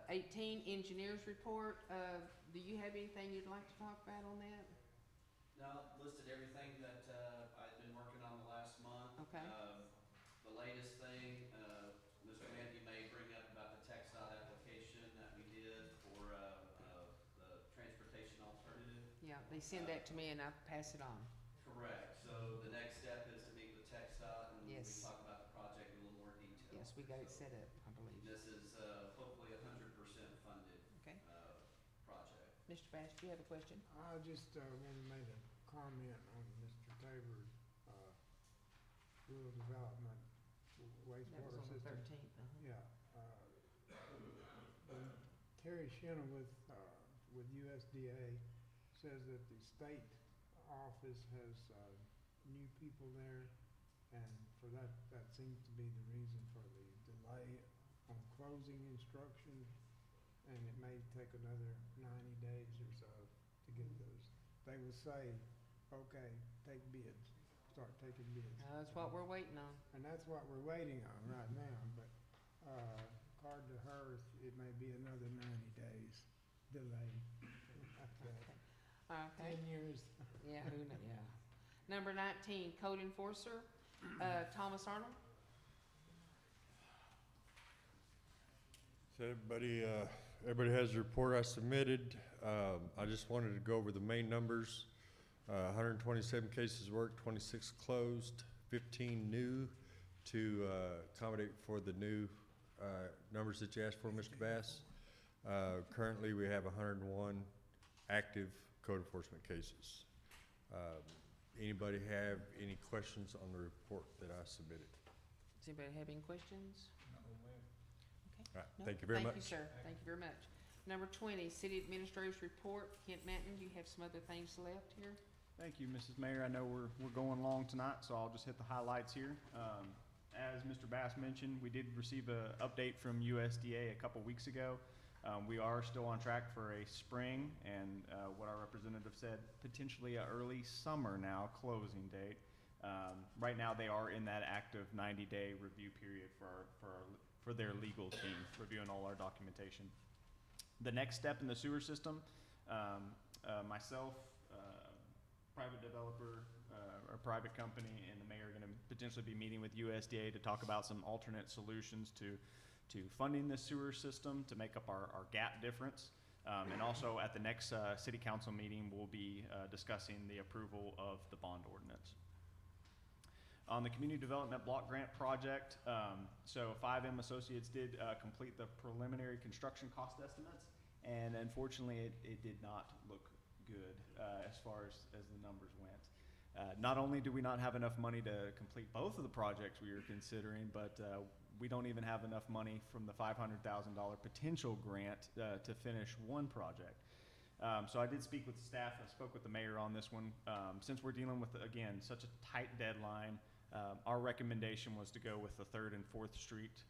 Speaker 1: 18, engineers report. Do you have anything you'd like to talk about on that?
Speaker 19: No, listed everything that, I've been working on the last month.
Speaker 1: Okay.
Speaker 19: The latest thing, Mr. Mann, you may bring up about the TxDOT application that we did for, the transportation alternative.
Speaker 1: Yeah, they send that to me and I pass it on.
Speaker 19: Correct. So the next step is to meet with TxDOT and we
Speaker 1: Yes.
Speaker 19: talk about the project in a little more detail.
Speaker 1: Yes, we got it
Speaker 19: So
Speaker 1: set up, I believe.
Speaker 19: This is, hopefully 100% funded,
Speaker 1: Okay.
Speaker 19: project.
Speaker 1: Mr. Bass, do you have a question?
Speaker 7: I just, want to make a comment on Mr. Tabor's, rural development
Speaker 1: That was
Speaker 7: wastewater
Speaker 1: on the
Speaker 7: system.
Speaker 1: 13th.
Speaker 7: Yeah, Terry Shinner with USDA says that the state office has, new people there, and for that seems to be the reason for the delay on closing instructions, and it may take another 90 days or so to get those. They will say, okay, take bids, start taking bids.
Speaker 1: That's what we're waiting on.
Speaker 7: And that's what we're waiting on right now, but, according to her, it may be another 90 days delay.
Speaker 1: Okay.
Speaker 7: 10 years.
Speaker 1: Yeah, who kn yeah. Number 19, code enforcer, Thomas Arnold.
Speaker 20: So everybody has the report I submitted. I just wanted to go over the main numbers. 127 cases worked, 26 closed, 15 new to accommodate for the new numbers that you asked for, Mr. Bass. Currently, we have 101 active code enforcement cases. Anybody have any questions on the report that I submitted?
Speaker 1: Does anybody have any questions?
Speaker 20: All right,
Speaker 1: No?
Speaker 20: thank you very much.
Speaker 1: Thank you, sir. Thank you very much. Number 20, City Administrator's Report. Kent Manton, you have some other things left here?
Speaker 5: Thank you, Mrs. Mayor. I know we're going long tonight, so I'll just hit the highlights here. As Mr. Bass mentioned, we did receive an update from USDA a couple weeks ago. We are still on track for a spring, and what our representative said, potentially an early summer now closing date. Right now, they are in that active 90-day review period for their legal team, reviewing all our documentation. The next step in the sewer system, myself, private developer, or private company, and the mayor are going to potentially be meeting with USDA to talk about some alternate solutions to funding the sewer system to make up our gap difference. And also at the next city council meeting, we'll be discussing the approval of the bond ordinance. On the community development block grant project, so 5M Associates did complete the preliminary construction cost estimates, and unfortunately it did not look good as far as the numbers went. Not only do we not have enough money to complete both of the projects we were considering, but we don't even have enough money from the $500,000 potential grant to finish one project. So I did speak with the staff, I spoke with the mayor on this one. Since we're dealing with, again, such a tight deadline, our recommendation was to go with the 3rd and 4th Street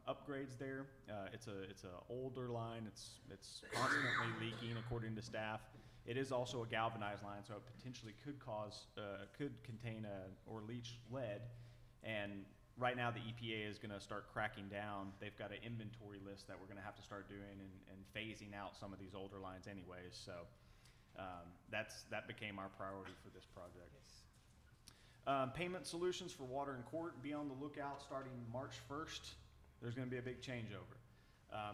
Speaker 5: upgrades there. It's a older line, it's constantly leaking according to staff. It is also a galvanized line, so it potentially could contain or leach lead. And right now the EPA is going to start cracking down. They've got an inventory list that we're going to have to start doing and phasing out some of these older lines anyways. So that became our priority for this project. Payment solutions for water and court. Be on the lookout starting March 1st. There's going to be a big changeover.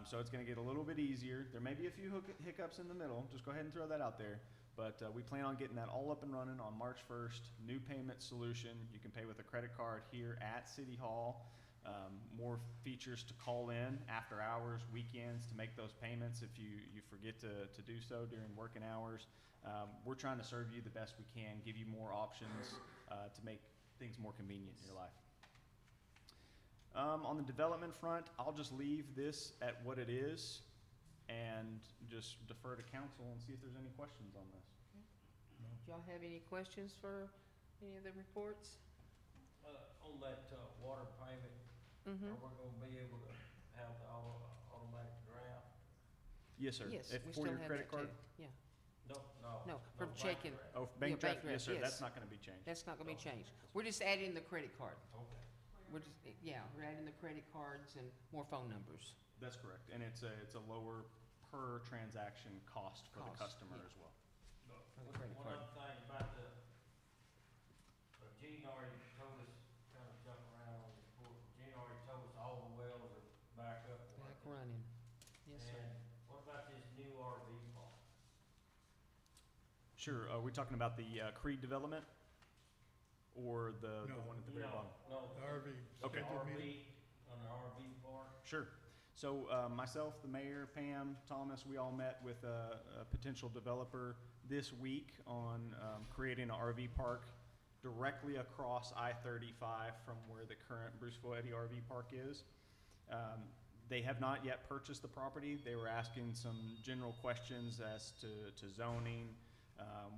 Speaker 5: So it's going to get a little bit easier. There may be a few hiccups in the middle. Just go ahead and throw that out there. But we plan on getting that all up and running on March 1st. New payment solution. You can pay with a credit card here at City Hall. More features to call in after hours, weekends to make those payments if you forget to do so during working hours. We're trying to serve you the best we can, give you more options to make things more convenient in your life. On the development front, I'll just leave this at what it is and just defer to council and see if there's any questions on this.
Speaker 1: Do y'all have any questions for any of the reports?
Speaker 4: On that water payment,
Speaker 1: Mm-hmm.
Speaker 4: are we gonna be able to have the automatic draft?
Speaker 5: Yes, sir.
Speaker 1: Yes,
Speaker 5: If
Speaker 1: we
Speaker 5: for
Speaker 1: still
Speaker 5: your
Speaker 1: have
Speaker 5: credit
Speaker 1: that
Speaker 5: card?
Speaker 1: too. Yeah.
Speaker 4: No.
Speaker 1: No, from
Speaker 4: bank
Speaker 1: checking.
Speaker 4: draft.
Speaker 5: Oh, bank
Speaker 1: Yeah,
Speaker 5: draft? Yes, sir.
Speaker 1: yes.
Speaker 5: That's not gonna be changed.
Speaker 1: That's not gonna be changed. We're just adding the credit card.
Speaker 4: Okay.
Speaker 1: We're just, we're adding the credit cards and more phone numbers.
Speaker 5: That's correct. And it's a lower per transaction cost for the
Speaker 1: Cost,
Speaker 5: customer
Speaker 1: yeah.
Speaker 5: as well.
Speaker 1: For the credit
Speaker 4: One
Speaker 1: card.
Speaker 4: other thing about Gene already told us, kind of jumping around on the report, Gene already told us all the wells are back up. and
Speaker 1: Back
Speaker 4: working.
Speaker 1: running. Yes, sir.
Speaker 4: And what about this new RV park?
Speaker 5: Sure. Are we talking about the Creed development? Or the
Speaker 16: No.
Speaker 5: one at the very bottom?
Speaker 4: No.
Speaker 16: The RV.
Speaker 5: Okay.
Speaker 16: scheduled
Speaker 4: RV,
Speaker 16: meeting.
Speaker 4: on the RV park?
Speaker 5: Sure. So myself, the mayor, Pam, Thomas, we all met with a potential developer this week on creating an RV park directly across I-35 from where the current Bruceville-Eddy RV park is. They have not yet purchased the property. They were asking some general questions as to zoning,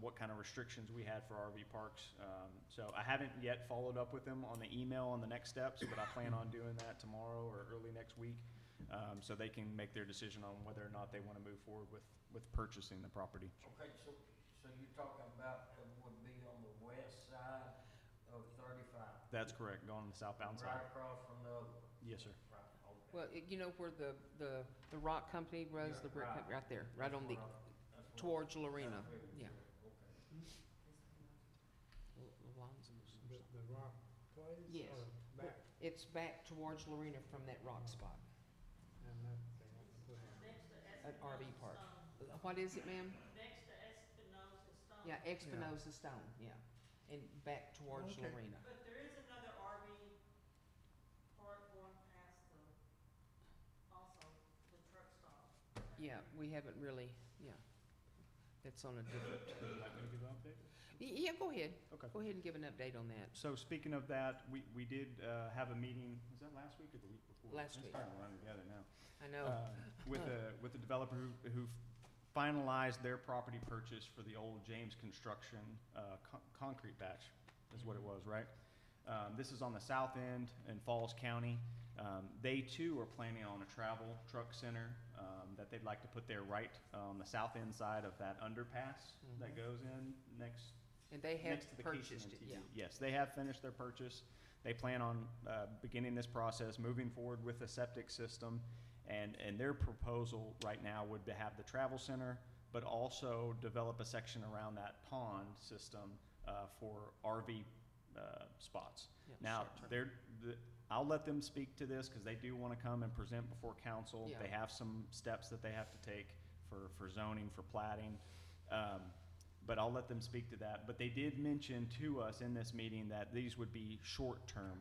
Speaker 5: what kind of restrictions we had for RV parks. So I haven't yet followed up with them on the email on the next steps, but I plan on doing that tomorrow or early next week. So they can make their decision on whether or not they want to move forward with purchasing the property.
Speaker 4: Okay, so you're talking about it would be on the west side of 35?
Speaker 5: That's correct, going on the southbound
Speaker 4: Right
Speaker 5: side.
Speaker 4: across from the other one?
Speaker 5: Yes, sir.
Speaker 4: Right, okay.
Speaker 1: Well, you know where the rock company runs,
Speaker 4: Yeah,
Speaker 1: the brick
Speaker 4: right.
Speaker 1: company, right there, right on the,
Speaker 4: That's what-
Speaker 1: towards Lorena,
Speaker 4: that's where we
Speaker 1: yeah.
Speaker 4: were. Okay.
Speaker 7: The rock place?
Speaker 1: Yes.
Speaker 7: Or back?
Speaker 1: It's back towards Lorena from that rock spot,
Speaker 7: And that, they want to put in.
Speaker 1: an RV park. What is it, ma'am?
Speaker 6: Next to Espinosa Stone.
Speaker 1: Yeah, Espinosa Stone, yeah, and back towards
Speaker 16: Okay.
Speaker 1: Lorena.
Speaker 6: But there is another RV park going past also the truck stop.
Speaker 1: yeah, we haven't really, yeah. That's on a different,
Speaker 5: Would you like me to give an update?
Speaker 1: yeah, go ahead.
Speaker 5: Okay.
Speaker 1: Go ahead and give an update on that.
Speaker 5: So speaking of that, we did have a meeting, was that last week or the week before?
Speaker 1: Last
Speaker 5: It's
Speaker 1: week.
Speaker 5: starting to run together now.
Speaker 1: I know.
Speaker 5: With the developer who finalized their property purchase for the old James Construction concrete batch, is what it was, right? This is on the south end in Falls County. They too are planning on a travel truck center that they'd like to put there right on the south end side of that underpass that goes in next.
Speaker 1: And they have
Speaker 5: next to the
Speaker 1: purchased it,
Speaker 5: KCMTV.
Speaker 1: yeah.
Speaker 5: Yes, they have finished their purchase. They plan on beginning this process, moving forward with a septic system. And their proposal right now would to have the travel center, but also develop a section around that pond system for RV spots.
Speaker 1: Yeah,
Speaker 5: Now,
Speaker 1: short-term.
Speaker 5: I'll let them speak to this because they do want to come and present before council.
Speaker 1: Yeah.
Speaker 5: They have some steps that they have to take for zoning, for plating. But I'll let them speak to that. But they did mention to us in this meeting that these would be short-term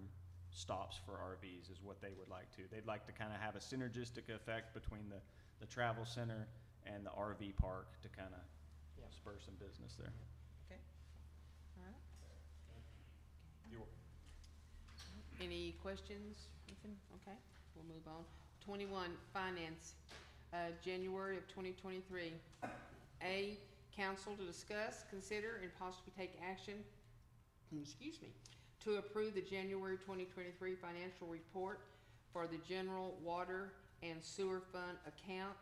Speaker 5: stops for RVs is what they would like to. They'd like to kind of have a synergistic effect between the travel center and the RV park to kind of
Speaker 1: Yeah.
Speaker 5: spur some business there.
Speaker 1: Okay. All right.
Speaker 5: You're welcome.
Speaker 1: Any questions? Ethan? Okay, we'll move on. 21, finance, January of 2023. A, council to discuss, consider, and possibly take action, excuse me, to approve the January 2023 financial report for the general water and sewer fund account.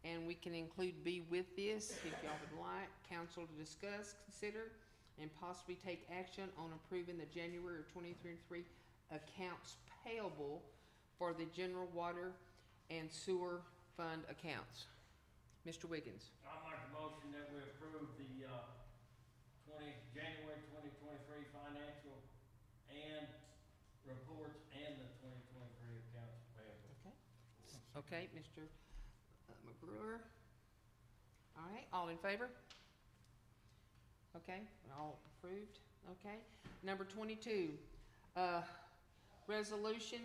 Speaker 1: And we can include B with this, if y'all would like. Council to discuss, consider, and possibly take action on approving the January of 2023 accounts payable for the general water and sewer fund accounts. Mr. Wiggins.
Speaker 4: I make a motion that we approve the January 2023 financial and reports and the 2023 accounts payable.
Speaker 1: Okay, Mr. McGruer. All right, all in favor? Okay, all approved, okay. Number 22, resolution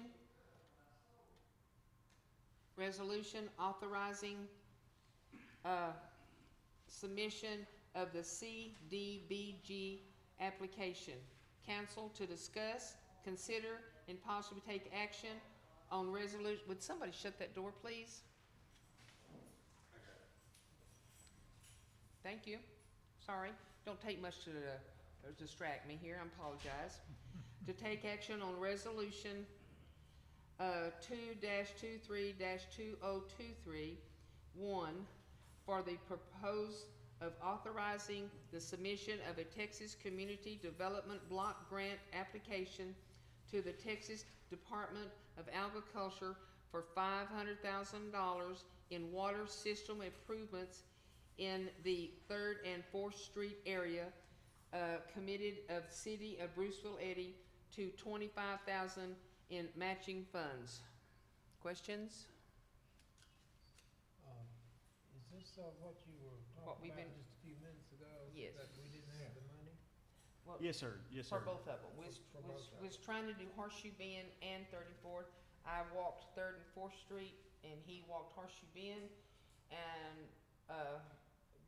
Speaker 1: authorizing submission of the CDBG application. Council to discuss, consider, and possibly take action on resolution. Would somebody shut that door, please? Thank you. Sorry. Don't take much to distract me here. I apologize. To take action on resolution 2-23-2023-1 for the purpose of authorizing the submission of a Texas Community Development Block Grant application to the Texas Department of Agriculture for $500,000 in water system improvements in the 3rd and 4th Street area, committed of City of Bruceville-Eddy to $25,000 in matching funds. Questions?
Speaker 7: Is this what you were
Speaker 1: What
Speaker 7: talking
Speaker 1: we've
Speaker 7: about
Speaker 1: been-
Speaker 7: just a few minutes ago?
Speaker 1: Yes.
Speaker 7: That we didn't have the money?
Speaker 1: Well,
Speaker 5: Yes, sir. Yes,
Speaker 1: for
Speaker 5: sir.
Speaker 1: both of them.
Speaker 7: For both of
Speaker 1: Was trying to do Horseshoe Bend and 34th. I walked 3rd and 4th Street, and he walked Horseshoe Bend, and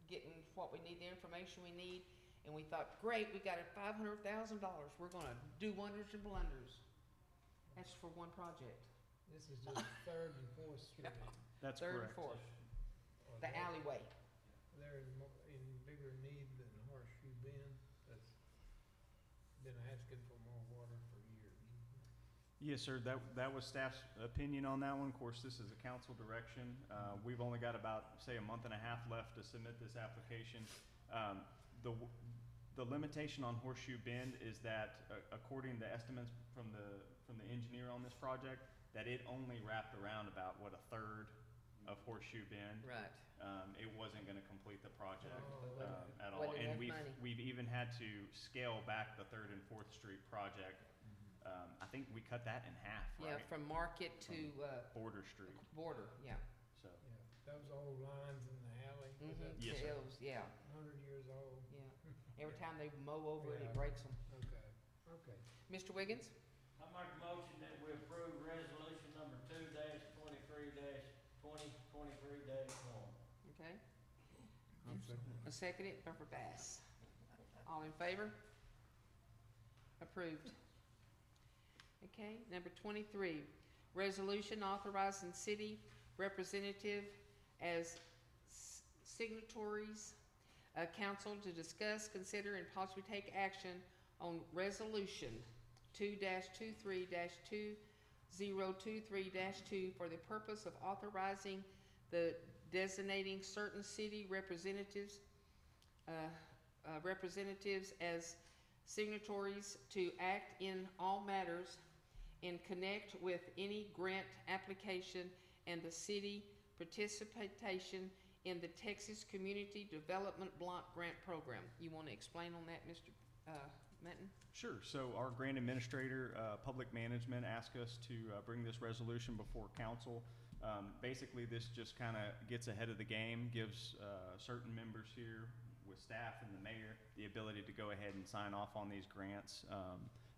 Speaker 1: getting what we need, the information we need. And we thought, great, we got it $500,000. We're gonna do wonders and blunders. That's for one project.
Speaker 7: This is just 3rd and 4th Street.
Speaker 5: That's
Speaker 1: 3rd
Speaker 5: correct.
Speaker 1: and 4th,
Speaker 7: Or
Speaker 1: the
Speaker 7: they-
Speaker 1: alleyway.
Speaker 7: They're in bigger need than Horseshoe Bend. That's been asking for more water for years.
Speaker 5: Yes, sir. That was staff's opinion on that one. Of course, this is a council direction. We've only got about, say, a month and a half left to submit this application. The limitation on Horseshoe Bend is that, according to estimates from the engineer on this project, that it only wrapped around about, what, a third of Horseshoe Bend.
Speaker 1: Right.
Speaker 5: It wasn't gonna complete the project,
Speaker 7: Oh,
Speaker 5: at all.
Speaker 1: Wasn't
Speaker 5: And
Speaker 1: enough money.
Speaker 5: we've even had to scale back the 3rd and 4th Street project. I think we cut that in half,
Speaker 1: Yeah,
Speaker 5: right?
Speaker 1: from Market to,
Speaker 5: Border Street,
Speaker 1: Border, yeah.
Speaker 5: so.
Speaker 7: Yeah, those old lines in the alley, is
Speaker 1: Mm-hmm.
Speaker 7: that
Speaker 5: Yes, sir.
Speaker 1: Yeah,
Speaker 7: 100 years old?
Speaker 1: yeah. Every time they mow over it,
Speaker 7: Yeah.
Speaker 1: it breaks them.
Speaker 7: Okay, okay.
Speaker 1: Mr. Wiggins?
Speaker 4: I make a motion that we approve resolution number 2-23-2023 2023-1.
Speaker 1: Okay? A second it, Member Bass. All in favor? Approved. Okay, number 23, resolution authorizing city representative as signatories, council to discuss, consider, and possibly take action on resolution 2-23-2023-2 for the purpose of authorizing the designating certain city representatives as signatories to act in all matters and connect with any grant application and the city participation in the Texas Community Development Block Grant Program. You want to explain on that, Mr. Minton?
Speaker 5: Sure. So our grant administrator, public management, asked us to bring this resolution before council. Basically, this just kind of gets ahead of the game, gives certain members here with staff and the mayor the ability to go ahead and sign off on these grants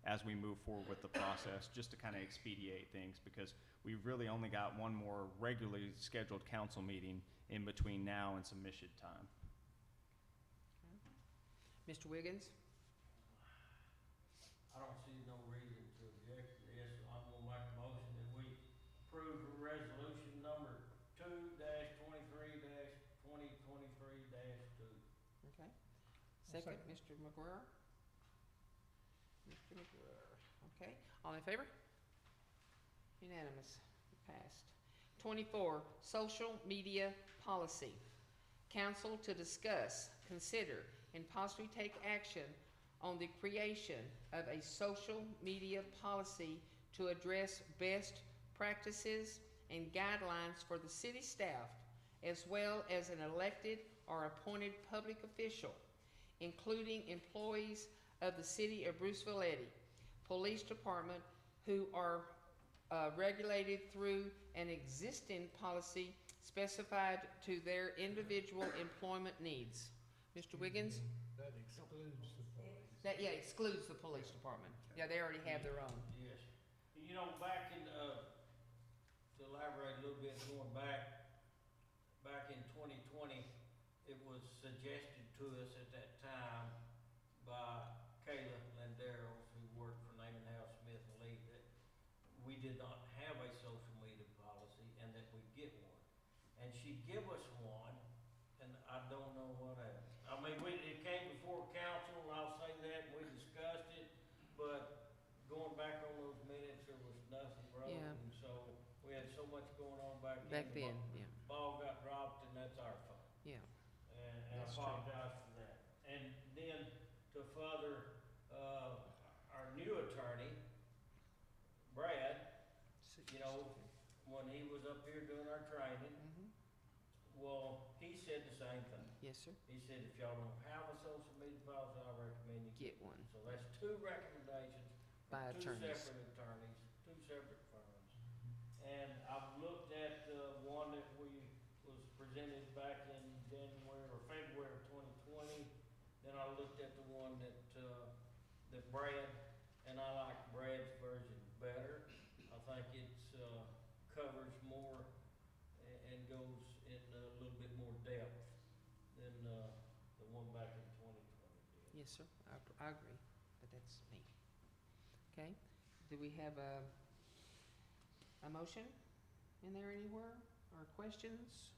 Speaker 5: as we move forward with the process, just to kind of expedite things, because we've really only got one more regularly scheduled council meeting in between now and submission time.
Speaker 1: Mr. Wiggins?
Speaker 4: I don't see no reason to object to this. I'm gonna make a motion that we approve resolution number 2-23-2023-2.
Speaker 1: Okay. Second, Mr. McGuire? Mr. McGuire. Okay, all in favor? Unanimous, passed. 24, social media policy. Council to discuss, consider, and possibly take action on the creation of a social media policy to address best practices and guidelines for the city staff, as well as an elected or appointed public official, including employees of the city of Bruceville-Eddy Police Department who are regulated through an existing policy specified to their individual employment needs. Mr. Wiggins?
Speaker 7: That excludes the police.
Speaker 1: That, yeah, excludes the police department. Yeah, they already have their own.
Speaker 4: Yes. You know, back in, to elaborate a little bit, going back in 2020, it was suggested to us at that time by Kayla Landeros, who worked for Naaman House, Smith and Lee, that we did not have a social media policy and that we'd get one. And she'd give us one, and I don't know what happened. I mean, it came before council, and I'll say that, and we discussed it, but going back on those minutes, there was nothing wrote,
Speaker 1: Yeah.
Speaker 4: and so we had so much going on back
Speaker 1: Back
Speaker 4: then.
Speaker 1: then, yeah.
Speaker 4: Ball got dropped, and that's our fault.
Speaker 1: Yeah.
Speaker 4: And I
Speaker 1: That's true.
Speaker 4: apologize for that. And then to further, our new attorney, Brad, you know, when he was up here doing our training,
Speaker 1: Mhm.
Speaker 4: well, he said the same thing.
Speaker 1: Yes, sir.
Speaker 4: He said, if y'all don't have a social media policy, I recommend you
Speaker 1: Get one.
Speaker 4: So that's two recommendations
Speaker 1: By
Speaker 4: from two
Speaker 1: attorneys.
Speaker 4: separate attorneys, two separate firms. And I've looked at the one that was presented back in January or February of 2020. Then I looked at the one that Brad, and I like Brad's version better. I think it's, covers more and goes in a little bit more depth than, the one back in 2020 did.
Speaker 1: Yes, sir. I agree, but that's me. Okay. Do we have a motion in there anywhere, or questions?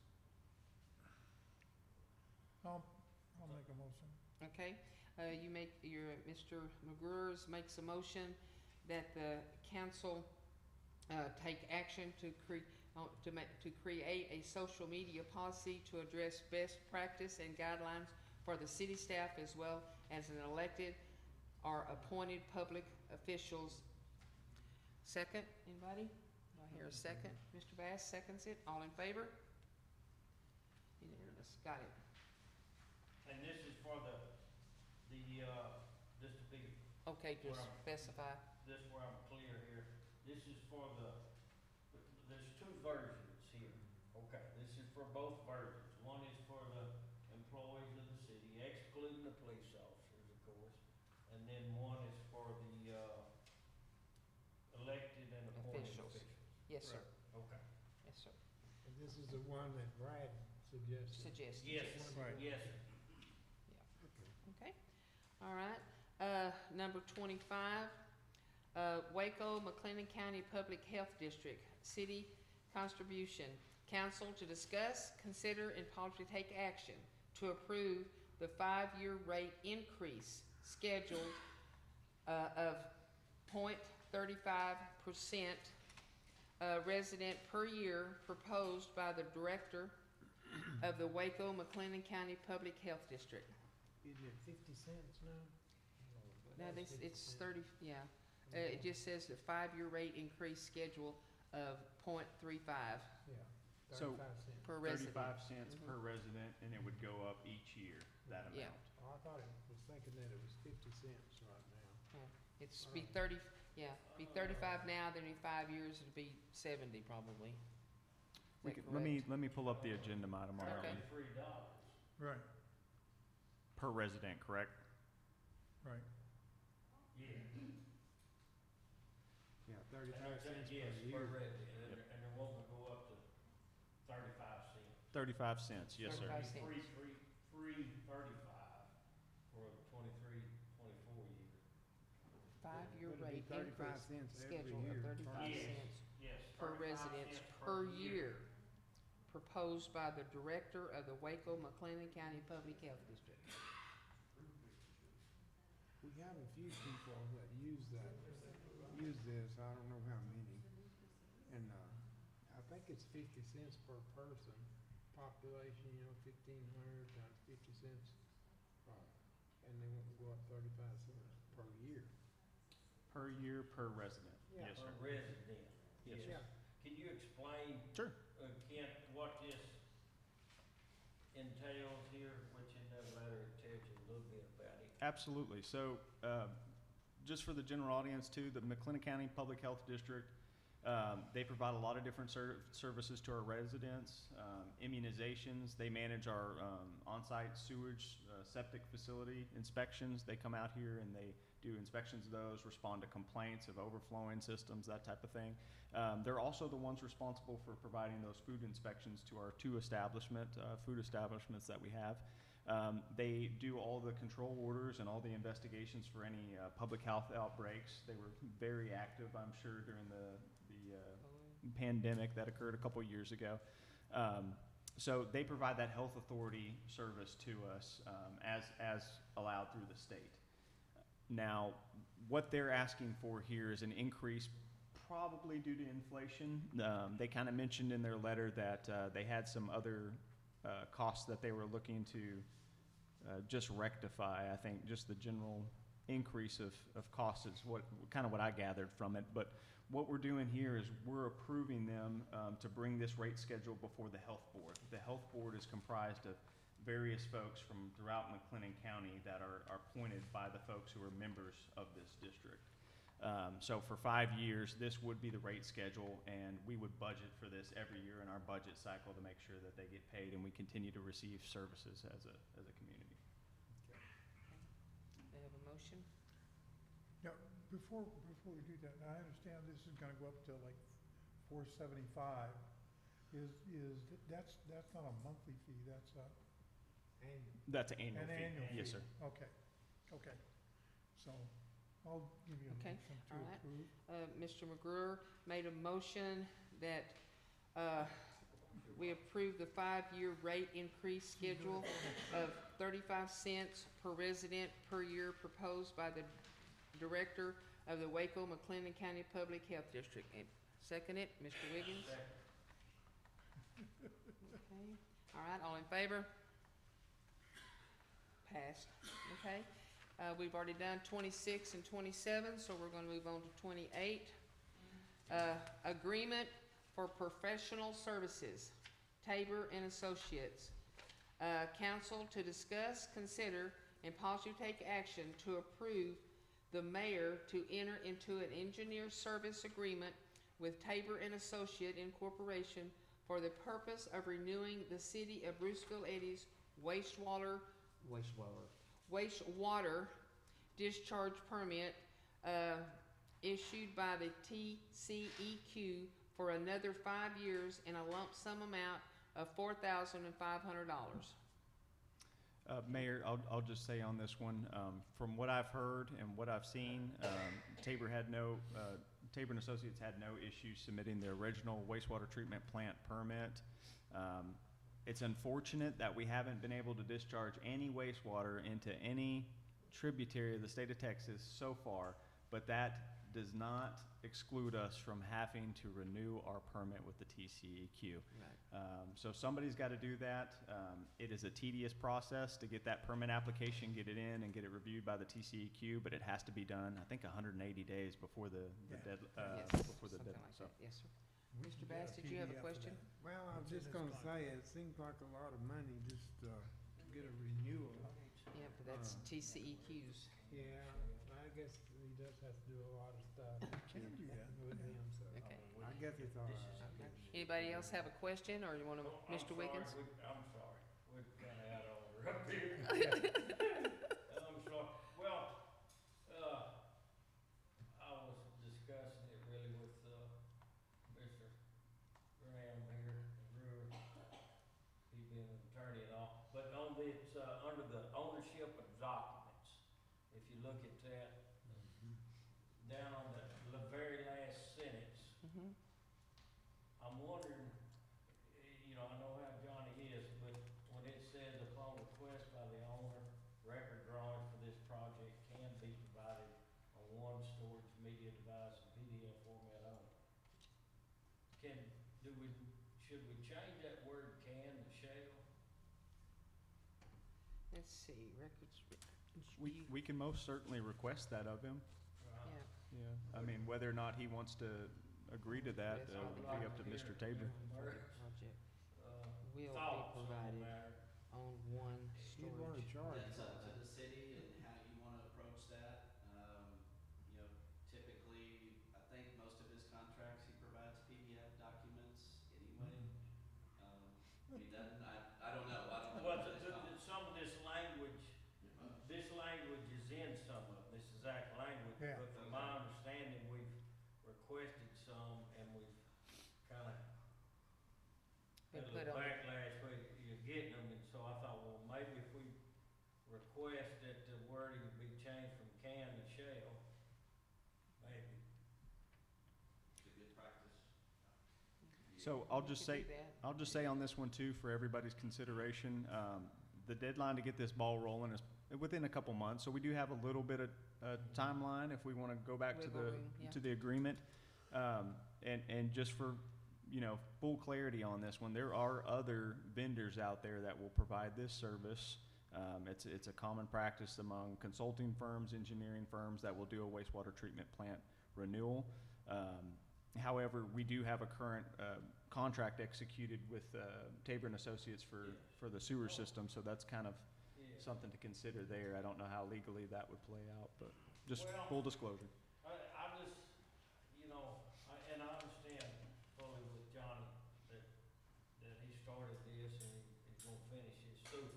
Speaker 16: I'll make a motion.
Speaker 1: Okay, Mr. McGruers makes a motion that the council, take action to create a social media policy to address best practice and guidelines for the city staff as well as an elected or appointed public officials. Second, anybody? Do I hear a second? Mr. Bass seconds it. All in favor? Unanimous. Got it.
Speaker 4: And this is for just to be,
Speaker 1: Okay, just specify.
Speaker 4: this where I'm clear here, this is for there's two versions here. Okay, this is for both versions. One is for the employees of the city, excluding the police officers, of course. And then one is for the, elected and appointed
Speaker 1: Officials.
Speaker 4: officials.
Speaker 1: Yes, sir.
Speaker 4: Okay.
Speaker 1: Yes, sir.
Speaker 7: And This is the one that Brad suggested.
Speaker 10: Suggested.
Speaker 3: Right.
Speaker 4: Yes.
Speaker 1: Okay, all right. Number 25, Waco, McLennan County Public Health District, city contribution. Council to discuss, consider, and possibly take action to approve the 5-year rate increase scheduled of 0.35% resident per year proposed by the Director of the Waco McLennan County Public Health District.
Speaker 7: Is it 50 cents now?
Speaker 1: No, it's 30, yeah. It just says the 5-year rate increase schedule of 0.35
Speaker 7: Yeah,
Speaker 5: So,
Speaker 7: 35 cents.
Speaker 1: per resident.
Speaker 5: 35 cents
Speaker 1: Mhm.
Speaker 5: per resident, and it would go up each year, that
Speaker 1: Yeah.
Speaker 5: amount.
Speaker 7: Oh, I thought it was thinking that it was 50 cents right now.
Speaker 1: It's be 30, yeah, be 35 now, then in 5 years it'll be 70 probably.
Speaker 5: We
Speaker 1: Is that
Speaker 5: could, let me
Speaker 1: correct?
Speaker 5: pull up the agenda item on that
Speaker 1: Okay.
Speaker 5: one.
Speaker 4: $33.
Speaker 16: Right,
Speaker 5: Per resident, correct?
Speaker 16: right.
Speaker 4: Yeah.
Speaker 7: Yeah, 35 cents per
Speaker 4: Yes, per
Speaker 7: year.
Speaker 4: resident, and they're wanting to go up to 35 cents.
Speaker 5: 35 cents, yes, sir.
Speaker 1: 35 cents.
Speaker 4: Free 35 for the 23-24 year.
Speaker 1: 5-year
Speaker 7: But it'd be
Speaker 1: rate
Speaker 7: 35
Speaker 1: increase
Speaker 7: cents every
Speaker 1: schedule
Speaker 7: year.
Speaker 1: of 35
Speaker 4: Yes,
Speaker 1: cents
Speaker 4: yes.
Speaker 1: per
Speaker 4: 35
Speaker 1: resident
Speaker 4: cents
Speaker 1: per year proposed by the Director of the Waco McLennan County Public Health District.
Speaker 7: We have a few people that use this, I don't know how many. And, I think it's 50 cents per person, population, 1,500 times 50 cents. And they want to go up 35 cents per year.
Speaker 5: Per year, per resident.
Speaker 7: Yeah.
Speaker 5: Yes, sir.
Speaker 4: Per resident.
Speaker 5: Yes,
Speaker 4: Yes.
Speaker 5: sir.
Speaker 4: Can you explain,
Speaker 5: Sure.
Speaker 4: Kent, what this entails here, which in that letter it tells you a little bit about it?
Speaker 5: Absolutely. So, just for the general audience too, the McLennan County Public Health District, they provide a lot of different services to our residents, immunizations. They manage our on-site sewage, septic facility inspections. They come out here and they do inspections of those, respond to complaints of overflowing systems, that type of thing. They're also the ones responsible for providing those food inspections to our 2 food establishments that we have. They do all the control orders and all the investigations for any public health outbreaks. They were very active, I'm sure, during the pandemic that occurred a couple years ago. So they provide that health authority service to us as allowed through the state. Now, what they're asking for here is an increase probably due to inflation. They kind of mentioned in their letter that they had some other costs that they were looking to just rectify. I think just the general increase of costs is what I gathered from it. But what we're doing here is we're approving them to bring this rate schedule before the health board. The health board is comprised of various folks from throughout McLennan County that are appointed by the folks who are members of this district. So for 5 years, this would be the rate schedule, and we would budget for this every year in our budget cycle to make sure that they get paid and we continue to receive services as a community.
Speaker 1: They have a motion?
Speaker 16: Now, before we do that, I understand this is gonna go up to like 475. That's not a monthly fee, that's a
Speaker 7: Annual.
Speaker 5: That's an annual
Speaker 16: an
Speaker 5: fee.
Speaker 16: annual fee?
Speaker 5: Yes, sir.
Speaker 16: Okay. So, I'll give you a
Speaker 1: Okay,
Speaker 16: motion to
Speaker 1: all right.
Speaker 16: approve.
Speaker 1: Mr. McGruer made a motion that we approve the 5-year rate increase schedule of 35 cents per resident per year proposed by the Director of the Waco McLennan County Public Health District. And second it, Mr. Wiggins? Okay, all right, all in favor? Passed, okay. We've already done 26 and 27, so we're gonna move on to 28. Agreement for professional services, Tabor and Associates. Council to discuss, consider, and possibly take action to approve the mayor to enter into an engineer service agreement with Tabor and Associate Incorporation for the purpose of renewing the city of Bruceville-Eddy's wastewater discharge permit issued by the TCEQ for another 5 years in a lump sum amount of $4,500.
Speaker 5: Mayor, I'll just say on this one, from what I've heard and what I've seen, Tabor and Associates had no issue submitting the original wastewater treatment plant permit. It's unfortunate that we haven't been able to discharge any wastewater into any tributary of the state of Texas so far, but that does not exclude us from having to renew our permit with the TCEQ. So somebody's got to do that. It is a tedious process to get that permit application, get it in, and get it reviewed by the TCEQ, but it has to be done, I think, 180 days before the before the deadline. So.
Speaker 1: Yes, sir. Mr. Bass, did you have a question?
Speaker 7: Well, I was just gonna say, it seems like a lot of money just to get a renewal.
Speaker 1: Yeah, but that's TCEQs.
Speaker 7: Yeah, I guess he does have to do a lot of stuff.
Speaker 3: Can do that.
Speaker 7: With him, so
Speaker 1: Okay.
Speaker 7: I guess it's all right.
Speaker 1: Anybody else have a question, or you want to, Mr. Wiggins?
Speaker 4: I'm sorry, we're kinda out of order up here. I'm sorry, well, I was discussing it really with, Mr. Graham here, and Brewer. He's been an attorney and all, but on this, under the ownership of documents, if you look at that, down on the very last sentence, I'm wondering, I know how Johnny is, but when it says upon request by the owner, record drawings for this project can be provided on one storage media device in PDF format only. Should we change that word can to shall?
Speaker 1: Let's see, records.
Speaker 5: We can most certainly request that of him.
Speaker 1: Yeah.
Speaker 5: Yeah, I mean, whether or not he wants to agree to that would be up to Mr. Tabor.
Speaker 1: Project will be
Speaker 4: Thoughts on the
Speaker 1: provided
Speaker 4: matter?
Speaker 1: on one
Speaker 7: You'd wanna
Speaker 1: storage.
Speaker 7: charge
Speaker 19: That's
Speaker 7: for
Speaker 19: up to
Speaker 7: that.
Speaker 19: the city and how you wanna approach that. Typically, I think most of his contracts, he provides PDF documents anyway. He doesn't, I don't know, I don't know.
Speaker 4: Well,
Speaker 19: what his con-
Speaker 4: some of this language is in some of this exact language,
Speaker 7: Yeah.
Speaker 4: but from my understanding, we've requested some and we've kinda
Speaker 1: Been
Speaker 4: had a
Speaker 1: put
Speaker 4: little
Speaker 1: on.
Speaker 4: backlash where you're getting them, and so I thought, well, maybe if we request that the wording be changed from can to shall, maybe.
Speaker 19: It's a good practice.
Speaker 5: So I'll
Speaker 1: We
Speaker 5: just
Speaker 1: could do
Speaker 5: say,
Speaker 1: that.
Speaker 5: I'll just say on this one too, for everybody's consideration, the deadline to get this ball rolling is within a couple months, so we do have a little bit of timeline if we want to go back to
Speaker 1: Wiggle room, yeah.
Speaker 5: the agreement. And just for, full clarity on this one, there are other vendors out there that will provide this service. It's a common practice among consulting firms, engineering firms that will do a wastewater treatment plant renewal. However, we do have a current contract executed with Tabor and Associates for the sewer system, so that's kind of something to consider there. I don't know how legally that would play out, but just
Speaker 4: Well,
Speaker 5: full disclosure.
Speaker 4: I just, and I understand fully with Johnny that he started this and he's gonna finish his sewer.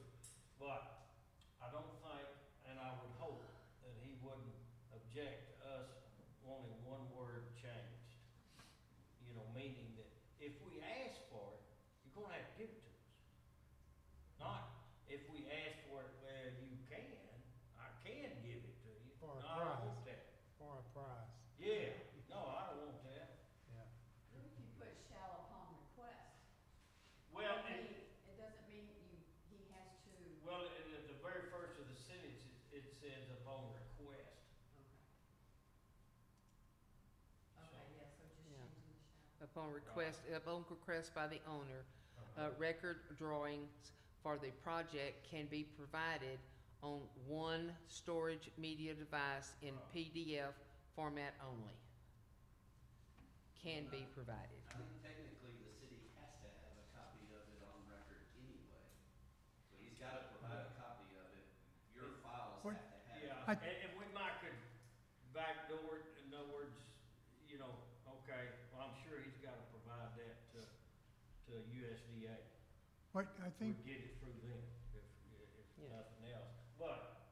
Speaker 4: But I don't think, and I would hope, that he wouldn't object to us wanting one word changed. Meaning that if we ask for it, you're gonna have to give it to us. Not if we ask for it, well, you can, I can give it to you.
Speaker 7: For a
Speaker 4: No, I don't want
Speaker 7: price.
Speaker 4: that.
Speaker 7: For a price.
Speaker 4: Yeah, no, I don't want that.
Speaker 7: Yeah.
Speaker 10: What if you put shall upon request?
Speaker 4: Well,
Speaker 10: It doesn't mean he has to.
Speaker 4: well, in the very first of the sentence, it says upon request.
Speaker 10: Okay, yeah, so just
Speaker 1: Yeah.
Speaker 10: changing the shall.
Speaker 1: Upon request by the owner, record drawings for the project can be provided on one storage media device in PDF format only. Can be provided.
Speaker 19: I think technically the city has to have a copy of it on record anyway. So he's gotta provide a copy of it. Your files
Speaker 16: What-
Speaker 19: have to have it.
Speaker 4: Yeah, and we might could backdoor it, in other words, okay, well, I'm sure he's gotta provide that to USDA.
Speaker 16: What I think,
Speaker 4: We'll get it through them, if
Speaker 1: Yeah.
Speaker 4: nothing else. But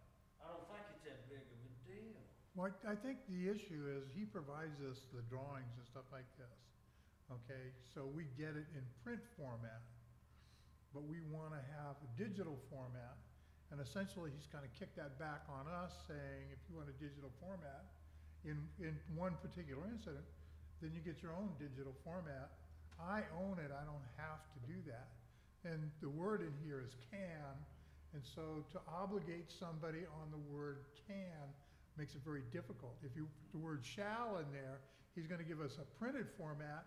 Speaker 4: I don't think it's that big of a deal.
Speaker 16: what I think the issue is, he provides us the drawings and stuff like this. okay? So we get it in print format, but we wanna have a digital format. And essentially, he's gonna kick that back on us, saying, if you want a digital format, in one particular incident, then you get your own digital format. I own it, I don't have to do that. And the word in here is can, and so to obligate somebody on the word can makes it very difficult. If you put the word shall in there, he's gonna give us a printed format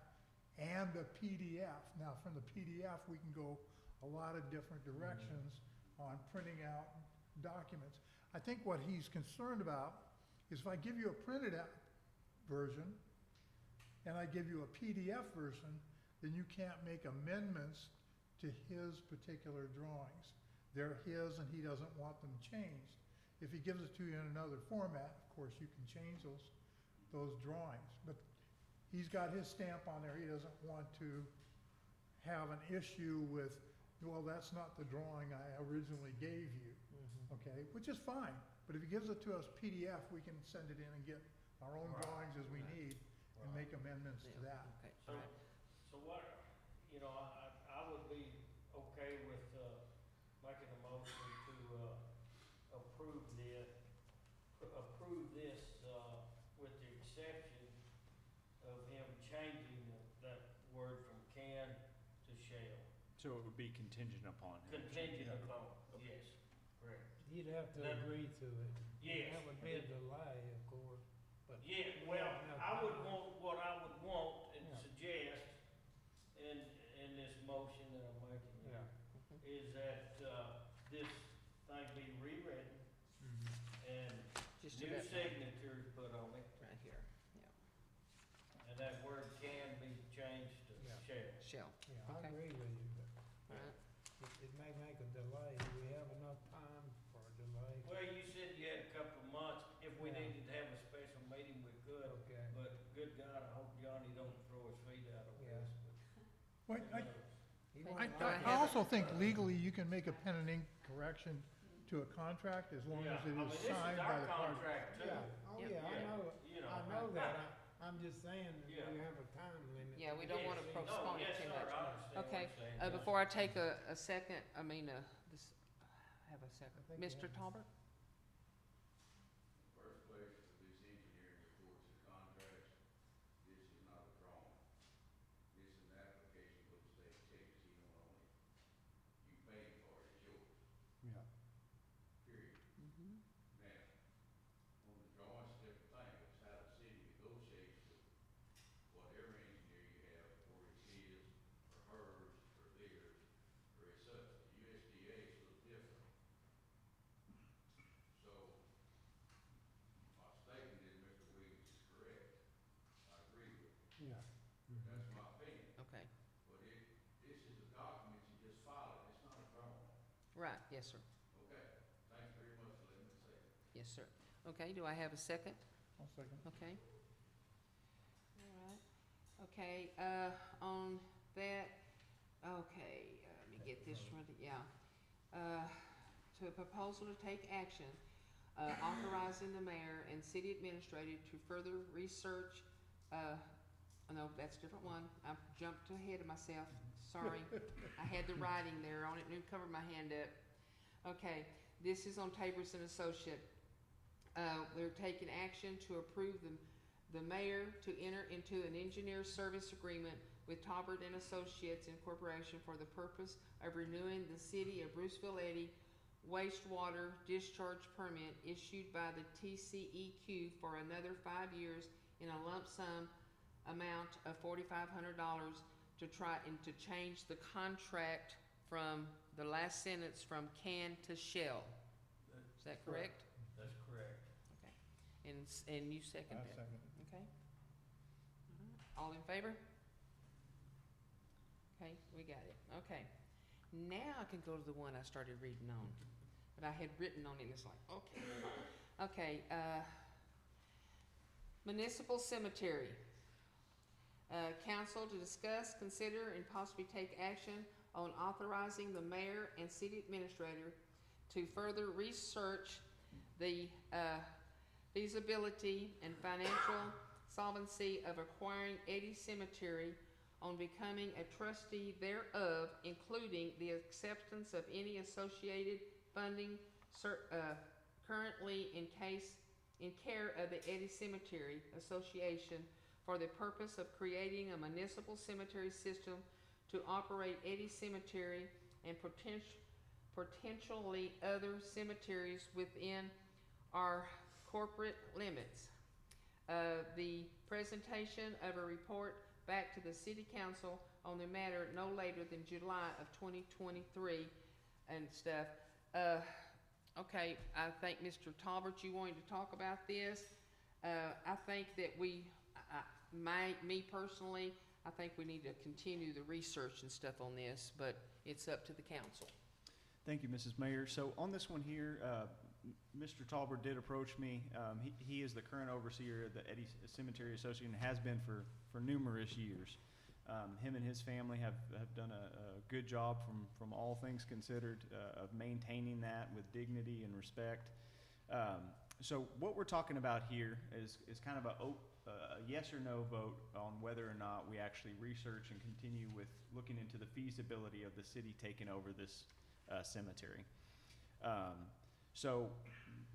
Speaker 16: and a PDF. Now, from the PDF, we can go a lot of different directions on printing out documents. I think what he's concerned about is if I give you a printed out version and I give you a PDF version, then you can't make amendments to his particular drawings. They're his and he doesn't want them changed. If he gives it to you in another format, of course, you can change those drawings. But he's got his stamp on there. He doesn't want to have an issue with, well, that's not the drawing I originally gave you, okay? Which is fine, but if he gives it to us PDF, we can send it in and get our own drawings as we need and make amendments to that.
Speaker 1: Okay,
Speaker 4: So, so what, you know, I would be okay with, making a motion to, approve this, with the exception of him changing that word from can to shall.
Speaker 5: So it would be contingent upon him.
Speaker 4: Contingent upon, yes, correct.
Speaker 7: You'd have to
Speaker 4: That-
Speaker 7: agree to it.
Speaker 4: Yes.
Speaker 7: That would be a delay, of course, but.
Speaker 4: Yeah,
Speaker 7: we
Speaker 4: well,
Speaker 7: don't have
Speaker 4: I would
Speaker 7: time.
Speaker 4: want, what I would want and
Speaker 7: Yeah.
Speaker 4: suggest in this motion that I'm making
Speaker 7: Yeah.
Speaker 4: is that, this thing be rewritten and
Speaker 1: Just
Speaker 4: new
Speaker 1: about
Speaker 4: signatures put on it,
Speaker 1: right here, yeah,
Speaker 4: and that word can be changed to
Speaker 7: Yeah.
Speaker 4: shall.
Speaker 1: shall,
Speaker 7: Yeah, I
Speaker 1: Okay.
Speaker 7: agree with you, but
Speaker 1: all right.
Speaker 7: it may make a delay. Do we have enough time for a delay?
Speaker 4: Well, you said you had a couple of months. If we
Speaker 7: Yeah.
Speaker 4: needed to have a special meeting, we could.
Speaker 7: Okay.
Speaker 4: But good God, I hope Johnny don't throw his feet out over
Speaker 7: Yeah.
Speaker 4: this.
Speaker 16: Well,
Speaker 4: But,
Speaker 7: He
Speaker 1: Okay.
Speaker 7: won't
Speaker 1: Do I
Speaker 7: like
Speaker 16: I
Speaker 1: have
Speaker 16: also think legally you can make a pen and ink correction to a contract as long
Speaker 4: yeah,
Speaker 16: as it
Speaker 4: I mean,
Speaker 16: is
Speaker 4: this is
Speaker 16: signed by
Speaker 4: our
Speaker 16: the party.
Speaker 4: contract too.
Speaker 7: Yeah, oh,
Speaker 1: Yep.
Speaker 7: yeah, I
Speaker 4: Yeah.
Speaker 7: know,
Speaker 4: You know.
Speaker 7: I know that. I'm just saying, that
Speaker 4: Yeah.
Speaker 7: we have a time limit.
Speaker 1: Yeah, we don't wanna
Speaker 4: Yes,
Speaker 1: postpone it
Speaker 4: yes,
Speaker 1: too
Speaker 4: sir,
Speaker 1: much.
Speaker 4: I understand what
Speaker 1: Okay,
Speaker 4: you're saying, Johnny.
Speaker 1: before I take a second, have a second.
Speaker 7: I think we
Speaker 1: Mr.
Speaker 7: have-
Speaker 1: Talbert?
Speaker 17: First place for this engineering reports and contracts, this is not a drawing. This is an application for the state of Texas, you don't own it. You paid for it, it's yours,
Speaker 3: Yeah.
Speaker 17: period.
Speaker 1: Mm-hmm.
Speaker 17: Now, on the drawings, different thing, it's how the city negotiates with whatever engineer you have, or it's his, or hers, or theirs, or it's such. The USDA is a little different. So, my statement is Mr. Williams is correct. I agree with him.
Speaker 3: Yeah.
Speaker 17: That's my opinion.
Speaker 1: Okay,
Speaker 17: But this is a document, you just file it, it's not a drawing.
Speaker 1: right, yes, sir,
Speaker 17: Okay, thank you very much for letting me say that.
Speaker 1: yes, sir. Okay, do I have a second?
Speaker 16: I'll second.
Speaker 1: Okay. All right, okay, on that, okay, let me get this ready, yeah. To a proposal to take action, authorizing the mayor and city administrator to further research, no, that's a different one, I jumped ahead of myself, sorry. I had the writing there on it, and it covered my hand up. Okay, this is on Tabors and Associate. We're taking action to approve the mayor to enter into an engineer service agreement with Taubert and Associates Incorporation for the purpose of renewing the city of Bruceville-Eddy wastewater discharge permit issued by the TCEQ for another 5 years in a lump sum amount of $4,500 to try and to change the contract from the last sentence from can to shall. Is that correct?
Speaker 4: That's correct.
Speaker 1: Okay. And you second
Speaker 3: I
Speaker 1: that?
Speaker 3: second.
Speaker 1: Okay. All in favor? Okay, we got it. Okay. Now I can go to the one I started reading on, but I had written on it, and it's like, okay. Okay, municipal cemetery. Council to discuss, consider, and possibly take action on authorizing the mayor and city administrator to further research the feasibility and financial solvency of acquiring Eddy Cemetery on becoming a trustee thereof, including the acceptance of any associated funding currently in care of the Eddy Cemetery Association for the purpose of creating a municipal cemetery system to operate Eddy Cemetery and potentially other cemeteries within our corporate limits. The presentation of a report back to the City Council on the matter no later than July of 2023 and stuff. Okay, I think Mr. Talbert, you wanted to talk about this. I think that me personally, I think we need to continue the research and stuff on this, but it's up to the council.
Speaker 5: Thank you, Mrs. Mayor. So on this one here, Mr. Talbert did approach me. He is the current overseer of the Eddy Cemetery Association, has been for numerous years. Him and his family have done a good job from all things considered of maintaining that with dignity and respect. So what we're talking about here is kind of a yes or no vote on whether or not we actually research and continue with looking into the feasibility of the city taking over this cemetery. So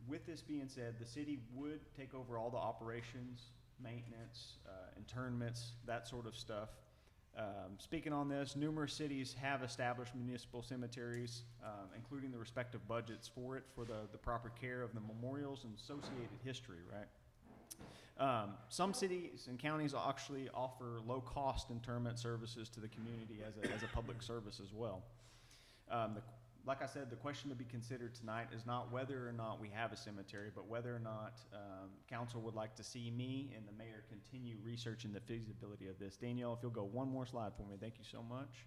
Speaker 5: with this being said, the city would take over all the operations, maintenance, internments, that sort of stuff. Speaking on this, numerous cities have established municipal cemeteries, including the respective budgets for it, for the proper care of the memorials and associated history, right? Some cities and counties actually offer low-cost interment services to the community as a public service as well. Like I said, the question to be considered tonight is not whether or not we have a cemetery, but whether or not council would like to see me and the mayor continue researching the feasibility of this. Danielle, if you'll go one more slide for me, thank you so much.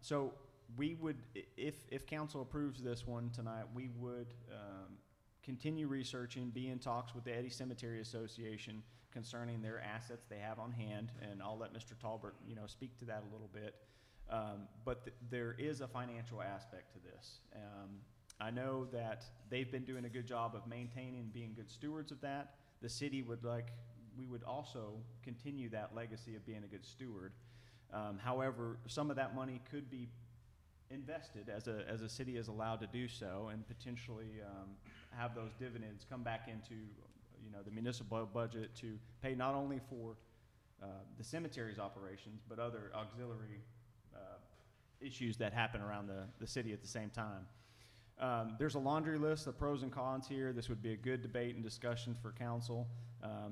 Speaker 5: So we would, if council approves this one tonight, we would continue researching, be in talks with the Eddy Cemetery Association concerning their assets they have on hand, and I'll let Mr. Talbert, speak to that a little bit. But there is a financial aspect to this. I know that they've been doing a good job of maintaining and being good stewards of that. The city we would also continue that legacy of being a good steward. However, some of that money could be invested as a city is allowed to do so, and potentially have those dividends come back into the municipal budget to pay not only for the cemetery's operations, but other auxiliary issues that happen around the city at the same time. There's a laundry list of pros and cons here. This would be a good debate and discussion for council.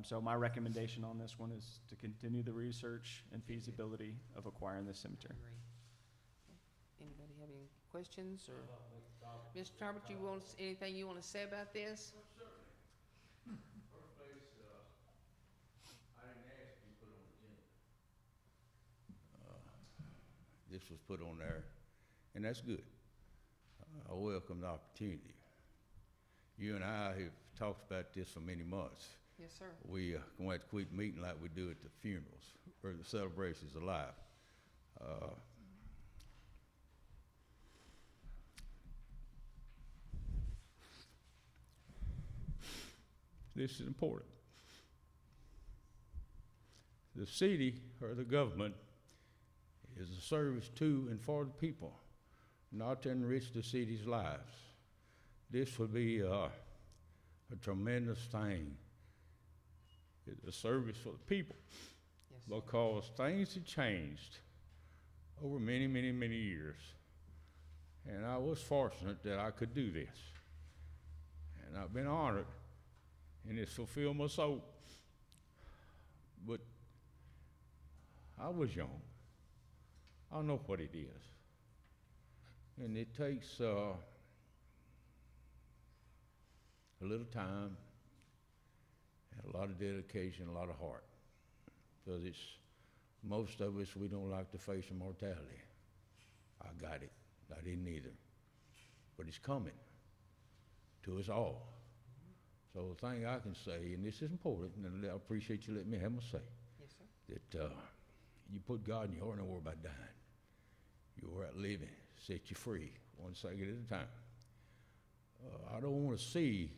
Speaker 5: So my recommendation on this one is to continue the research and feasibility of acquiring this cemetery.
Speaker 1: Anybody have any questions or? Mr. Talbot, anything you want to say about this?
Speaker 17: First place, I didn't ask you to put on the agenda. This was put on there, and that's good. I welcome the opportunity. You and I have talked about this for many months.
Speaker 1: Yes, sir.
Speaker 17: We going to have to quit meeting like we do at the funerals or the celebrations of life. This is important. The city or the government is a service to and for the people, not to enrich the city's lives. This would be a tremendous thing. It's a service for the people.
Speaker 1: Yes,
Speaker 17: because things have changed over many, many, many years. And I was fortunate that I could do this. And I've been honored, and it's fulfilled my soul. But I was young. I know what it is. And it takes a little time, and a lot of dedication, a lot of heart. Because most of us, we don't like to face mortality. I got it. I didn't either. But it's coming to us all. So the thing I can say, and this is important, and I appreciate you letting me have my say.
Speaker 1: Yes, sir.
Speaker 17: That you put God in your heart and don't worry about dying. You worry about living, set you free, one second at a time. I don't want to see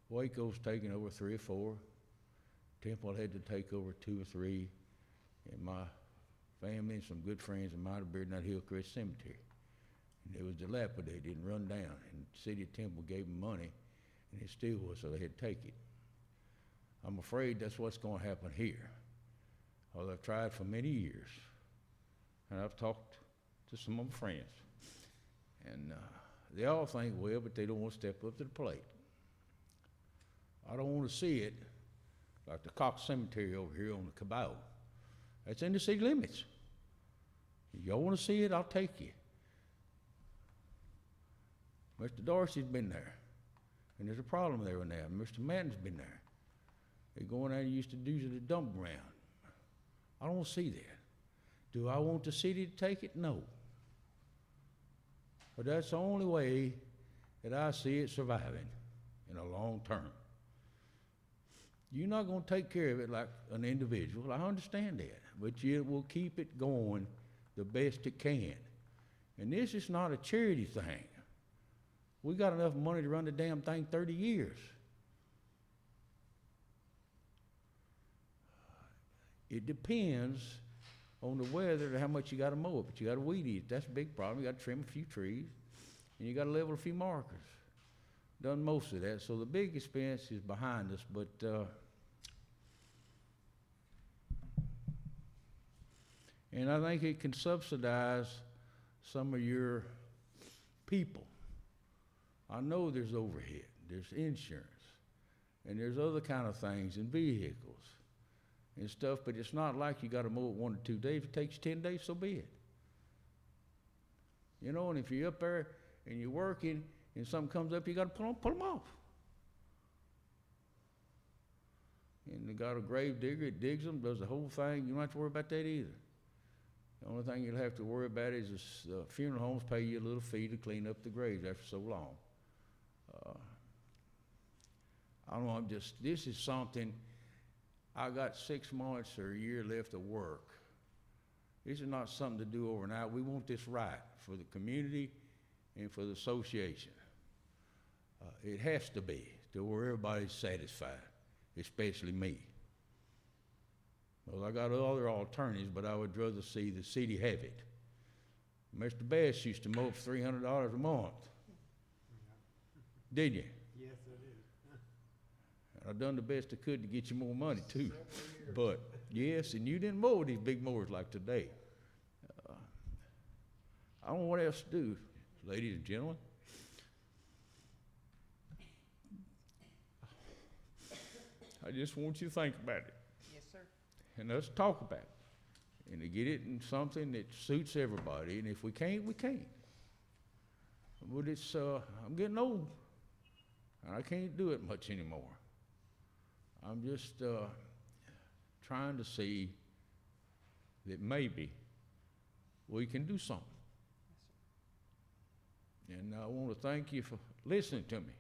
Speaker 17: Waco's taking over 3 or 4. Temple had to take over 2 or 3.
Speaker 13: And my family and some good friends of mine are buried in that Hillcrest Cemetery. And it was dilapidated and run down, and the city of Temple gave them money, and it still was, so they had to take it. I'm afraid that's what's gonna happen here. Well, I've tried for many years, and I've talked to some of my friends, and they all think well, but they don't want to step up to the plate. I don't want to see it like the Cox Cemetery over here on the Cabal. That's in the city limits. If y'all want to see it, I'll take you. Mr. Dorsey's been there, and there's a problem there now. Mr. Madden's been there. They go in there and used to do the dump ground. I don't want to see that. Do I want the city to take it? No. But that's the only way that I see it surviving in a long term. You're not going to take care of it like an individual. I understand that. But you will keep it going the best it can. And this is not a charity thing. We got enough money to run the damn thing 30 years. It depends on the weather and how much you got to mow it. But you got to weed eat. That's a big problem. You got to trim a few trees, and you got to level a few markers. Done most of that. So the big expense is behind us. But and I think it can subsidize some of your people. I know there's overhead, there's insurance, and there's other kind of things in vehicles and stuff, but it's not like you got to mow it 1 or 2 days. If it takes 10 days, so be it. You know, and if you're up there and you're working and something comes up, you got to pull them off. And they got a grave digger, it digs them, does the whole thing. You don't have to worry about that either. The only thing you'll have to worry about is funeral homes pay you a little fee to clean up the graves after so long. I don't know, this is something, I got 6 months or a year left of work. This is not something to do overnight. We want this right for the community and for the association. It has to be to where everybody's satisfied, especially me. Well, I got other alternatives, but I would rather see the city have it. Mr. Bass used to mow for $300 a month. Didn't you?
Speaker 7: Yes, it is.
Speaker 13: I done the best I could to get you more money too. But yes, and you didn't mow these big mowers like today. I don't know what else to do, ladies and gentlemen. I just want you to think about it.
Speaker 1: Yes, sir.
Speaker 13: And let's talk about it. And to get it in something that suits everybody. And if we can't, we can't. But it's, I'm getting old. And I can't do it much anymore. I'm just trying to see that maybe we can do something. And I want to thank you for listening to me.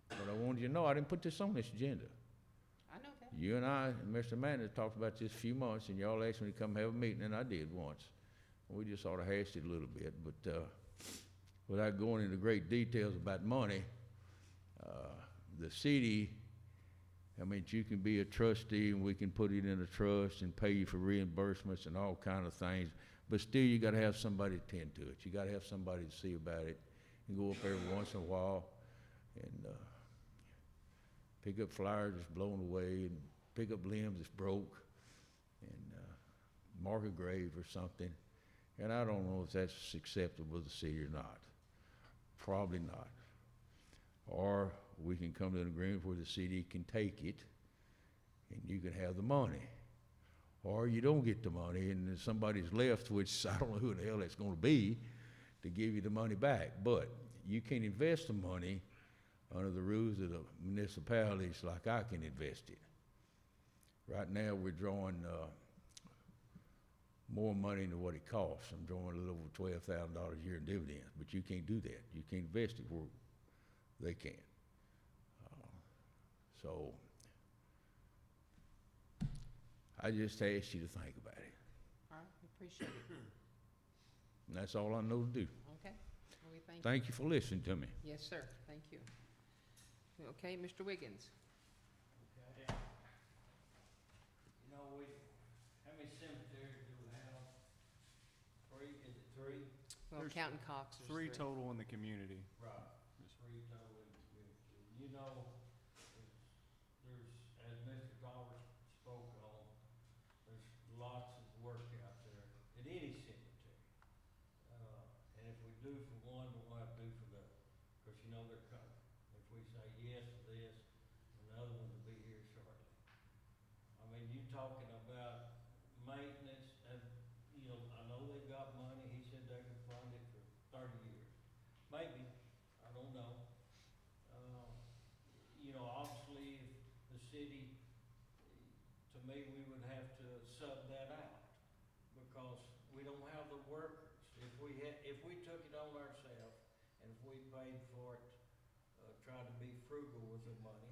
Speaker 13: But I wanted you to know I didn't put this on this agenda.
Speaker 1: I know that.
Speaker 13: You and I and Mr. Manning talked about this a few months, and y'all asked me to come have a meeting, and I did once. We just sort of hashed it a little bit, but without going into great details about money, the city, I mean, you can be a trustee, and we can put it in a trust and pay you for reimbursements and all kind of things, but still you got to have somebody to tend to it. You got to have somebody to see about it and go up every once in a while and pick up flowers that's blown away and pick up limbs that's broke and mark a grave or something. And I don't know if that's acceptable to the city or not. Probably not. Or we can come to an agreement where the city can take it and you can have the money. Or you don't get the money and somebody's left, which I don't know who the hell that's going to be, to give you the money back. But you can invest the money under the rules of the municipalities like I can invest it. Right now we're drawing more money than what it costs. I'm drawing a little over $12,000 a year in dividends, but you can't do that. You can't invest it where they can. So I just asked you to think about it.
Speaker 1: All right, we appreciate it.
Speaker 13: And that's all I know to do.
Speaker 1: Okay, well, we thank you.
Speaker 13: Thank you for listening to me.
Speaker 1: Yes, sir, thank you. Okay, Mr. Wiggins.
Speaker 4: Okay. You know, we, how many cemeteries
Speaker 1: Well,
Speaker 5: There's
Speaker 1: counting Cox, there's
Speaker 5: three total in the community.
Speaker 4: Right, three total in the community. You know, there's, as Mr. Dollar spoke on, there's lots of work out there at any cemetery. And if we do for one, we'll have to do for the other, because you know they're coming. If we say yes to this, another one will be here shortly. I mean, you talking about maintenance, and, you know, I know they've got money, he said they can fund it for 30 years. Maybe, I don't know. You know, obviously, if the city, to me, we would have to sub that out, because we don't have the workers. If we took it on ourselves, and if we paid for it, tried to be frugal with the money,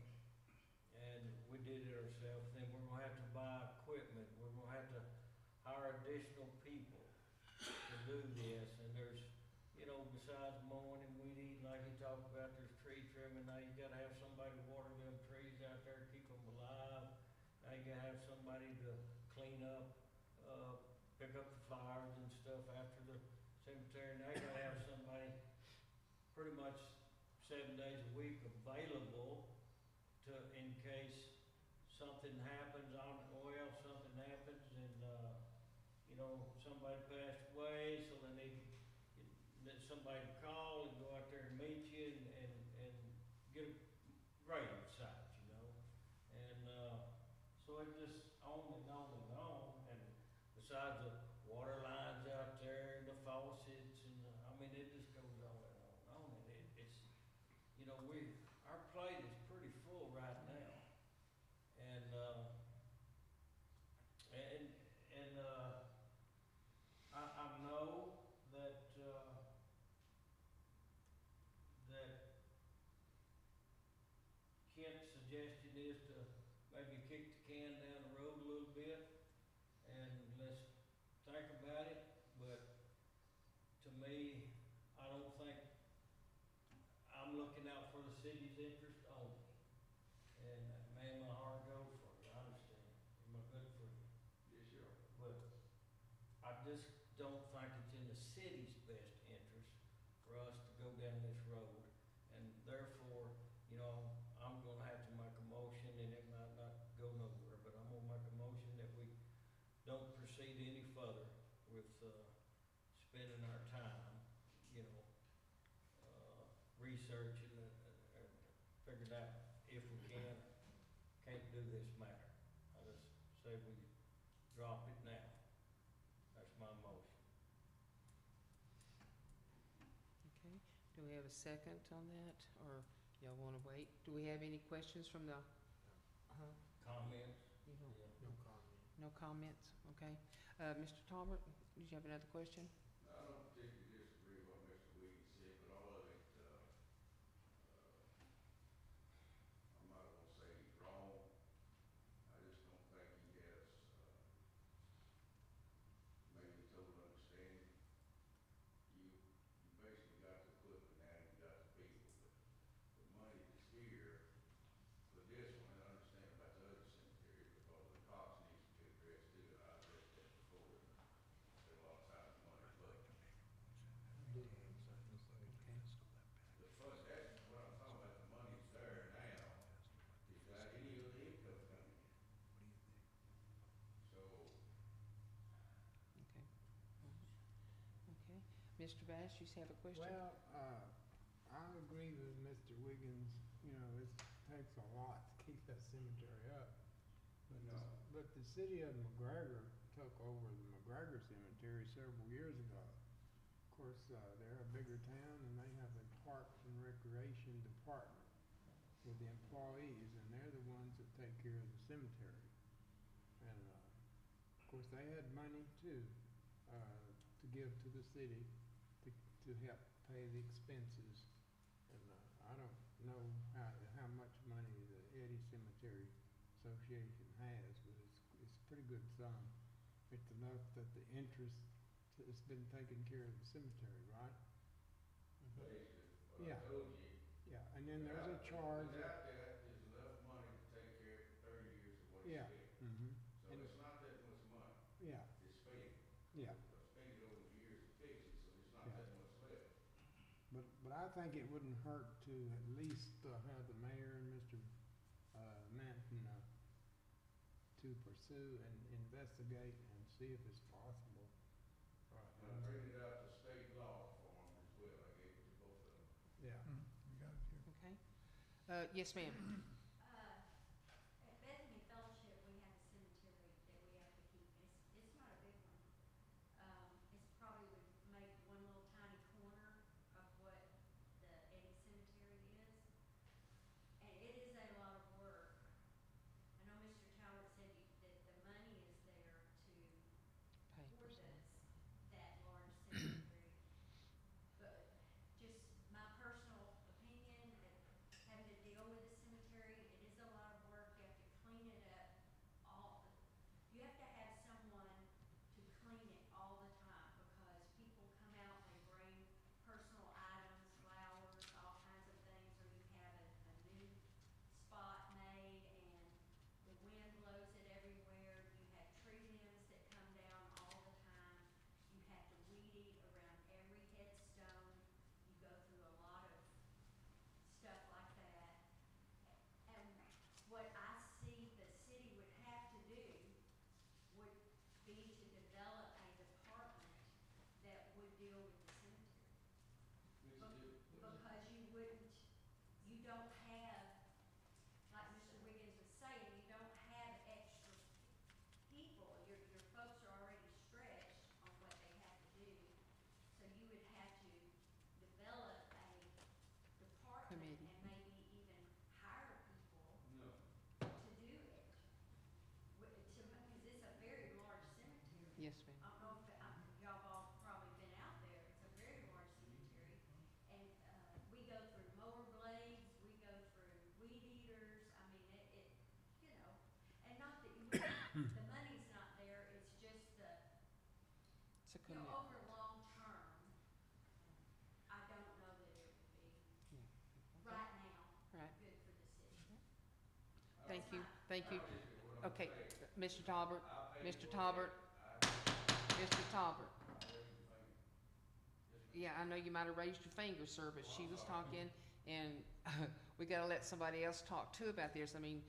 Speaker 4: and we did it ourselves, then we're gonna have to buy equipment, we're gonna have to hire additional people to do this, and there's, you know, besides mowing and weed eating, like you talked about, there's tree trimming, now you gotta have somebody to water them trees out there, keep them alive, now you gotta have somebody to clean up, pick up the flowers and stuff after the cemetery, now you gotta have somebody pretty much 7 days a week available to, in case something happens something happens and, you know, somebody passed away, so they need somebody to call and go out there and meet you and get a grave site, you know? And, so it just on and on and on, and besides the water lines out there and the faucets and, I mean, it just goes on and on and on, and it's, you know, our plate is pretty full right now. And, I know that, that Kent's suggestion is to maybe kick the can down the road a little bit, and let's think about it, but to me, I don't think, I'm looking out for the city's interest only. And man, my heart goes for you, I understand, you're my good friend.
Speaker 17: Yes, sir.
Speaker 4: But I just don't think it's in the city's best interest for us to go down this road. And therefore, you know, I'm gonna have to make a motion, and it might not go nowhere, but I'm gonna make a motion that we don't proceed any further with, spending our time, you know, researching and figuring out if we can't do this matter. I just say we drop it now. That's my motion.
Speaker 1: Okay, do we have a second on that, or y'all wanna wait? Do we have any questions from the,
Speaker 4: Comments?
Speaker 1: you know,
Speaker 7: No comment.
Speaker 1: no comments? Okay. Mr. Talbot, did you have another question?
Speaker 17: I don't particularly disagree with what Mr. Wiggins said, but all of it, I'm not gonna say he's wrong. I just don't think he has, maybe total understanding. You basically got the equipment now, you got the people, but the money that's here for this one, and I understand about the other cemetery, because the cost needs to be addressed too, and I addressed that before, and spent a lot of time and money, but the fund, that's what I'm talking about, the money's there now. Is that any other income coming in? So,
Speaker 1: Okay. Okay. Mr. Bass, you have a question?
Speaker 7: Well, I agree with Mr. Wiggins, you know, it takes a lot to keep that cemetery up. But
Speaker 17: No.
Speaker 7: but the city of McGregor took over the McGregor Cemetery several years ago. Of course, they're a bigger town, and they have a Parks and Recreation Department with the employees, and they're the ones that take care of the cemetery. And, of course, they had money too, to give to the city to help pay the expenses. And, I don't know how much money the Eddy Cemetery Association has, but it's a pretty good sum. It's enough that the interest has been taking care of the cemetery, right?
Speaker 17: basically, what
Speaker 7: Yeah.
Speaker 17: I told you.
Speaker 7: Yeah, and then there's a charge.
Speaker 17: Without that, there's enough money to take care of 30 years of what he
Speaker 7: Yeah.
Speaker 17: spent.
Speaker 7: Mm-hmm.
Speaker 17: So it's not that much money
Speaker 7: Yeah,
Speaker 17: to spend.
Speaker 7: yeah.
Speaker 17: Spend it over the years to fix it, so it's not
Speaker 7: Yeah.
Speaker 17: that
Speaker 7: I think it wouldn't hurt to at least have the mayor and Mr. Manton to pursue and investigate and see if it's possible.
Speaker 17: And I printed out the state law form as well, I gave it to both of them.
Speaker 7: Yeah.
Speaker 16: You got it here.
Speaker 1: Okay. Yes, ma'am.
Speaker 6: At Bethany Fellowship, we have a cemetery that we have to keep. It's not a big one. It's probably would make one little tiny corner of what the Eddy Cemetery is. And it is a lot of work. I know Mr. Talbot said that the money is there to,
Speaker 1: Pay
Speaker 6: for
Speaker 1: for
Speaker 6: this, that large cemetery. But just my personal opinion, having to deal with the cemetery, it is a lot of work. You have to clean it up you have to have someone to clean it all the time because people come out, they bring personal items, flowers, all kinds of things, or you have a new spot made and the wind blows it everywhere. You have tree limbs that come down all the time. You have to weed eat around every headstone. You go through a lot of stuff like that. And what I see the city would have to do would be to develop a department that would deal with the cemetery. Because you don't have, like Mr. Wiggins was saying, you don't have extra people. Your folks are already stretched on what they have to do. So you would have to develop a department
Speaker 1: Committee.
Speaker 6: and maybe even hire people
Speaker 17: No.
Speaker 6: to do it. Because it's a very large cemetery.
Speaker 1: Yes, ma'am.
Speaker 6: I don't know if, y'all have all probably been out there, it's a very large cemetery. And, we go through mower blades, we go through weed eaters, I mean, it, you know, and not that you, the money's not there, it's just the,
Speaker 1: It's a
Speaker 6: you know,
Speaker 1: commitment.
Speaker 6: over long term, I don't know that it would be, right now,
Speaker 1: Right.
Speaker 6: good for the city.
Speaker 1: Thank you, thank you. Okay, Mr. Talbert, Mr. Talbert, Mr. Talbert. Yeah, I know you might have raised your finger, sir, but she was talking, and we gotta let somebody else talk too about this. I mean,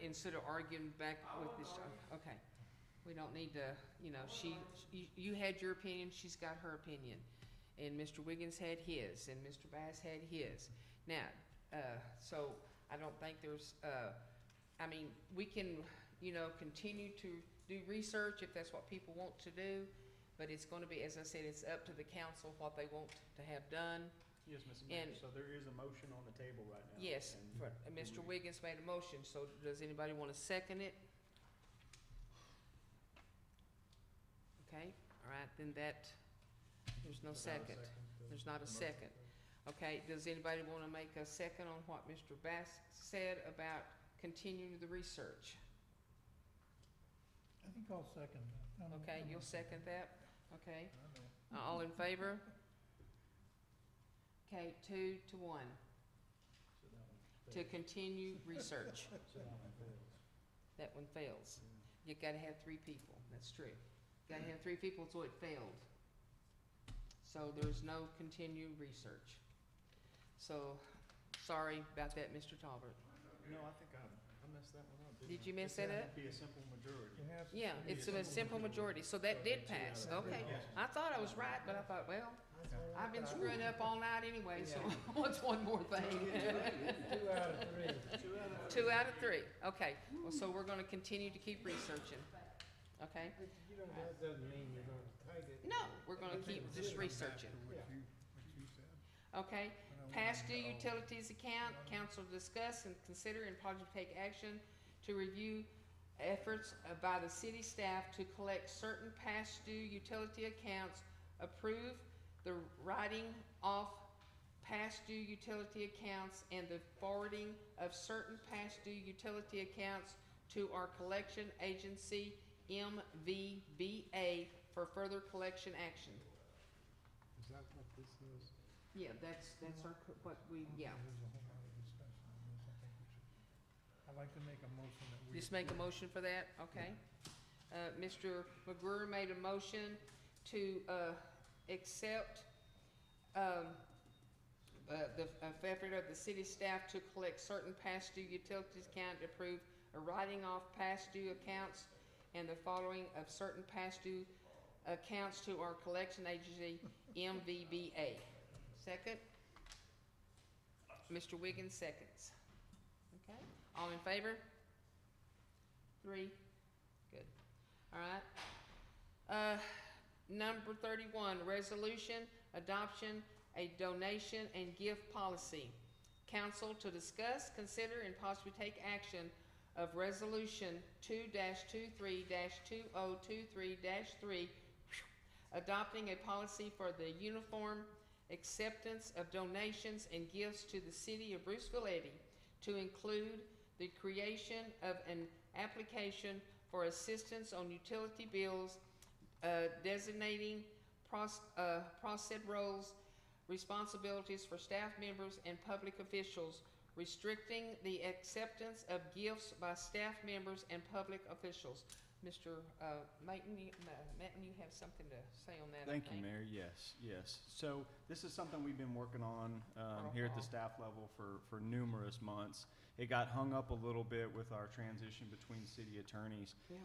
Speaker 1: instead of arguing back with this, okay. We don't need to, you know, you had your opinion, she's got her opinion. And Mr. Wiggins had his, and Mr. Bass had his. Now, so I don't think there's, I mean, we can, you know, continue to do research if that's what people want to do, but it's gonna be, as I said, it's up to the council what they want to have done.
Speaker 5: Yes, Mrs. Mayor,
Speaker 1: And-
Speaker 5: so there is a motion on the table right now.
Speaker 1: Yes,
Speaker 5: and
Speaker 1: Mr. Wiggins made a motion, so does anybody wanna second it? Okay, all right, then that, there's no second. There's not a second. Okay, does anybody wanna make a second on what Mr. Bass said about continuing the research?
Speaker 16: I think I'll second that.
Speaker 1: Okay, you'll second that? Okay, all in favor? Okay, 2-1,
Speaker 5: So that one
Speaker 1: to
Speaker 5: fails.
Speaker 1: continue research.
Speaker 5: So that one fails.
Speaker 1: That one fails. You gotta have 3 people, that's true. Gotta have 3 people, so it failed. So there's no continued research. So, sorry about that, Mr. Talbot.
Speaker 5: No, I think I messed that one up, didn't I?
Speaker 1: Did you mess
Speaker 5: It said
Speaker 1: that
Speaker 5: it'd
Speaker 1: up?
Speaker 5: Be a simple majority.
Speaker 16: It has to
Speaker 1: Yeah,
Speaker 16: be
Speaker 1: it's a simple majority, so that did pass, okay. I thought I was right, but I thought, well, I've been screwing up all night anyway, so what's one more thing?
Speaker 7: 2 out of 3.
Speaker 1: 2 out of 3, okay. Well, so we're gonna continue to keep researching, okay?
Speaker 7: But you know, that doesn't mean you're gonna take it.
Speaker 1: No, we're gonna keep just researching.
Speaker 16: What you said.
Speaker 1: Okay, past due utilities account, council discuss and consider and possibly take action to review efforts by the city staff to collect certain past due utility accounts, approve the writing off past due utility accounts and the forwarding of certain past due utility accounts to our collection agency, MVBA, for further collection action.
Speaker 7: Is that what this is?
Speaker 1: Yeah, that's our, what we, yeah.
Speaker 16: There's a whole lot of discussion on this. I think we should, I'd like to make a motion that we.
Speaker 1: Just make a motion for that, okay? Mr. McGruer made a motion to, accept, the effort of the city staff to collect certain past due utilities account, approve a writing off past due accounts and the following of certain past due accounts to our collection agency, MVBA. Second? Mr. Wiggins seconds. Okay, all in favor? 3, good. All right. Number 31, resolution adoption a donation and gift policy. Council to discuss, consider, and possibly take action of resolution 2-23-2023-3, adopting a policy for the uniform acceptance of donations and gifts to the city of Bruceville-Eddy, to include the creation of an application for assistance on utility bills, designating process roles, responsibilities for staff members and public officials, restricting the acceptance of gifts by staff members and public officials. Mr. Maton, you have something to say on that, I
Speaker 5: Thank you,
Speaker 1: think.
Speaker 5: Mayor. Yes. So this is something we've been working on here at the staff level for numerous months. It got hung up a little bit with our transition between city attorneys.
Speaker 1: Yeah.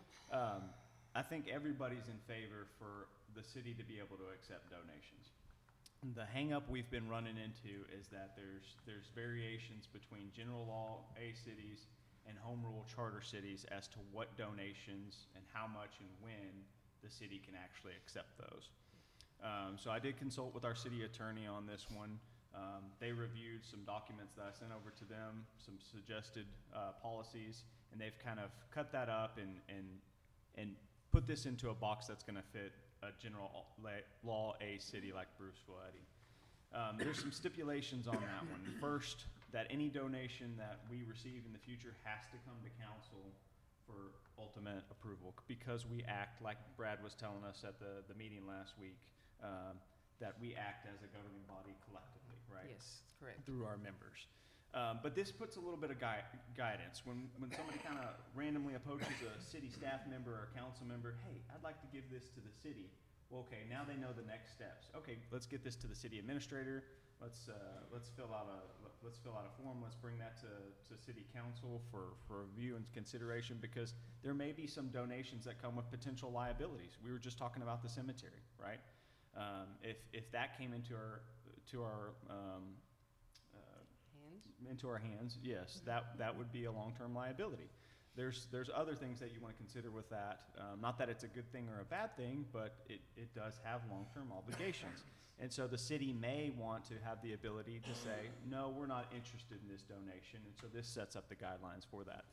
Speaker 5: I think everybody's in favor for the city to be able to accept donations. The hang up we've been running into is that there's variations between general law A cities and home rule charter cities as to what donations and how much and when the city can actually accept those. So I did consult with our city attorney on this one. They reviewed some documents that I sent over to them, some suggested policies, and they've kind of cut that up and put this into a box that's going to fit a general law A city like Bruceville-Eddy. There's some stipulations on that one. First, that any donation that we receive in the future has to come to council for ultimate approval, because we act, like Brad was telling us at the meeting last week, that we act as a governing body collectively, right?
Speaker 1: Yes, correct.
Speaker 5: Through our members. But this puts a little bit of guidance. When somebody kind of randomly approaches a city staff member or council member, hey, I'd like to give this to the city. Well, okay, now they know the next steps. Okay, let's get this to the city administrator. Let's fill out a form. Let's bring that to city council for review and consideration, because there may be some donations that come with potential liabilities. We were just talking about the cemetery, right? If that came into our hands, yes, that would be a long-term liability. There's other things that you want to consider with that. Not that it's a good thing or a bad thing, but it does have long-term obligations. And so the city may want to have the ability to say, no, we're not interested in this donation. And so this sets up the guidelines for that.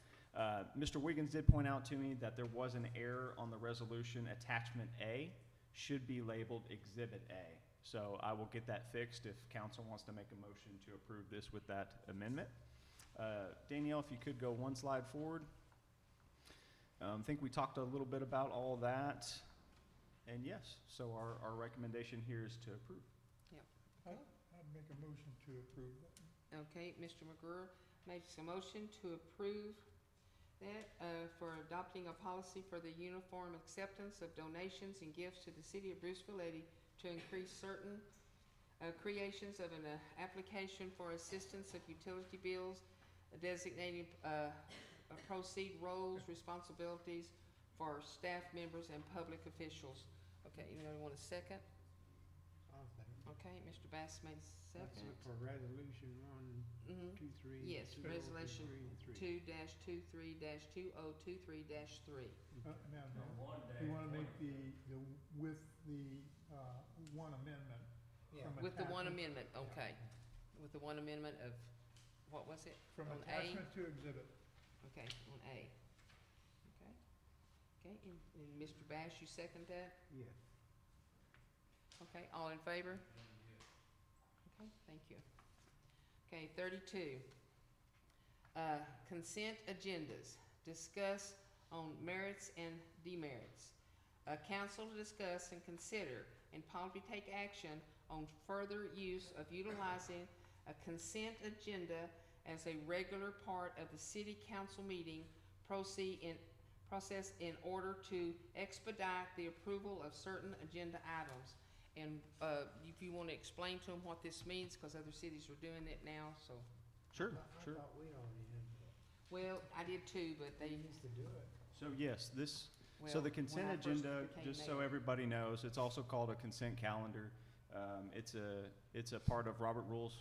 Speaker 5: Mr. Wiggins did point out to me that there was an error on the resolution. Attachment A should be labeled Exhibit A. So I will get that fixed if council wants to make a motion to approve this with that amendment. Danielle, if you could go one slide forward. I think we talked a little bit about all that. And yes, so our recommendation here is to approve.
Speaker 1: Yep.
Speaker 16: I'd make a motion to approve that.
Speaker 1: Okay, Mr. McGurr makes a motion to approve that for adopting a policy for the uniform acceptance of donations and gifts to the city of Bruceville-Eddy to increase certain creations of an application for assistance of utility bills, designating proceed roles, responsibilities for staff members and public officials. Okay, anybody want a second?
Speaker 7: I'll second.
Speaker 1: Okay, Mr. Bass made a
Speaker 7: That's
Speaker 1: second.
Speaker 7: for resolution 123.
Speaker 1: Yes, resolution 2-23-2023-3.
Speaker 16: Now, you wanna make with the one amendment.
Speaker 7: Yeah.
Speaker 16: from
Speaker 1: With the one
Speaker 16: attachment-
Speaker 1: amendment, okay. With the one amendment of, what was it?
Speaker 16: From
Speaker 1: On A?
Speaker 16: attachment to exhibit.
Speaker 1: Okay, on A. Okay. Okay, and Mr. Bass, you second that?
Speaker 7: Yes.
Speaker 1: Okay, all in favor? Okay, thank you. Okay, 32. Consent agendas. Discuss on merits and demerits. Council to discuss and consider and possibly take action on further use of utilizing a consent agenda as a regular part of the city council meeting process in order to expedite the approval of certain agenda items And, if you wanna explain to them what this means, cause other cities are doing it now, so.
Speaker 5: Sure,
Speaker 7: I
Speaker 5: sure.
Speaker 7: thought we already had that.
Speaker 1: Well, I did too, but
Speaker 7: They
Speaker 1: they,
Speaker 7: used to do it.
Speaker 5: So yes, this, so
Speaker 1: well,
Speaker 5: the consent
Speaker 1: when I first
Speaker 5: agenda,
Speaker 1: became
Speaker 5: just so
Speaker 1: mayor.
Speaker 5: everybody knows, it's also called a consent calendar. It's a part of Robert Rules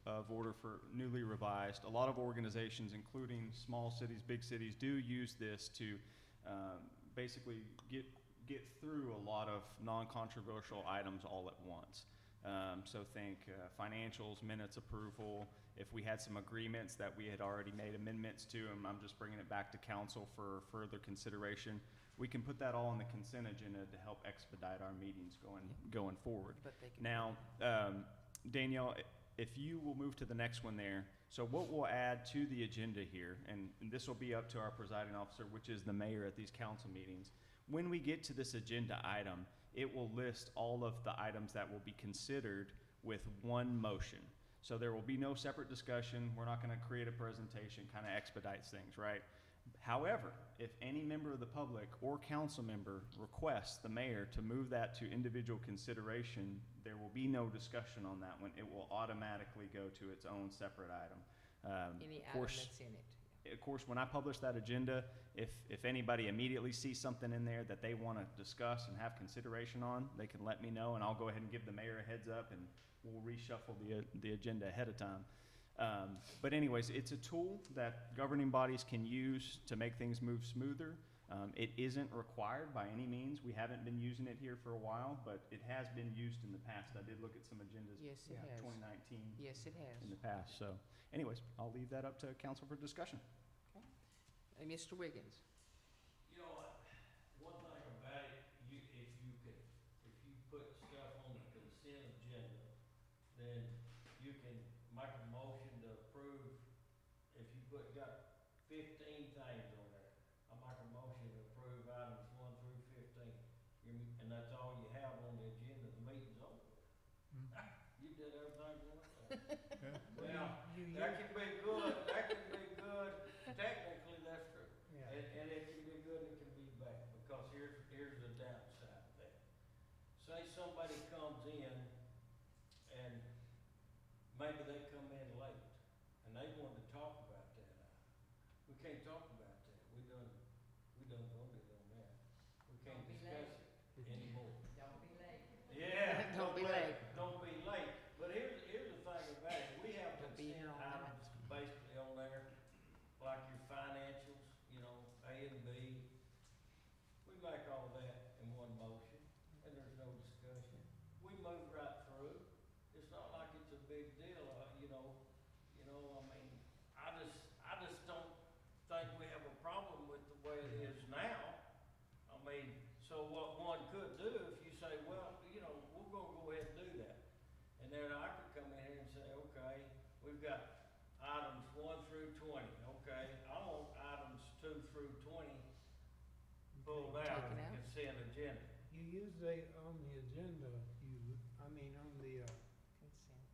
Speaker 5: of Order for newly revised. A lot of organizations, including small cities, big cities, do use this to basically get through a lot of non-controversial items all at once. So think financials, minutes approval. If we had some agreements that we had already made amendments to, and I'm just bringing it back to council for further consideration, we can put that all on the consent agenda to help expedite our meetings going forward.
Speaker 1: but they can.
Speaker 5: Now, Danielle, if you will move to the next one there. So what we'll add to the agenda here, and this will be up to our presiding officer, which is the mayor at these council meetings. When we get to this agenda item, it will list all of the items that will be considered with one motion. So there will be no separate discussion. We're not gonna create a presentation, kinda expedites things, right? However, if any member of the public or council member requests the mayor to move that to individual consideration, there will be no discussion on that one. It will automatically go to its own separate item.
Speaker 1: Any
Speaker 5: Of
Speaker 1: item
Speaker 5: course,
Speaker 1: that's in it.
Speaker 5: of course, when I publish that agenda, if anybody immediately sees something in there that they want to discuss and have consideration on, they can let me know, and I'll go ahead and give the mayor a heads up, and we'll reshuffle the agenda ahead of time. But anyways, it's a tool that governing bodies can use to make things move smoother. It isn't required by any means. We haven't been using it here for a while, but it has been used in the past. I did look at some agendas,
Speaker 1: Yes, it has.
Speaker 5: 2019
Speaker 1: Yes, it has.
Speaker 5: in the past. So anyways, I'll leave that up to council for discussion.
Speaker 1: Hey, Mr. Wiggins.
Speaker 4: You know what, one thing about it, if you put stuff on the consent agenda, then you can make a motion to approve, if you got 15 things on there, I make a motion to approve items 1 through 15. And that's all you have on the agenda, the meeting's over. You did everything you wanted to. Well, that can be good, technically that's true.
Speaker 7: Yeah.
Speaker 4: And it can be good, it can be bad, because here's the downside of that. Say somebody comes in and maybe they come in late and they want to talk about that item. We can't talk about that. We done voted on that. We can't
Speaker 10: Don't be
Speaker 4: discuss it anymore.
Speaker 10: Don't be late.
Speaker 4: Yeah.
Speaker 1: Don't be late.
Speaker 4: Don't be late. But here's the thing about it. We have
Speaker 1: Don't be here
Speaker 4: consent
Speaker 1: all night.
Speaker 4: items basically on there, like your financials, A and B. We make all that in one motion, and there's no discussion. We move right through. It's not like it's a big deal, I mean, I just don't think we have a problem with the way it is now. I mean, so what one could do, if you say, well, we're gonna go ahead and do that. And then I could come in here and say, okay, we've got items 1 through 20, okay, I want items 2 through 20 pulled out of
Speaker 1: Taken
Speaker 4: the
Speaker 1: out.
Speaker 4: consent agenda.
Speaker 7: You usually, on the agenda, on the,
Speaker 1: Consent.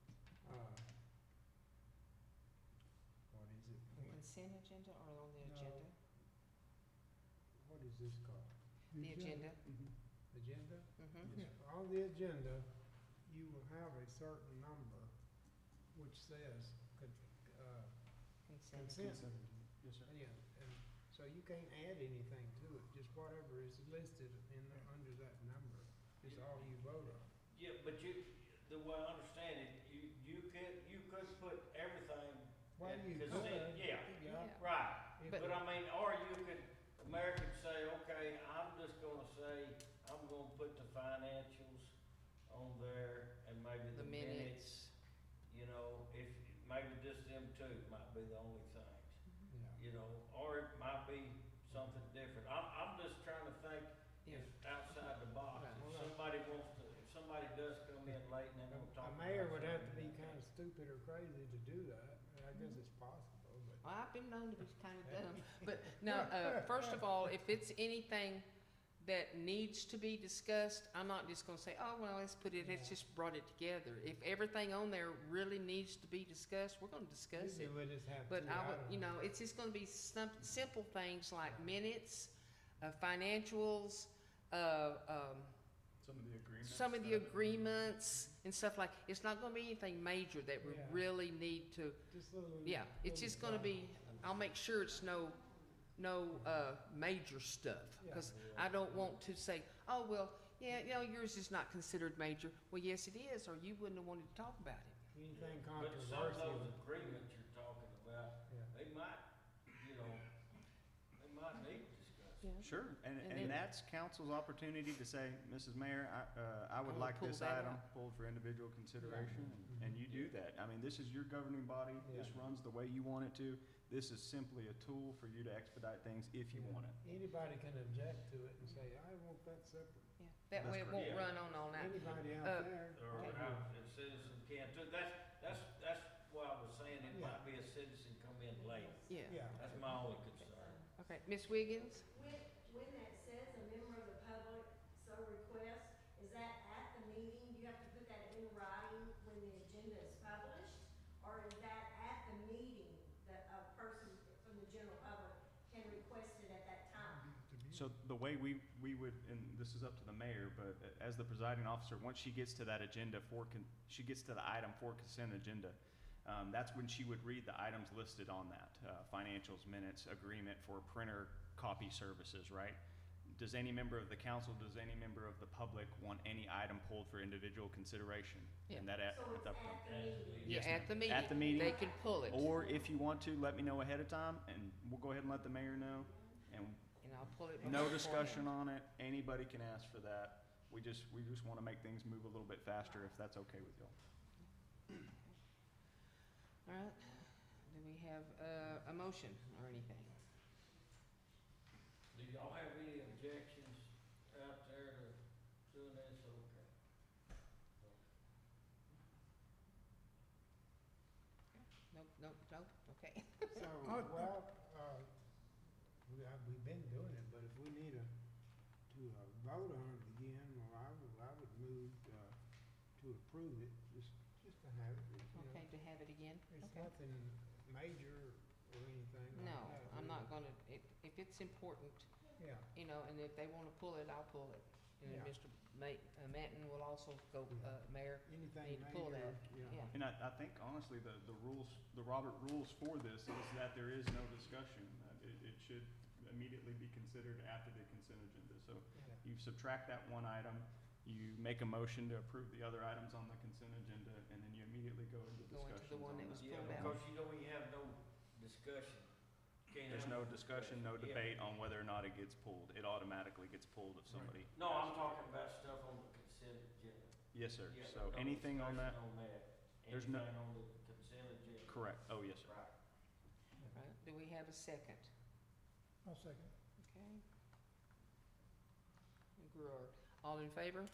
Speaker 7: what is it?
Speaker 1: The consent agenda or on the
Speaker 7: No.
Speaker 1: agenda?
Speaker 7: What is this called?
Speaker 1: The agenda.
Speaker 7: Agenda?
Speaker 1: Mm-hmm.
Speaker 7: Yeah, on the agenda, you will have a certain number which says,
Speaker 1: Consent.
Speaker 7: consent.
Speaker 5: Yes, sir.
Speaker 7: Yeah, and so you can't add anything to it, just whatever is listed under that number is all you vote on.
Speaker 4: Yeah, but the way I understand it, you could put everything
Speaker 7: Well,
Speaker 4: at
Speaker 7: you
Speaker 4: consent,
Speaker 7: could.
Speaker 4: yeah,
Speaker 1: Yeah.
Speaker 4: right.
Speaker 7: If-
Speaker 4: But I mean, or the mayor could say, okay, I'm just gonna say, I'm gonna put the financials on there and maybe
Speaker 1: The
Speaker 4: the minutes. If, maybe just them two might be the only things,
Speaker 7: Yeah.
Speaker 4: or it might be something different. I'm just trying to think
Speaker 1: Yeah.
Speaker 4: if outside the box.
Speaker 1: Right.
Speaker 4: If somebody does come in late and they want to talk
Speaker 7: A
Speaker 4: about
Speaker 7: mayor would have to
Speaker 4: something,
Speaker 7: be kinda stupid or crazy to do that, I guess it's possible, but.
Speaker 1: Well, I've been known to be kind of dumb, but no, first of all, if it's anything that needs to be discussed, I'm not just gonna say, oh, well, let's just brought it together. If everything on there really needs to be discussed, we're gonna discuss it.
Speaker 7: Usually we just have
Speaker 1: But
Speaker 7: two
Speaker 1: I would,
Speaker 7: items.
Speaker 1: it's just gonna be some simple things like minutes, financials,
Speaker 5: Some of the agreements.
Speaker 1: some of the agreements and stuff like, it's not gonna be anything major that we
Speaker 7: Yeah.
Speaker 1: really need to,
Speaker 7: Just little.
Speaker 1: yeah, it's just gonna be, I'll make sure it's no major stuff. Cause I don't want to say, oh, well, yeah, yours is not considered major. Well, yes, it is, or you wouldn't have wanted to talk about it.
Speaker 7: Anything
Speaker 4: But some of
Speaker 7: controversial.
Speaker 4: those agreements you're talking about,
Speaker 7: Yeah.
Speaker 4: they might, they might need discussion.
Speaker 5: Sure,
Speaker 1: And
Speaker 5: and
Speaker 1: then-
Speaker 5: that's council's opportunity to say, Mrs. Mayor, I would
Speaker 1: wanna
Speaker 5: like
Speaker 1: pull
Speaker 5: this
Speaker 1: that
Speaker 5: item
Speaker 1: out.
Speaker 5: pulled for individual consideration, and you do that. I mean, this is your governing body, this runs the way you want it to. This is simply a tool for you to expedite things if you want it.
Speaker 7: Anybody can object to it and say, I want that separate.
Speaker 1: Yeah, that way it
Speaker 5: That's
Speaker 1: won't
Speaker 4: correct.
Speaker 1: run on all night.
Speaker 7: Anybody
Speaker 1: Uh,
Speaker 7: out there.
Speaker 4: Or
Speaker 1: Okay.
Speaker 4: how a citizen can too. That's why I was saying it might be a citizen come in late.
Speaker 1: Yeah,
Speaker 7: Yeah.
Speaker 4: That's my only concern.
Speaker 1: okay, Ms. Wiggins?
Speaker 6: When that says a member of the public so requests, is that at the meeting? You have to put that in writing when the agenda is published? Or is that at the meeting that a person from the general public can request it at that time?
Speaker 5: So the way we would, and this is up to the mayor, but as the presiding officer, once she gets to that agenda she gets to the item for consent agenda, that's when she would read the items listed on that, financials, minutes, agreement for printer copy services, right? Does any member of the council, does any member of the public want any item pulled for individual consideration?
Speaker 1: Yeah.
Speaker 5: And that
Speaker 6: So it's
Speaker 5: up
Speaker 6: at
Speaker 5: to
Speaker 6: the meeting?
Speaker 1: Yeah,
Speaker 5: Yes, ma'am.
Speaker 1: at the meeting.
Speaker 5: At the meeting.
Speaker 1: They can pull it.
Speaker 5: Or if you want to, let me know ahead of time, and we'll go ahead and let the mayor know. And
Speaker 1: And I'll pull it.
Speaker 5: no
Speaker 1: beforehand.
Speaker 5: discussion on it, anybody can ask for that. We just wanna make things move a little bit faster, if that's okay with y'all.
Speaker 1: All right, do we have a motion or anything?
Speaker 4: Do y'all have any objections out there to doing this? Okay.
Speaker 1: Nope, okay.
Speaker 7: So, well, we've been doing it, but if we need to vote on it again, well, I would move, to approve it, just to have it, you know.
Speaker 1: Okay, to have it again?
Speaker 7: It's
Speaker 1: Okay.
Speaker 7: nothing major or anything like
Speaker 1: No,
Speaker 7: that.
Speaker 1: I'm
Speaker 7: really.
Speaker 1: not gonna, if it's important,
Speaker 7: Yeah,
Speaker 1: and if they wanna pull it, I'll pull it. And then
Speaker 7: Yeah.
Speaker 1: Mr. Manton will also go, Mayor,
Speaker 7: anything
Speaker 1: need to pull
Speaker 7: major,
Speaker 1: that,
Speaker 7: yeah.
Speaker 1: yeah.
Speaker 5: And I think honestly, the rules, the Robert rules for this is that there is no discussion. It should immediately be considered after the consent agenda. So
Speaker 7: Yeah.
Speaker 5: you subtract that one item, you make a motion to approve the other items on the consent agenda, and then you immediately go into
Speaker 1: Go into the
Speaker 5: discussions
Speaker 1: one
Speaker 5: on
Speaker 1: that was
Speaker 5: that.
Speaker 4: Yeah,
Speaker 1: pulled out.
Speaker 4: because when you have no discussion, can't
Speaker 5: There's
Speaker 4: have
Speaker 5: no discussion, no
Speaker 4: Yeah.
Speaker 5: debate on whether or not it gets pulled. It automatically gets pulled if somebody.
Speaker 4: No, I'm talking about stuff on the consent agenda.
Speaker 5: Yes, sir.
Speaker 4: Yeah,
Speaker 5: So
Speaker 4: no
Speaker 5: anything on that,
Speaker 4: discussion on that.
Speaker 5: There's no-
Speaker 4: Anything on the consent agenda.
Speaker 5: correct. Oh, yes, sir.
Speaker 4: Right.
Speaker 1: Right, do we have a second?
Speaker 16: I'll second.
Speaker 1: Okay. Brewer, all in favor?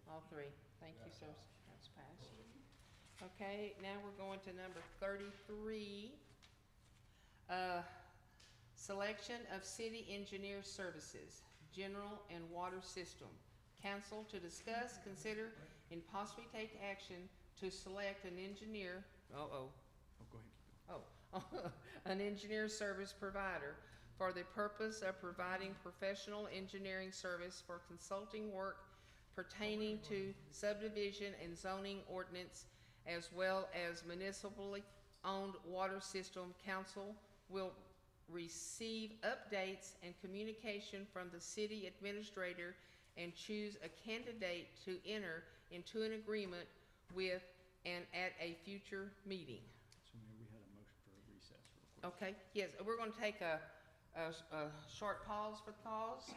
Speaker 1: All three, thank you, sir, that's passed. Okay, now we're going to number 33. Selection of city engineer services, general and water system. Council to discuss, consider, and possibly take action to select an engineer,
Speaker 5: Oh, go ahead.
Speaker 1: an engineer service provider for the purpose of providing professional engineering service for consulting work pertaining to subdivision and zoning ordinance, as well as municipally owned water system. Council will receive updates and communication from the city administrator and choose a candidate to enter into an agreement with and at a future meeting.
Speaker 5: So Mayor, we had a motion for a recess real quick.
Speaker 1: Okay, yes, we're gonna take a short pause for the cause.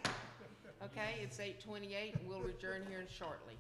Speaker 1: Okay, it's 8:28, and we'll adjourn here shortly.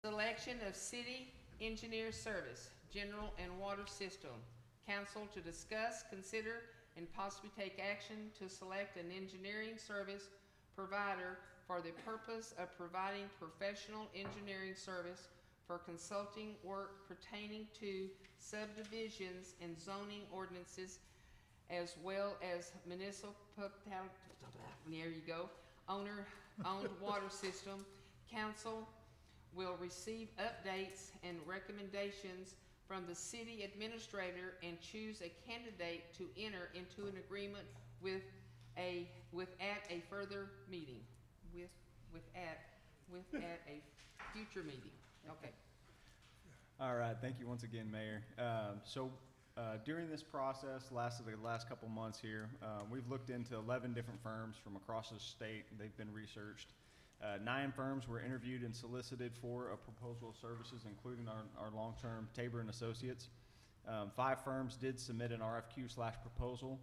Speaker 1: Selection of city engineer service, general and water system. Council to discuss, consider, and possibly take action to select an engineering service provider for the purpose of providing professional engineering service for consulting work pertaining to subdivisions and zoning ordinances, as well as municipal, there you go, owner-owned water system. Council will receive updates and recommendations from the city administrator and choose a candidate to enter into an agreement at a further meeting. At a future meeting. Okay.
Speaker 5: All right, thank you once again, Mayor. During this process, the last couple months here, we've looked into 11 different firms from across the state. They've been researched. 9 firms were interviewed and solicited for a proposal of services, including our long-term Tabor and Associates. 5 firms did submit an RFQ/proposal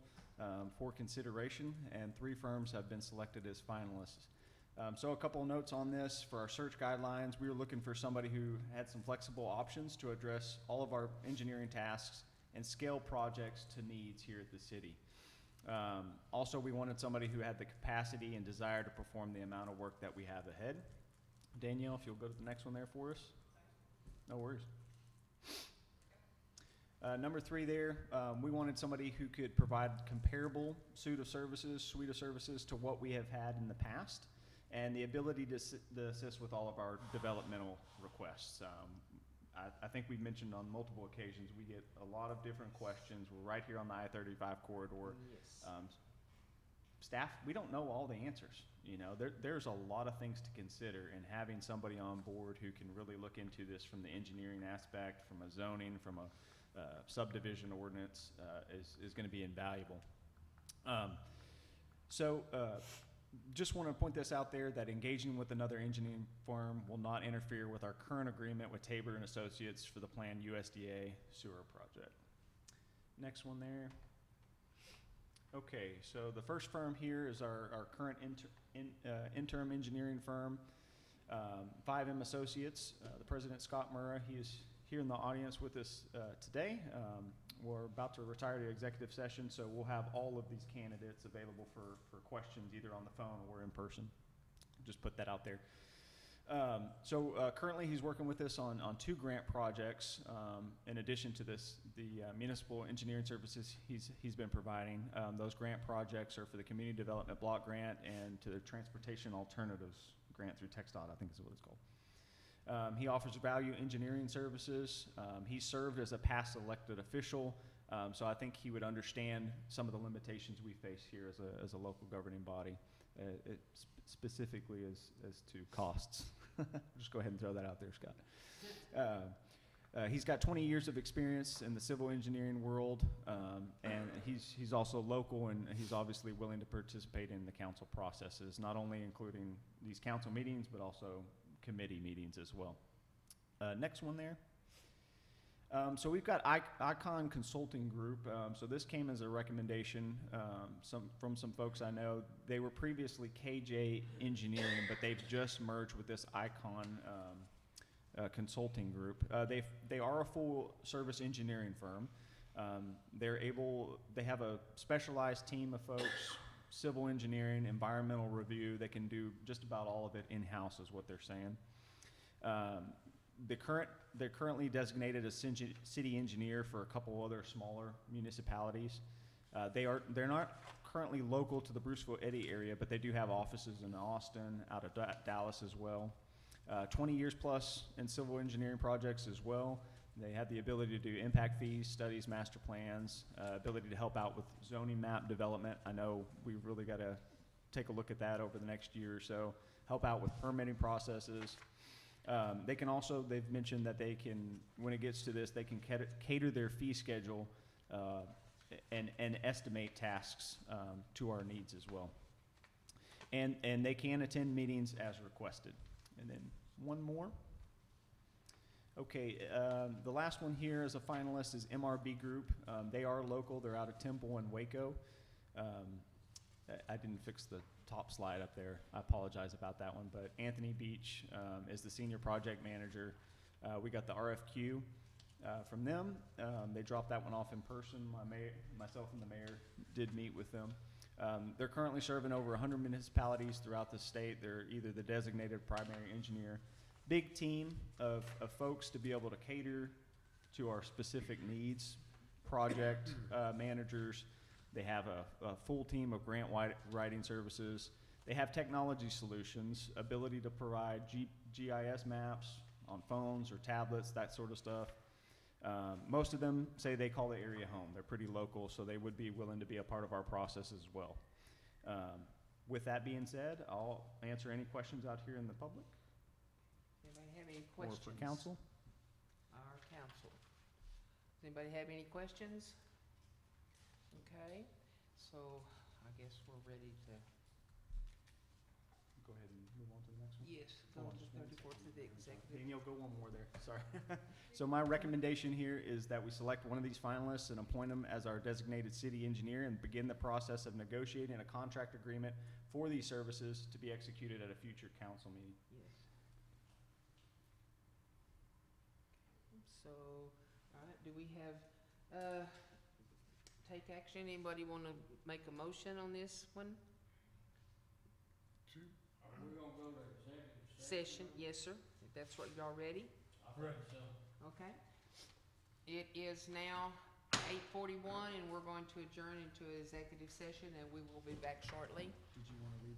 Speaker 5: for consideration, and 3 firms have been selected as finalists. So a couple of notes on this. For our search guidelines, we were looking for somebody who had some flexible options to address all of our engineering tasks and scale projects to needs here at the city. Also, we wanted somebody who had the capacity and desire to perform the amount of work that we have ahead. Danielle, if you'll go to the next one there for us. No worries. Number 3 there, we wanted somebody who could provide comparable suite of services to what we have had in the past, and the ability to assist with all of our developmental requests. I think we've mentioned on multiple occasions, we get a lot of different questions. We're right here on the I-35 corridor.
Speaker 1: Yes.
Speaker 5: Staff, we don't know all the answers. You know, there's a lot of things to consider, and having somebody on board who can really look into this from the engineering aspect, from a zoning, from a subdivision ordinance, is going to be invaluable. Just want to point this out there, that engaging with another engineering firm will not interfere with our current agreement with Tabor and Associates for the planned USDA sewer project. Next one there. Okay, so the first firm here is our current interim engineering firm, 5M Associates. The president, Scott Murrah, he is here in the audience with us today. We're about to retire to executive session, so we'll have all of these candidates available for questions either on the phone or in person. Just put that out there. Currently he's working with us on 2 grant projects. In addition to this, the municipal engineering services he's been providing. Those grant projects are for the Community Development Block Grant and to the Transportation Alternatives Grant through TxDOT, I think is what it's called. He offers value engineering services. He served as a past elected official, so I think he would understand some of the limitations we face here as a local governing body, specifically as to costs. Just go ahead and throw that out there, Scott. He's got 20 years of experience in the civil engineering world, and he's also local, and he's obviously willing to participate in the council processes, not only including these council meetings, but also committee meetings as well. Next one there. So we've got Icon Consulting Group. So this came as a recommendation from some folks I know. They were previously KJ Engineering, but they've just merged with this Icon Consulting Group. They are a full service engineering firm. They have a specialized team of folks, civil engineering, environmental review. They can do just about all of it in-house is what they're saying. They're currently designated as city engineer for a couple other smaller municipalities. They're not currently local to the Bruceville-Eddy area, but they do have offices in Austin, out of Dallas as well. 20 years plus in civil engineering projects as well. They have the ability to do impact fees, studies, master plans, ability to help out with zoning map development. I know we've really got to take a look at that over the next year or so. Help out with permitting processes. They can also, they've mentioned that they can, when it gets to this, they can cater their fee schedule and estimate tasks to our needs as well. And they can attend meetings as requested. And then one more. Okay, the last one here as a finalist is MRB Group. They are local. They're out of Temple and Waco. I didn't fix the top slide up there. I apologize about that one, but Anthony Beach is the senior project manager. We got the RFQ from them. They dropped that one off in person. Myself and the mayor did meet with them. They're currently serving over 100 municipalities throughout the state. They're either the designated primary engineer. Big team of folks to be able to cater to our specific needs. Project managers. They have a full team of grant writing services. They have technology solutions, ability to provide GIS maps on phones or tablets, that sort of stuff. Most of them say they call the area home. They're pretty local, so they would be willing to be a part of our process as well. With that being said, I'll answer any questions out here in the public
Speaker 1: Anybody have any
Speaker 5: or
Speaker 1: questions?
Speaker 5: for council.
Speaker 1: Our council. Does anybody have any questions? Okay, so I guess we're ready to,
Speaker 5: Go ahead and move on to the next one.
Speaker 1: yes, go
Speaker 5: Hold on
Speaker 1: to
Speaker 5: just one
Speaker 1: 34 to the executive.
Speaker 5: Daniel, go one more there, sorry. So my recommendation here is that we select one of these finalists and appoint him as our designated city engineer and begin the process of negotiating a contract agreement for these services to be executed at a future council meeting.
Speaker 1: Yes. So, all right, do we have, take action? Anybody want to make a motion on this one?
Speaker 4: We're gonna go to executive
Speaker 1: Session, yes, sir, if that's what y'all ready.
Speaker 4: I think so.
Speaker 1: Okay. It is now 8:41 and we're going to adjourn into an executive session and we will be back shortly.
Speaker 5: Did you want to read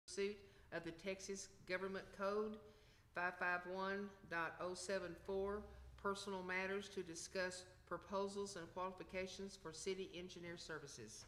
Speaker 1: Pursuit of the Texas Government Code 551.074, personal matters to discuss proposals and qualifications for city engineer services.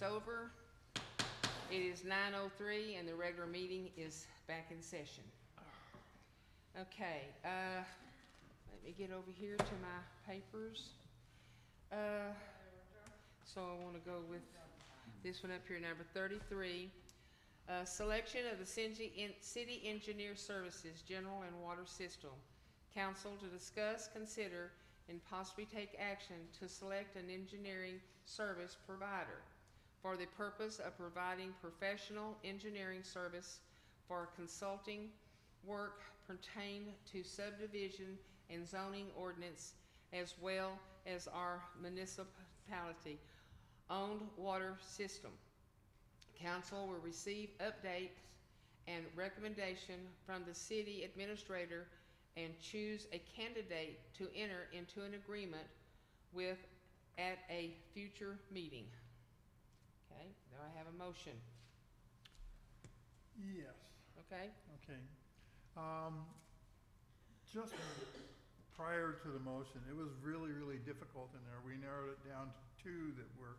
Speaker 1: Over. It is 9:03 and the regular meeting is back in session. Okay, let me get over here to my papers. So I want to go with this one up here, number 33. Selection of the City Engineer Services, General and Water System. Council to discuss, consider, and possibly take action to select an engineering service provider for the purpose of providing professional engineering service for consulting work pertain to subdivision and zoning ordinance, as well as our municipality owned water system. Council will receive updates and recommendation from the city administrator and choose a candidate to enter into an agreement with at a future meeting. Okay, do I have a motion?
Speaker 16: Yes.
Speaker 1: Okay.
Speaker 16: Okay. Just prior to the motion, it was really, really difficult in there. We narrowed it down to two that were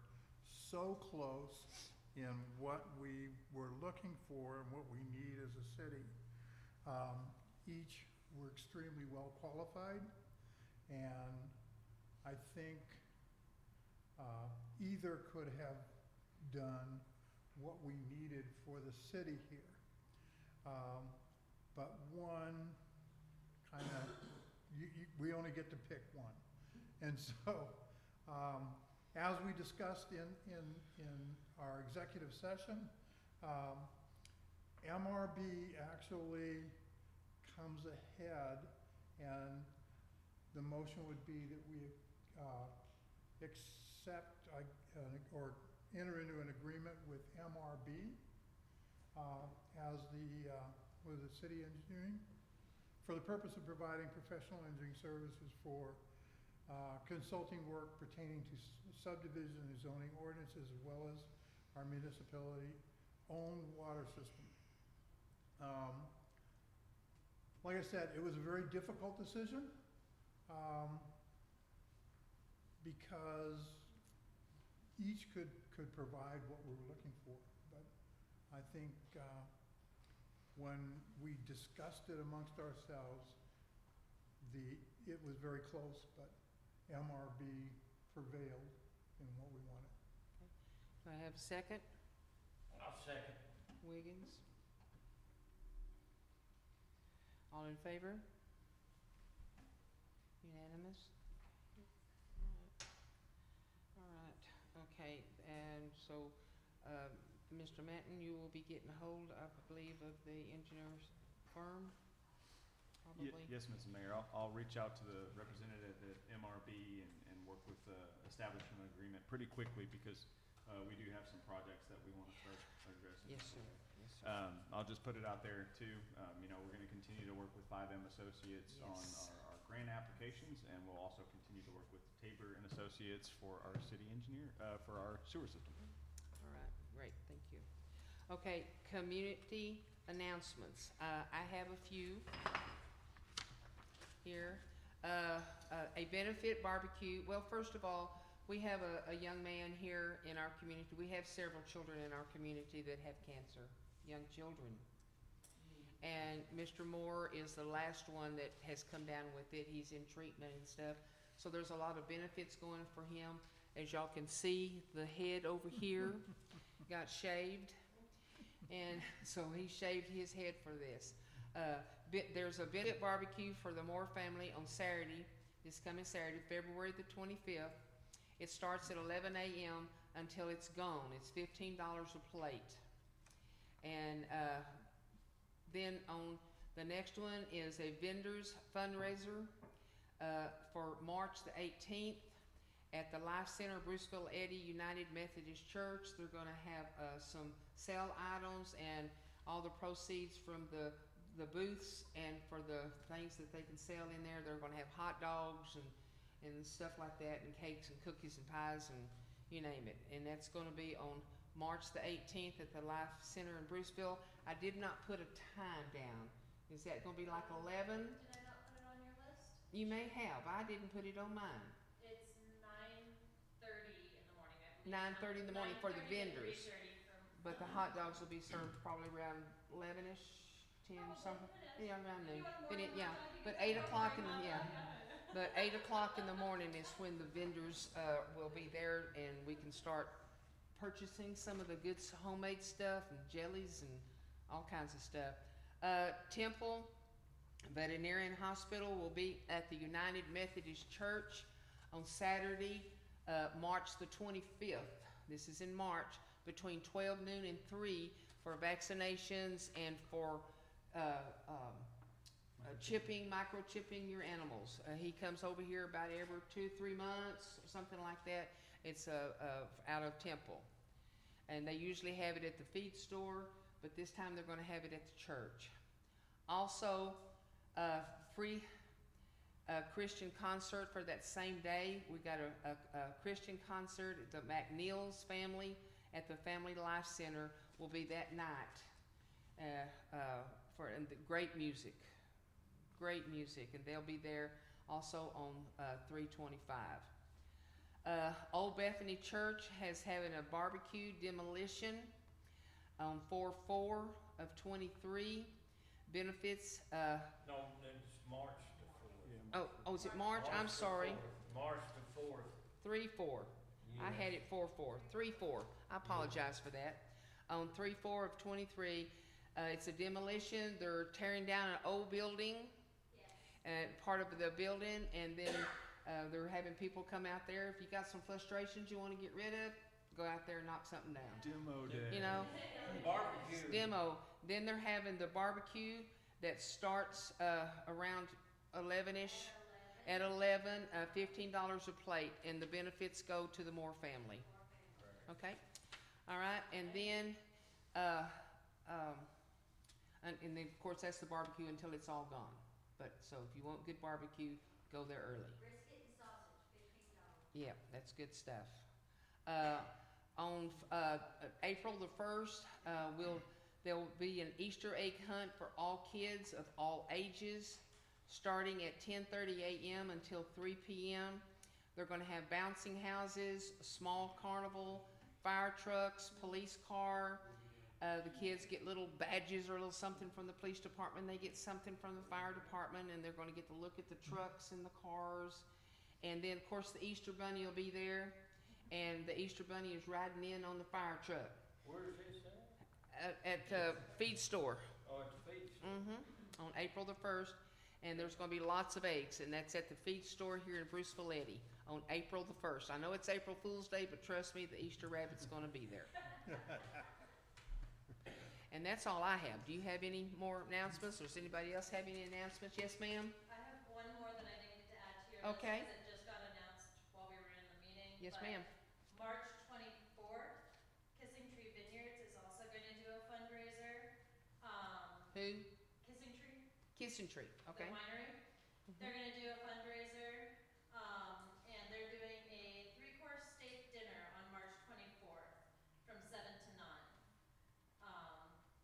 Speaker 16: so close in what we were looking for and what we need as a city. Each were extremely well qualified, and I think either could have done what we needed for the city here. But one kind of, we only get to pick one. And so, as we discussed in our executive session, MRB actually comes ahead, and the motion would be that we accept or enter into an agreement with MRB as with the city engineering for the purpose of providing professional engineering services for consulting work pertaining to subdivision and zoning ordinances, as well as our municipality-owned water system. Like I said, it was a very difficult decision because each could provide what we were looking for. But I think when we discussed it amongst ourselves, it was very close, but MRB prevailed in what we wanted.
Speaker 1: Do I have a second?
Speaker 4: I'll second.
Speaker 1: Wiggins? All in favor? Unanimous? All right, okay, and so, Mr. Manton, you will be getting a hold, I believe, of the engineer's firm, probably?
Speaker 5: Yes, Mrs. Mayor, I'll reach out to the representative at MRB and work with establishing an agreement pretty quickly, because we do have some projects that we want to start addressing.
Speaker 1: Yes, sir. Yes, sir.
Speaker 5: I'll just put it out there too, we're gonna continue to work with 5M Associates on
Speaker 1: Yes.
Speaker 5: our grant applications, and we'll also continue to work with Tabor and Associates for our city engineer, for our sewer system.
Speaker 1: All right, great, thank you. Okay, community announcements. I have a few here. A benefit barbecue. Well, first of all, we have a young man here in our community. We have several children in our community that have cancer, young children. And Mr. Moore is the last one that has come down with it. He's in treatment and stuff. So there's a lot of benefits going for him. As y'all can see, the head over here got shaved. And so he shaved his head for this. There's a benefit barbecue for the Moore family on Saturday, this coming Saturday, February the 25th. It starts at 11 a.m. until it's gone. It's $15 a plate. And then on the next one is a vendor's fundraiser for March the 18th at the Life Center, Bruceville-Eddy United Methodist Church. They're going to have some sale items, and all the proceeds from the booths and for the things that they can sell in there. They're going to have hot dogs and stuff like that, and cakes and cookies and pies and you name it. And that's going to be on March the 18th at the Life Center in Bruceville. I did not put a time down. Is that going to be like 11?
Speaker 6: Did I not put it on your list?
Speaker 1: You may have. I didn't put it on mine.
Speaker 6: It's 9:30 in the morning, I
Speaker 1: 9:30 in the morning for the vendors. But the hot dogs will be served probably around 11ish, 10 something, yeah, around noon. But 8 o'clock in the, but 8 o'clock in the morning is when the vendors, will be there and we can start purchasing some of the good homemade stuff and jellies and all kinds of stuff. Temple Veterinarian Hospital will be at the United Methodist Church on Saturday, March the 25th. This is in March, between 12 noon and 3 for vaccinations and for microchipping your animals. He comes over here about every 2-3 months, something like that. It's out of Temple. And they usually have it at the feed store, but this time they're going to have it at the church. Also, free Christian concert for that same day. We got a Christian concert at the McNeil's family at the Family Life Center will be that night. And the great music, and they'll be there also on 325. Old Bethany Church has having a barbecue demolition on 4/4 of 23. Benefits.
Speaker 4: No, it's March the 4th.
Speaker 1: Oh, is it March? I'm sorry.
Speaker 4: March the 4th.
Speaker 1: 3/4. I had it 4/4. 3/4. I apologize for that. On 3/4 of 23, it's a demolition. They're tearing down an old building, part of the building, and then they're having people come out there. If you got some frustrations you want to get rid of, go out there and knock something down.
Speaker 5: Demo day.
Speaker 1: You know,
Speaker 4: Barbecue.
Speaker 1: demo. Then they're having the barbecue that starts around 11ish. At 11, $15 a plate, and the benefits go to the Moore family. Okay, all right, and then, and then of course that's the barbecue until it's all gone. But so if you want good barbecue, go there early.
Speaker 6: Brisket and sausage, $15.
Speaker 1: Yeah, that's good stuff. On April the 1st, there'll be an Easter egg hunt for all kids of all ages, starting at 10:30 a.m. until 3 p.m. They're going to have bouncing houses, a small carnival, fire trucks, police car. The kids get little badges or a little something from the police department. They get something from the fire department, and they're going to get to look at the trucks and the cars. And then, of course, the Easter Bunny will be there, and the Easter Bunny is riding in on the fire truck.
Speaker 4: Where is this at?
Speaker 1: At feed store.
Speaker 4: Oh, at the feed store.
Speaker 1: On April the 1st. And there's going to be lots of eggs, and that's at the feed store here in Bruceville-Eddy on April the 1st. I know it's April Fool's Day, but trust me, the Easter rabbit's going to be there. And that's all I have. Do you have any more announcements, or does anybody else have any announcements? Yes, ma'am?
Speaker 6: I have one more that I didn't get to add to your
Speaker 1: Okay.
Speaker 6: list, because it just got announced while we were in the meeting.
Speaker 1: Yes,
Speaker 6: but
Speaker 1: ma'am.
Speaker 6: March 24th, Kissing Tree Vineyards is also going to do a fundraiser.
Speaker 1: Who?
Speaker 6: Kissing Tree,
Speaker 1: Kissing Tree, okay.
Speaker 6: the winery. They're going to do a fundraiser, and they're doing a 3-course steak dinner on March 24th from 7 to 9. I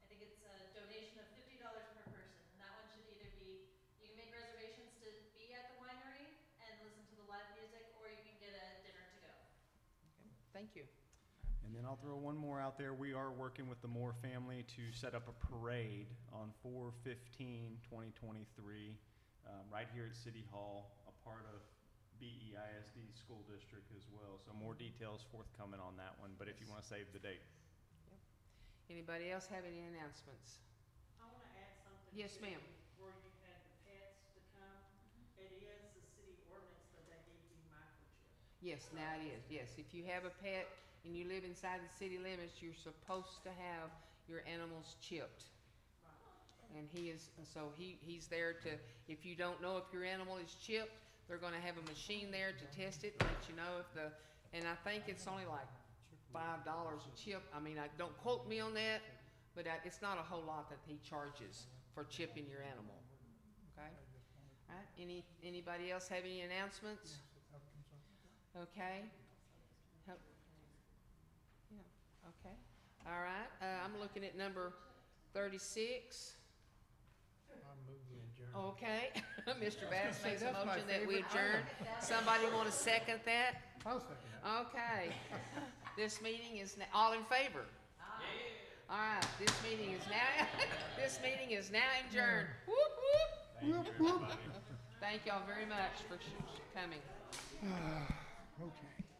Speaker 6: think it's a donation of $50 per person, and that one should either be, you can make reservations to be at the winery and listen to the live music, or you can get a dinner to go.
Speaker 1: Okay. Thank you.
Speaker 5: And then I'll throw one more out there. We are working with the Moore family to set up a parade on 4/15/2023, right here at City Hall, a part of BEISD School District as well. So more details forthcoming on that one, but if you want to save the date.
Speaker 1: Anybody else have any announcements?
Speaker 21: I want to add something.
Speaker 1: Yes,
Speaker 21: to
Speaker 1: ma'am.
Speaker 21: Where you had the pets to come, it is the city ordinance that they give you microchip.
Speaker 1: Yes, now it is, yes. If you have a pet and you live inside the city limits, you're supposed to have your animals chipped. And he's there to, if you don't know if your animal is chipped, they're gonna have a machine there to test it and let you know if and I think it's only like $5 a chip. I mean, don't quote me on that, but it's not a whole lot that he charges for chipping your animal, okay? All right, anybody else have any announcements? Okay. Yeah, okay. All right, I'm looking at number 36. Okay, Mr. Bass makes a motion that we adjourn. Somebody want to second that?
Speaker 16: I'll second that.
Speaker 1: Okay. This meeting is, all in favor? All right, this meeting is now, this meeting is now adjourned. Whoop, whoop. Thank y'all very much for coming.
Speaker 7: Okay.